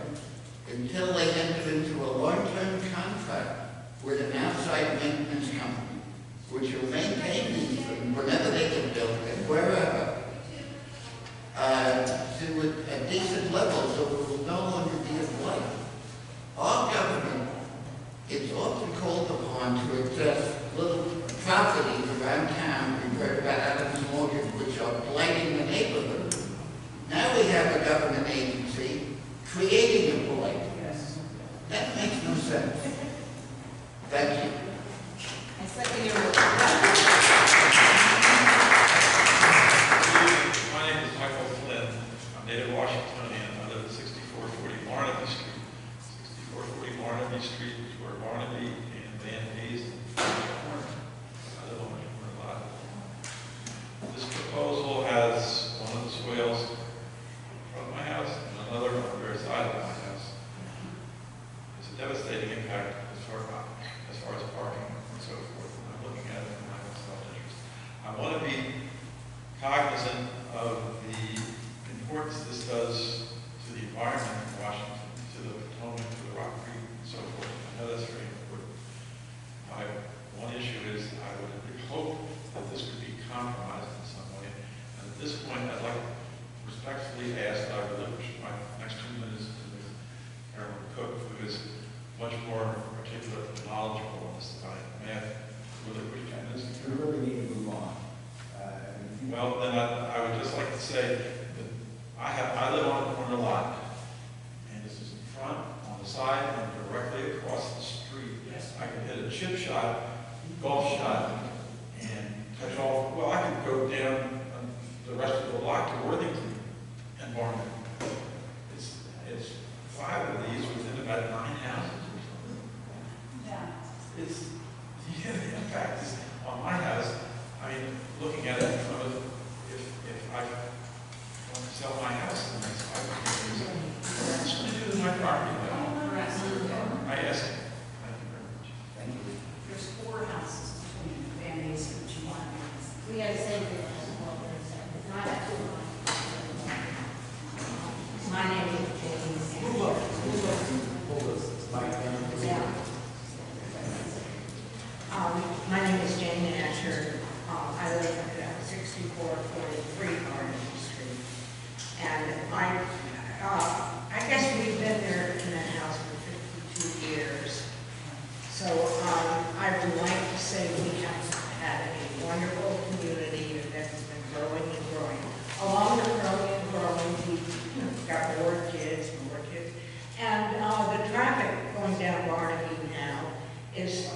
T: until they enter into a long-term contract with an outside maintenance company, which will maintain these whenever they can build it, wherever, to a decent level so it will no longer be a blight. Our government is often called upon to address little properties around town, we've heard about Adams Morgan, which are blighting the neighborhood. Now we have a government agency creating a blight. That makes no sense. Thank you.
I: I second your
D: My name is Michael Flynn. I'm native Washingtonian. I live at 6440 Barnaby Street. 6440 Barnaby Street is where Barnaby and Van Hayes I live on the corner lot. This proposal has one of the swales in front of my house and another on the very side of my house. It's a devastating impact as far as parking and so forth. And I'm looking at it from my own self-interest. I want to be cognizant of the importance this does to the environment in Washington, to the Potomac, to the Rock Creek, and so forth. I know that's very important. One issue is I would hope that this could be compromised in some way. And at this point, I'd like to respectfully ask that I relinquish my next 2 minutes to Ms. Carolyn Cook, who is much more articulate and knowledgeable on this than I am. May I relinquish 10 minutes?
A: We really need to move on.
D: Well, then I would just like to say that I live on a corner lot, and this is in front, on the side, and directly across the street. Yes. I can hit a chip shot, golf shot, and touch off. Well, I could go down the rest of the block to Worthington and Barnum. It's 5 of these within about 9 houses or something. Yeah. The impact is on my house. I mean, looking at it from if I want to sell my house in the next 5 years, what's going to do to my property value? I ask you. Thank you very much.
A: Thank you.
N: There's 4 houses between Van Hayes and Chimon.
B: We had the same thing. My name is James. My name is Jane Asher. I live at 6443 Garden Street. And I guess we've been there in that house for 52 years. So I would like to say we have had a wonderful community that's been growing and growing. Along with growing and growing, we've got more kids. And the traffic going down Barnaby now is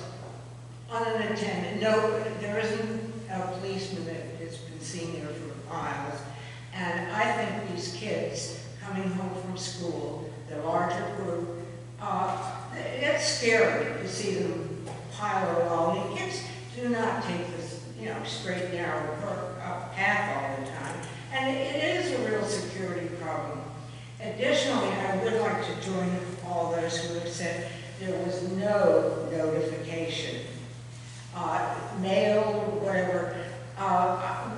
S: no, there isn't a policeman that has been seen there for miles. And I think these kids coming home from school, the larger group, it's scary to see them pile along. The kids do not take this, straight, narrow path all the time. And it is a real security problem. Additionally, I would like to join all those who have said there was no notification, mail or whatever.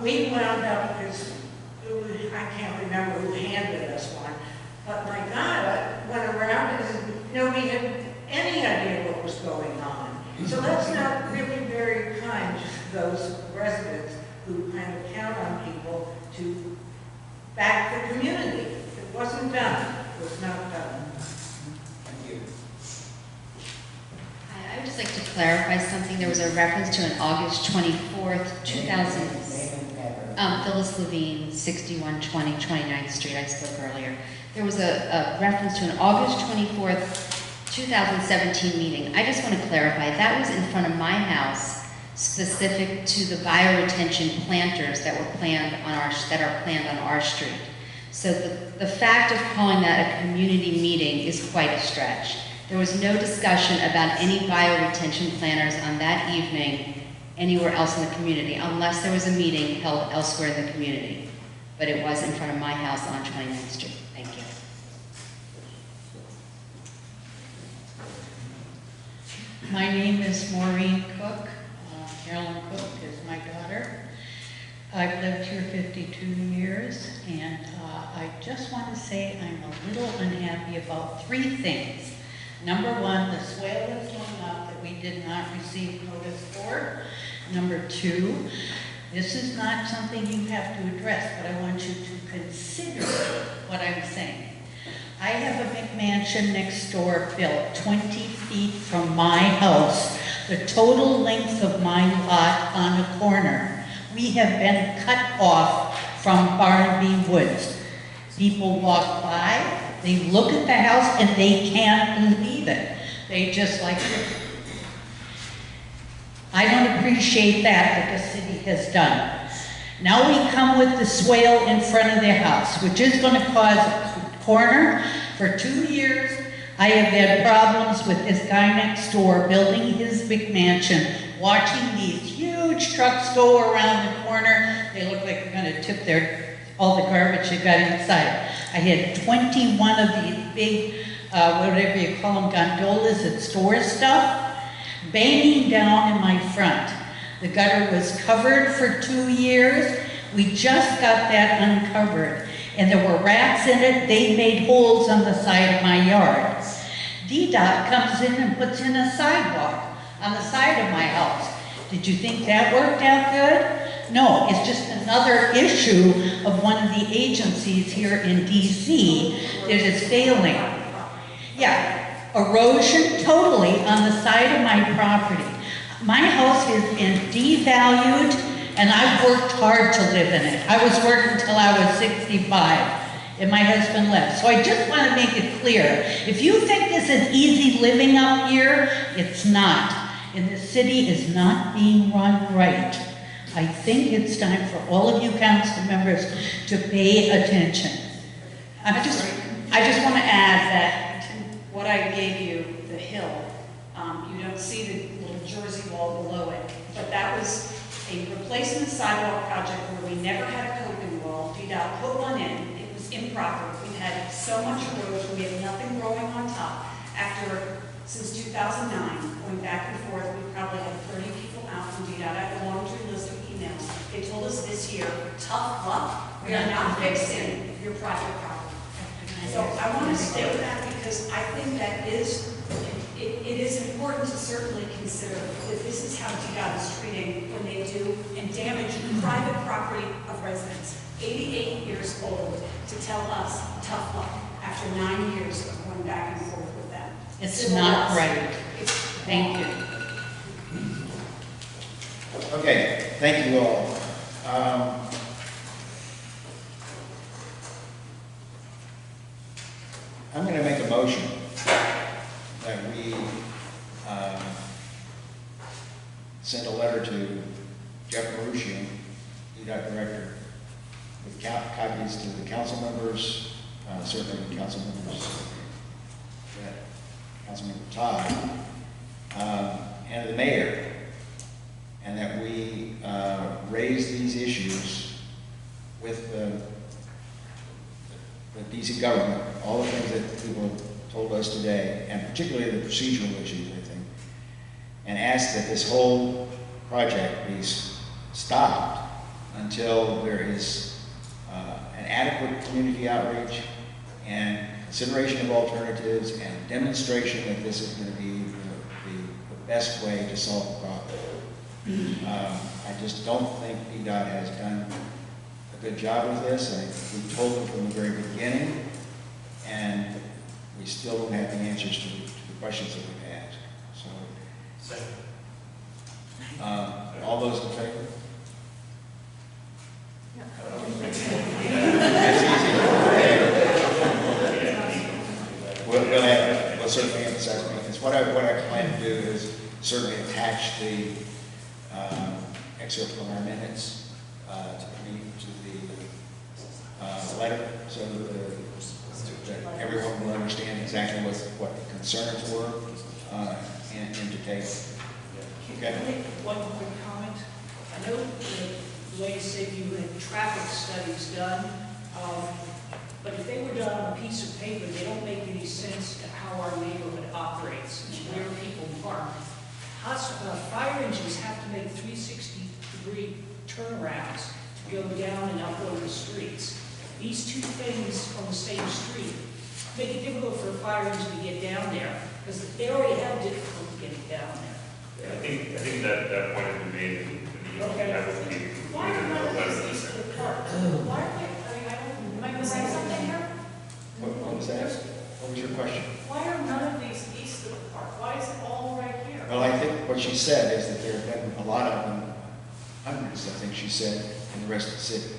S: We wound up, because I can't remember who handed us one, but my God, I went around and nobody had any idea what was going on. So that's not really very kind to those residents who kind of count on people to back the community. It wasn't done. It was not done. Thank you.
J: Hi, I would just like to clarify something. There was a reference to an August 24th, 2000. Phyllis Levine, 6120 29th Street. I spoke earlier. There was a reference to an August 24th, 2017 meeting. I just want to clarify, that was in front of my house, specific to the bioretention planters that were planned on our street. So the fact of calling that a community meeting is quite a stretch. There was no discussion about any bioretention planters on that evening anywhere else in the community, unless there was a meeting held elsewhere in the community. But it was in front of my house on 29th Street. Thank you.
U: My name is Maureen Cook. Carolyn Cook is my daughter. I've lived here 52 years, and I just want to say I'm a little unhappy about three things. Number one, the swale that's going up that we did not receive notice for. Number two, this is not something you have to address, but I want you to consider what I'm saying. I have a McMansion next door built 20 feet from my house, the total length of my lot on a corner. We have been cut off from Barnaby Woods. People walk by, they look at the house, and they can't believe it. They just like it. I don't appreciate that the city has done. Now we come with the swale in front of their house, which is going to cause a corner. For 2 years, I have had problems with this guy next door building his McMansion, watching these huge trucks go around the corner. They look like they're going to tip all the garbage they got inside. I had 21 of these big, whatever you call them, gondolas that store stuff, banging down in my front. The gutter was covered for 2 years. We just got that uncovered. And there were rats in it. They made holes on the side of my yard. DDOT comes in and puts in a sidewalk on the side of my house. Did you think that worked out good? No, it's just another issue of one of the agencies here in DC that is failing. Yeah, erosion totally on the side of my property. My house has been devalued, and I've worked hard to live in it. I was working until I was 65, and my husband left. So I just want to make it clear, if you think this is easy living up here, it's not. And the city is not being run right. I think it's time for all of you council members to pay attention.
P: I just want to add that what I gave you, the hill, you don't see the little Jersey wall below it, but that was a replacement sidewalk project where we never had a coping wall. DDOT put one in. It was improper. We've had so much erosion. We have nothing growing on top. Since 2009, going back and forth, we probably had 30 people out from DDOT. I have a laundry list of emails. They told us this year, tough luck. We are not fixing your project problem. So I want to stay with that because I think that it is important to certainly consider that this is how DDOT is treating when they do and damage private property of residents. 88 years old to tell us tough luck after 9 years of going back and forth with them.
U: It's not right.
P: Thank you.
A: Okay, thank you all. I'm going to make a motion that we send a letter letter to Jeff Marushian, DDOT Director, with copies to the council members, certainly the council members, Councilmember Todd, and the mayor, and that we raise these issues with the DC government, all the things that people have told us today, and particularly the procedural issues, I think, and ask that this whole project be stopped until there is an adequate community outreach and consideration of alternatives and demonstration that this is going to be the best way to solve the problem. I just don't think DDOT has done a good job with this. We told them from the very beginning, and we still don't have the answers to the questions that we've asked. So, all those in favor? That's easy. We'll certainly emphasize maintenance. What I plan to do is certainly attach the excerpt from our minutes to the letter, so that everyone will understand exactly what the concerns were and to take.
F: Can I make one quick comment? I know the way you said you had traffic studies done, but if they were done on a piece of paper, they don't make any sense to how our neighborhood operates and where people park. Fire engines have to make 360-degree turnarounds to go down and up over the streets. These two things on the same street make it difficult for a fire engine to get down there, because they already have difficulty getting down there.
O: I think that point has been made in the
F: Okay. Why are none of these east of the park? Why are they, am I missing something here?
A: What was that? What was your question?
F: Why are none of these east of the park? Why is it all right here?
A: Well, I think what she said is that there have been a lot of them, hundreds, I think she said, in the rest of the city.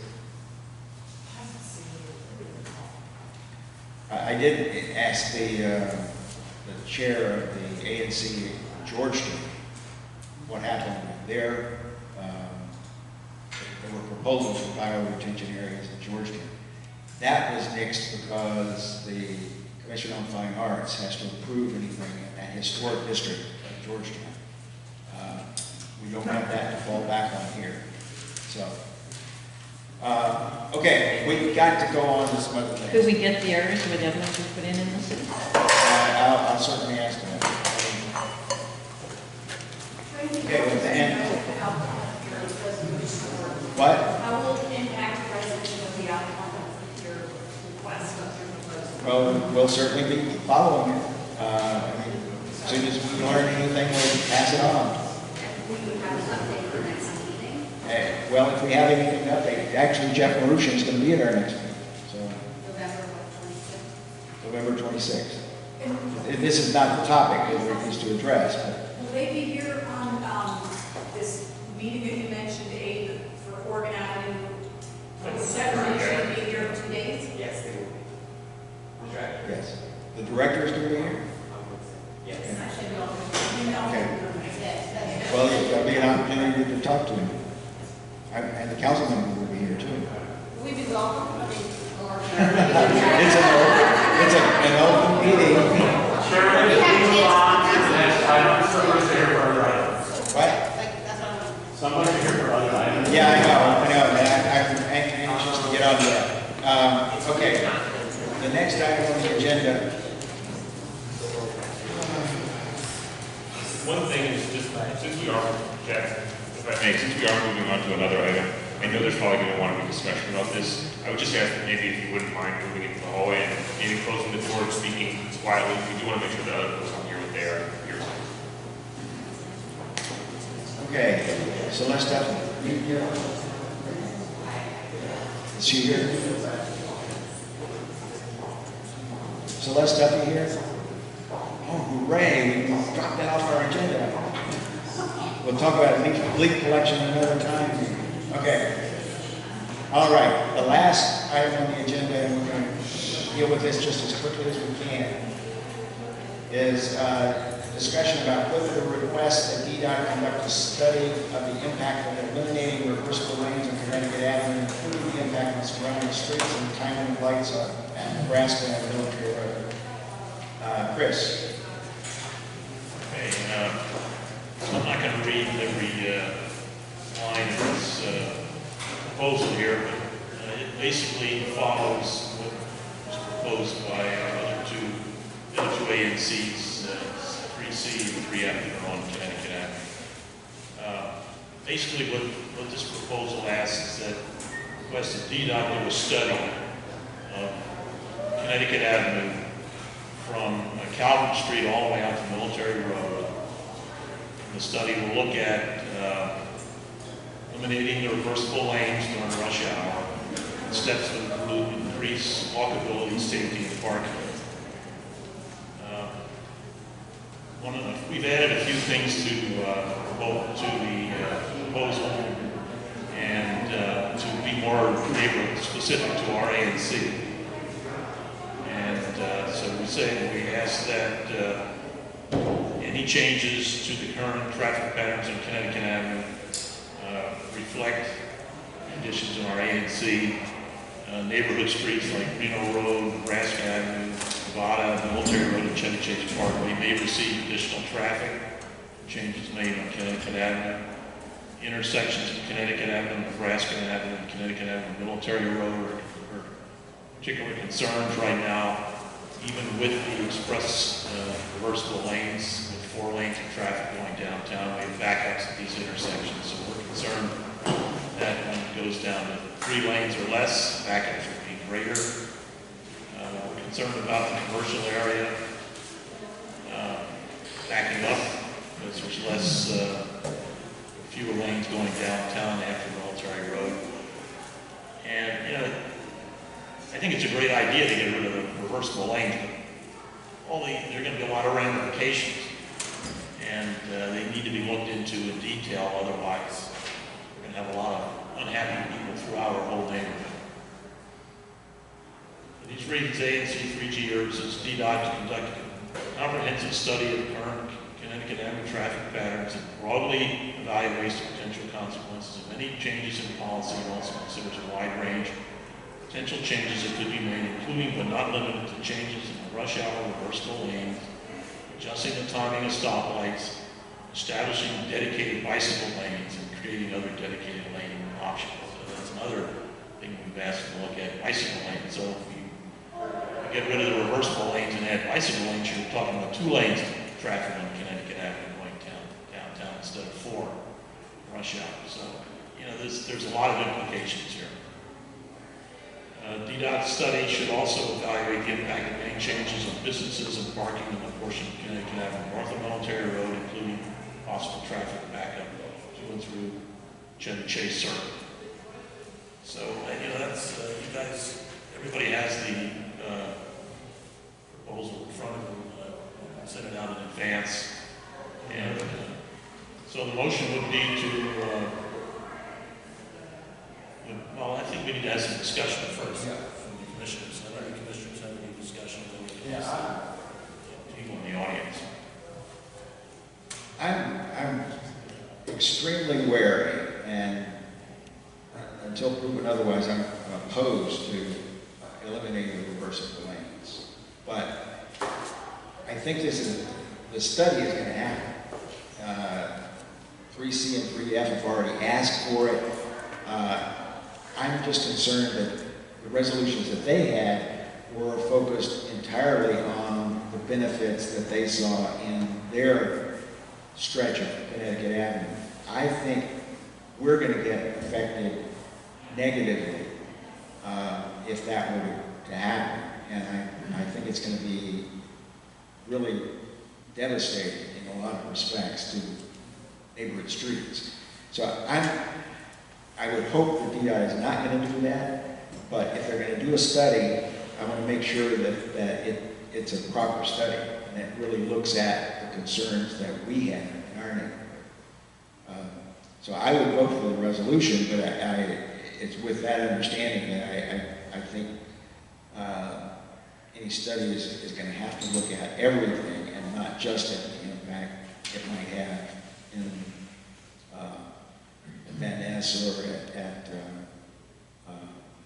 A: I did ask the chair of the ANC in Georgetown what happened with there were proposals for fire retention areas in Georgetown. That was nixed because the Commission on Fine Arts has to approve anything in that historic district of Georgetown. We don't have that to fall back on here. So, okay, we got to go on to some other things.
R: Could we get the areas where the other ones we put in the city?
A: I'll certainly ask them. Okay, with that. What?
P: How will it impact the resolution of the outcome of your request of your proposal?
A: Well, we'll certainly be following it. I mean, as soon as we learn anything, we'll pass it on.
J: Will you have an update for next meeting?
A: Well, if we have anything to update, actually Jeff Marushian is going to be at our next meeting. So November 26th. This is not the topic that we're used to address. But
P: Will they be here on this meeting that you mentioned, Abe, for Oregon Avenue? Should be here in 2 days?
G: Yes, they will.
A: yes. The director is going to be here?
G: Yes.
A: Okay. Well, there'll be an opportunity to talk to him. And the council member will be here too.
P: Will we be welcome? I mean, or
A: It's an open meeting.
O: Chairman, please move on to the next item. Somebody's here for other items.
A: What?
O: Somebody's here for other items.
A: Yeah, I know. I'm anxious to get on to that. Okay. The next item on the agenda.
C: One thing is just, since we are, Jack, if I may, since we are moving on to another item, I know there's probably going to want to be discussion about this. I would just ask that maybe if you wouldn't mind moving into the hallway and maybe closing the door and speaking quietly. We do want to make sure the other folks on here what they are here.
A: Okay. Celeste, is she here? Celeste Duffy here? Oh, hooray, we dropped that off our agenda. We'll talk about leak collection another time. Okay. All right, the last item on the agenda, and we're going to deal with this just as quickly as we can, is discussion about whether to request that DDOT conduct a study of the impact of eliminating reversible lanes on Connecticut Avenue, including the impact on surrounding streets and timing lights on Nebraska and Military Road. Chris.
D: Okay, so I'm not going to read every line of this proposal here, but it basically follows what was proposed by our other two ANCs, 3C and 3F on Connecticut Avenue. Basically what this proposal asks is that request that DDOT do a study of Connecticut Avenue from Calvert Street all the way out to Military Road. And the study will look at eliminating the reversible lanes during rush hour, and steps to increase walkability, safety, and parking. We've added a few things to the proposal and to be more neighborhood specific to our ANC. And so we ask that any changes to the current traffic patterns on Connecticut Avenue reflect conditions in our ANC. Neighborhood streets like Reno Road, Nebraska Avenue, Nevada, Military Road, and Chevy Chase Parkway may receive additional traffic. Changes made on Connecticut Avenue. Intersections of Connecticut Avenue, Nebraska Avenue, and Connecticut Avenue, Military Road are particular concerns right now, even with the express reversible lanes, with 4 lanes of traffic going downtown. We have backups at these intersections, so we're concerned that when it goes down to 3 lanes or less, backups will be greater. We're concerned about the commercial area backing up because there's fewer lanes going downtown after Military Road. And, I think it's a great idea to get rid of the reversible lanes, but there are going to be a lot of ramifications, and they need to be looked into in detail, otherwise we're going to have a lot of unhappy people throughout our whole neighborhood. For these reasons, ANC 3G urges DDOT to conduct a comprehensive study of current Connecticut Avenue traffic patterns and broadly evaluates the potential consequences of any changes in policy, and also considers a wide range of potential changes that could be made, including but not limited to changes in the rush hour reversible lanes, adjusting the timing of stoplights, establishing dedicated bicycle lanes, and creating other dedicated lane options. So that's another thing we've asked to look at, bicycle lanes. So if we get rid of the reversible lanes and add bicycle lanes, you're talking about 2 lanes of traffic on Connecticut Avenue going downtown instead of 4 rush hour. So, there's a lot of implications here. DDOT study should also evaluate the impact of any changes on businesses and parking in the portion of Connecticut Avenue north of Military Road, including possible traffic backup to and through Chevy Chase Circle. So, that's, you guys, everybody has the proposal in front of them, sent it out in advance. And so the motion would be to, well, I think we need to have some discussion first from the commissioners. I know the commissioners have any discussion, then we can ask people in the audience.
A: I'm extremely wary, and until proven otherwise, I'm opposed to eliminating the reversible lanes. But I think the study is going to happen. 3C and 3F have already asked for it. I'm just concerned that the resolutions that they had were focused entirely on the benefits that they saw in their stretch of Connecticut Avenue. I think we're going to get affected negatively if that were to happen. And I think it's going to be really devastating in a lot of respects to neighborhood streets. So I would hope that DDOT is not going to do that, but if they're going to do a study, I want to make sure that it's a proper study and that really looks at the concerns that we have in our neighborhood. So I would vote for the resolution, but it's with that understanding that I think any study is going to have to look at everything and not just at the impact it might have in Van Ness or at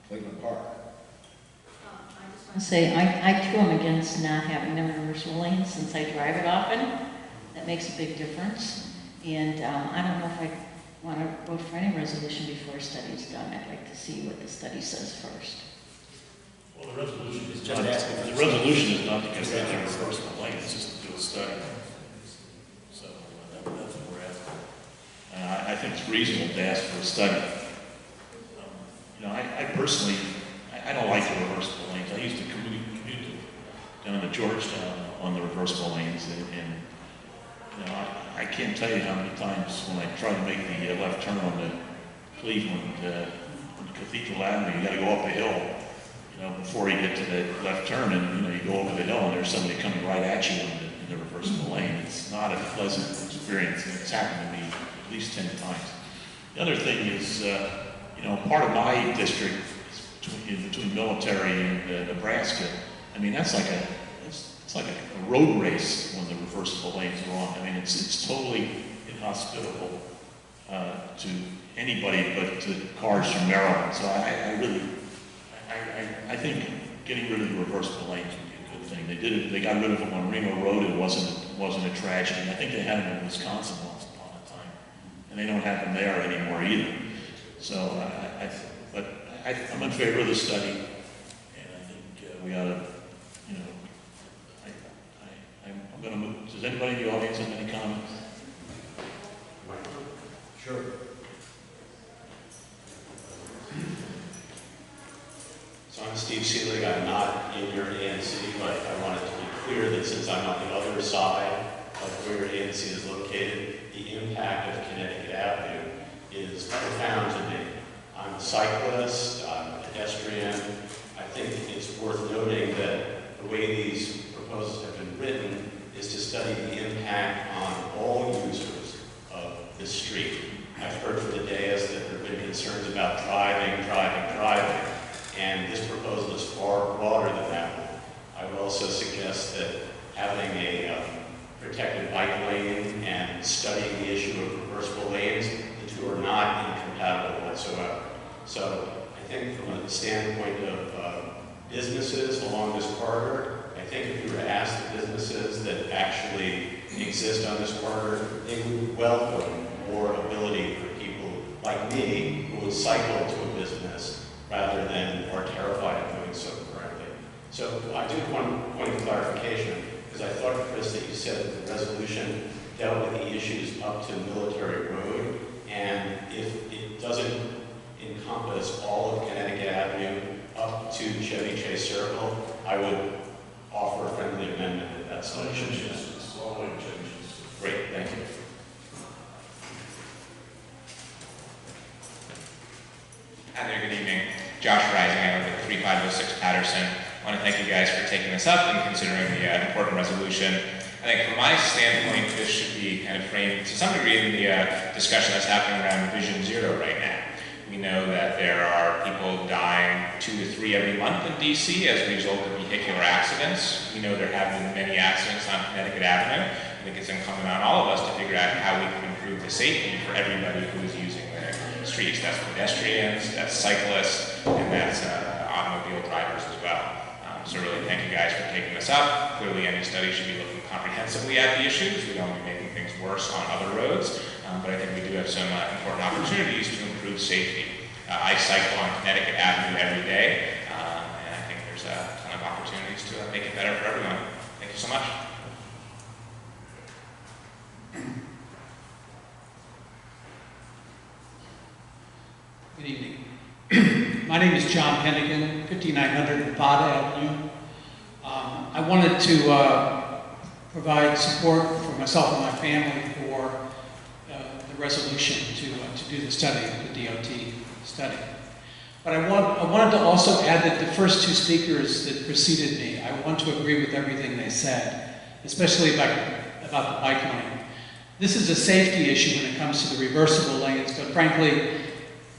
A: Cleveland Park.
R: I say, I too am against not having them in reversible lanes since I drive it often. That makes a big difference. And I don't know if I want to vote for any resolution before a study is done. I'd like to see what the study says first.
D: Well, the resolution is
A: Just
D: not,
A: asking for
D: the resolution is not to get rid of the reversible lane, it's just to do a study. So that's what we're asking. I think it's reasonable to ask for a study. You know, I personally, I don't like the reversible lanes. I used to commute down to Georgetown on the reversible lanes, and you know, I can't tell you how many times when I try to make the left turn on the Cleveland Cathedral Avenue, you got to go up a hill, you know, before you get to the left turn, and you know, you go over the hill and there's somebody coming right at you in the reversible lane. It's not a pleasant experience, and it's happened to me at least 10 times. The other thing is, you know, part of my district is between military and Nebraska. I mean, that's like it's like a road race when the reversible lanes are on. I mean, it's totally inhospitable to anybody but to cars from Maryland. So I think getting rid of the reversible lanes would be a good thing. They did it. They got rid of them on Reno Road. It wasn't a tragedy. I think they had them in Wisconsin once upon a time, and they don't have them there anymore either. So I'm in favor of the study, and I think we ought to, you know, I'm going to move. Does anybody in the audience have any comments?
E: Sure. So I'm Steve Seelig. I'm not in your ANC, but I wanted to be clear that since I'm on the other side of where ANC is located, the impact of Connecticut Avenue is profound to me. I'm a cyclist, I'm a pedestrian. I think it's worth noting that the way these proposals have been written is to study the impact on all users of the street. I've heard from the dais that there have been concerns about driving, and this proposal is far broader than that one. I would also suggest that having a protected bike lane and studying the issue of reversible lanes, the two are not incompatible whatsoever. So I think from a standpoint of businesses along this corridor, I think if you were to ask the businesses that actually exist on this corridor, they would welcome more ability for people like me who would cycle to a business rather than are terrified of doing so currently. So I do want one point of clarification, because I thought, Chris, that you said that the resolution dealt with the issues up to Military Road, and if it doesn't encompass all of Connecticut Avenue up to Chevy Chase Circle, I would offer a friendly amendment at that stage. Great, thank you.
G: Hi there, good evening. Josh Rising, I live at 3506 Patterson. I want to thank you guys for taking this up and considering the important resolution. I think from my standpoint, this should be kind of framed to some degree in the discussion that's happening around Vision Zero right now. We know that there are people dying 2 to 3 every month in DC as a result of vehicular accidents. We know there have been many accidents on Connecticut Avenue. I think it's incumbent on all of us to figure out how we can improve the safety for everybody who is using the streets. That's pedestrians, that's cyclists, and that's automobile drivers as well. So really thank you guys for taking this up. Clearly any study should be looking comprehensively at the issues. We don't want to be making things worse on other roads, but I think we do have some important opportunities to improve safety. I cycle on Connecticut Avenue every day, and I think there's a ton of opportunities to make it better for everyone. Thank you so much.
V: Good evening. My name is John Pennigan, 5900 Nevada Avenue. I wanted to provide support for myself and my family for the resolution to do the study, the DOT study. But I wanted to also add that the first two speakers that preceded me, I want to agree with everything they said, especially about the bike lane. This is a safety issue when it comes to the reversible lanes, but frankly,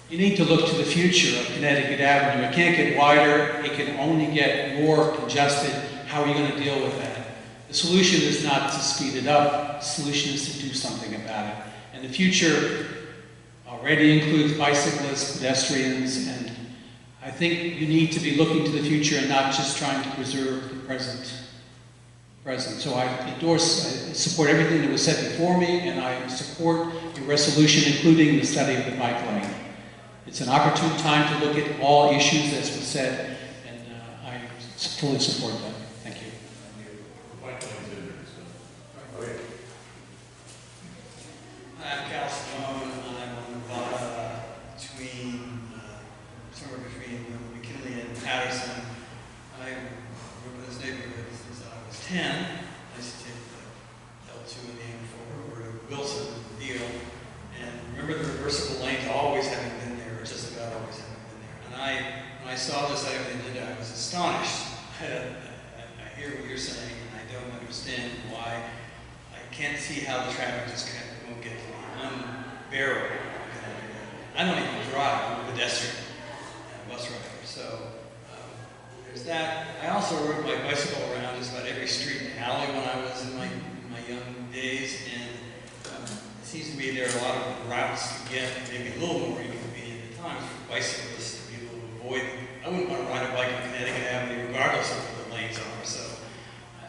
V: you need to look to the future of Connecticut Avenue. It can't get wider, it can only get more congested. How are you going to deal with that? The solution is not to speed it up, the solution is to do something about it. And the future already includes bicyclists, pedestrians, and I think you need to be looking to the future and not just trying to preserve the present. So I support everything that was said before me, and I support your resolution, including the study of the bike lane. It's an opportune time to look at all issues, as was said, and I fully support that. Thank you.
K: I'm Cal Simone. I'm on Nevada somewhere between McKinley and Patterson. I grew up in this neighborhood since I was 10. I used to take the L2 and the M4 over to Wilson, the deal. And remember the reversible lanes always having been there, or just about always having been there. And when I saw this item they did, I was astonished. I hear what you're saying, and I don't understand why. I can't see how the traffic just won't get unbearable. I don't even drive, I'm a pedestrian and a bus rider. So there's that. I also rode my bicycle around just about every street and alley when I was in my young days, and it seems to me there are a lot of routes to get maybe a little more inconvenient at times for bicyclists to be able to avoid. I wouldn't want to ride a bike on Connecticut Avenue regardless of what the lanes are. So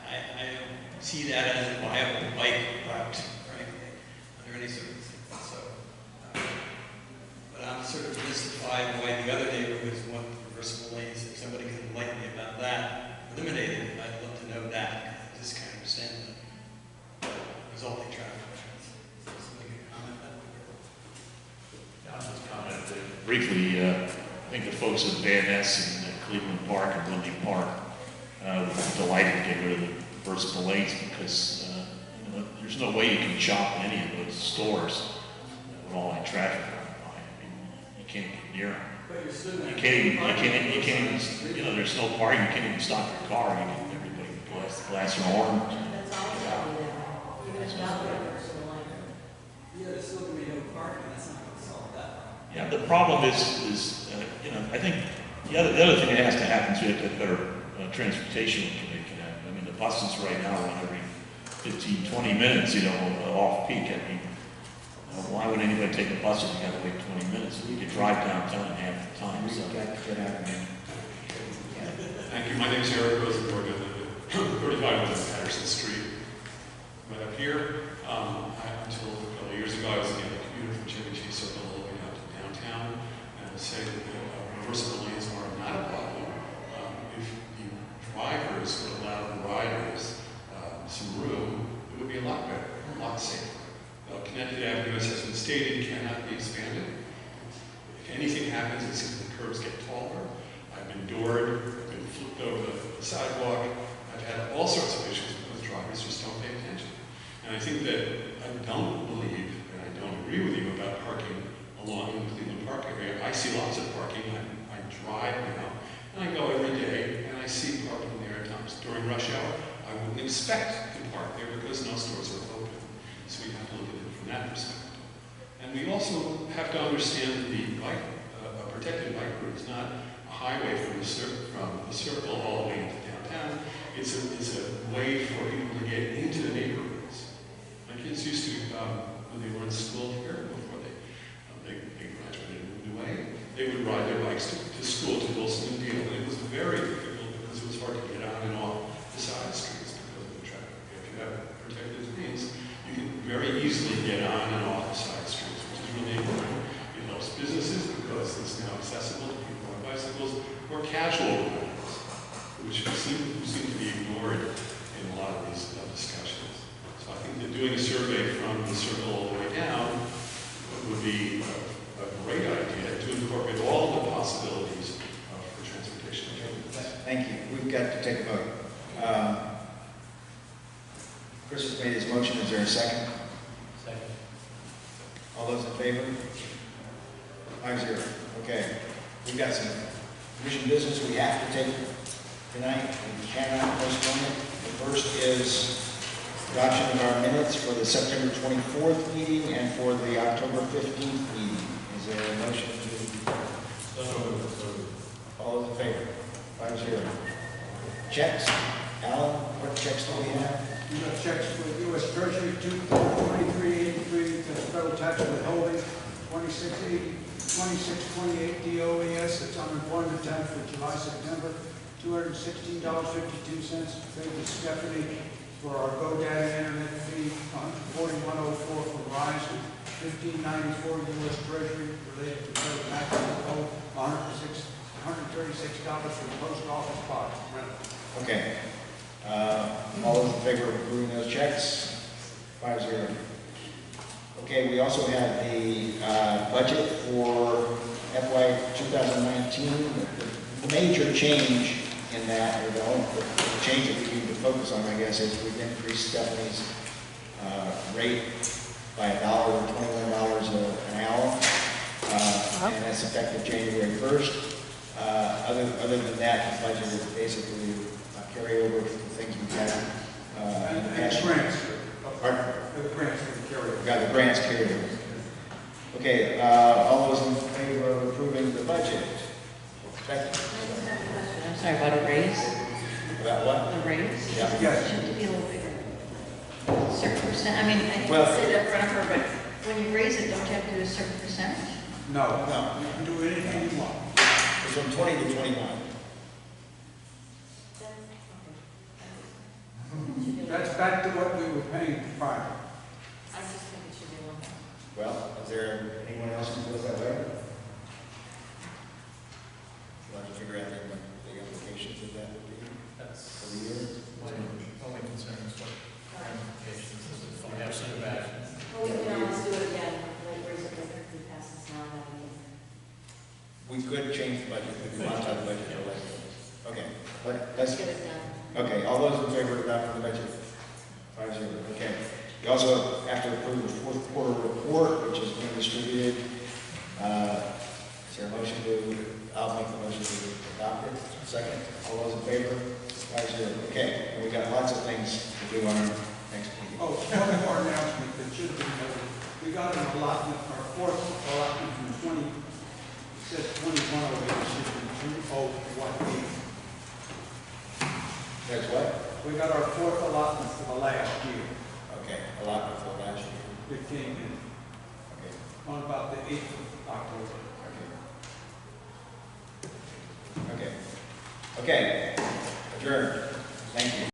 K: I don't see that as a viable bike route, frankly, under any circumstances. So, but I'm sort of mystified why the other neighborhoods want reversible lanes. If somebody can enlighten me about that, eliminated, I'd love to know that. I just can't understand the resulting traffic patterns. Somebody can comment on that?
D: I'll just comment briefly. I think the folks at Van Ness in Cleveland Park and Lundy Park were delighted to get rid of the reversible lanes because there's no way you can shop in any of those stores with all that traffic going by. I mean, you can't get near them. You can't even, there's no parking, you can't even stop your car, you can, everybody glass your horn.
K: Yeah, there's still going to be no parking, that's not going to solve that.
D: Yeah, the problem is I think the other thing that has to happen is we have to have better transportation in Connecticut Avenue. I mean, the buses right now run every 15, 20 minutes, off peak. I mean, why would anybody take a bus if you got to wait 20 minutes? You could drive downtown in half the time. So.
L: Thank you. My name is Eric Rosenborg. I live at 35 West Patterson Street. Right up here, until a couple of years ago, I was getting a commuter from Chevy Circle all the way out to downtown. And I would say that the reversible lanes are not a problem. If the drivers would allow the riders some room, it would be a lot better, a lot safer. Connecticut Avenue, as has been stated, cannot be expanded. If anything happens, it's if the curbs get taller. I've been doored, I've been flipped over the sidewalk. I've had all sorts of issues because drivers just don't pay attention. And I think that I don't believe, and I don't agree with you about parking along in the Cleveland Park area. I see lots of parking. I drive now, and I go every day, and I see parking there at times. During rush hour, I wouldn't expect to park there because no stores are open. So we have to look at it from that perspective. And we also have to understand that the a protected bike route is not a highway from the circle all the way into downtown. It's a way for people to get into the neighborhoods. My kids used to, when they were in school here, before they graduated and moved away, they would ride their bikes to school, to Wilson and Deal. And it was very difficult because it was hard to get on and off the side streets because of the traffic. If you have protected lanes, you can very easily get on and off the side streets, which is really important. It helps businesses because it's now accessible to people on bicycles or casual riders, which seem to be ignored in a lot of these discussions. So I think that doing a survey from the circle all the way down would be a great idea to incorporate all the possibilities for transportation.
A: Thank you. We've got to take a vote. Chris has made his motion. Is there a second?
K: Second.
A: All those in favor? 5-0. Okay. We've got some commission business we have to take tonight. We cannot postpone it. The first is adoption of our minutes for the September 24th meeting and for the October 15th meeting. Is there a motion to? All those in favor? 5-0. Checks. Alan, what checks do we have?
H: You got checks for U.S. Treasury, 2383 to the federal tax withholding, 2628 DOES, that's unemployment tax for July, September, $216.52. Paid to Stephanie for our GoDaddy internet fee, $141.04 for Verizon, $15.94 U.S. Treasury related to federal tax withholding, $136 for the post office box rental.
A: Okay. All those in favor of approving those checks? 5-0. Okay, we also have the budget for FY 2019. The major change in that, or the change that we need to focus on, I guess, is we've increased Stephanie's rate by $1 or $21 an hour, and that's effective January 1st. Other than that, the budget is basically carry over the things we've had.
H: And grants.
A: Pardon?
H: The grants for the carryover.
A: Got the grants carried over. Okay, all those in favor of approving the budget? Becky?
R: I'm sorry, about a raise?
A: About what?
R: A raise?
A: Yeah.
H: Yes.
R: Shouldn't it be a little bigger? Certain percent, I mean, I hate
A: Well-
R: to say that in front of her, but when you raise it, don't you have to do a certain percentage?
H: No, you can do anything you want.
A: It's from 20 to 21.
H: That's back to what we were paying prior.
B: I just think it should be one.
A: Well, is there anyone else who feels that way? You'll have to figure out the implications of that would be for the year.
M: My only concern is what ramifications does it fall back?
B: Well, we can always do it again, like, raise it, like, we pass this now, then
A: We could change the budget, we could modify the budget or later. Okay, let's
B: let's get it done.
A: Okay, all those in favor of adopting the budget? 5-0. Okay. You also have to approve the fourth quarter report, which is being distributed. Is there a motion to? I'll make the motion to adopt it. Second. All those in favor? 5-0. Okay. And we got lots of things to do on our next meeting.
H: Oh, one more announcement that should be noted. We got an allotment, our fourth allotment from 20, it says 2108, it should be 2018.
A: That's what?
H: We got our fourth allotment for the last year.
A: Okay, allotment for last year.
H: It came in
A: Okay.
H: on about the 8th of October.
A: Okay. Okay. Okay. Adjourned. Thank you.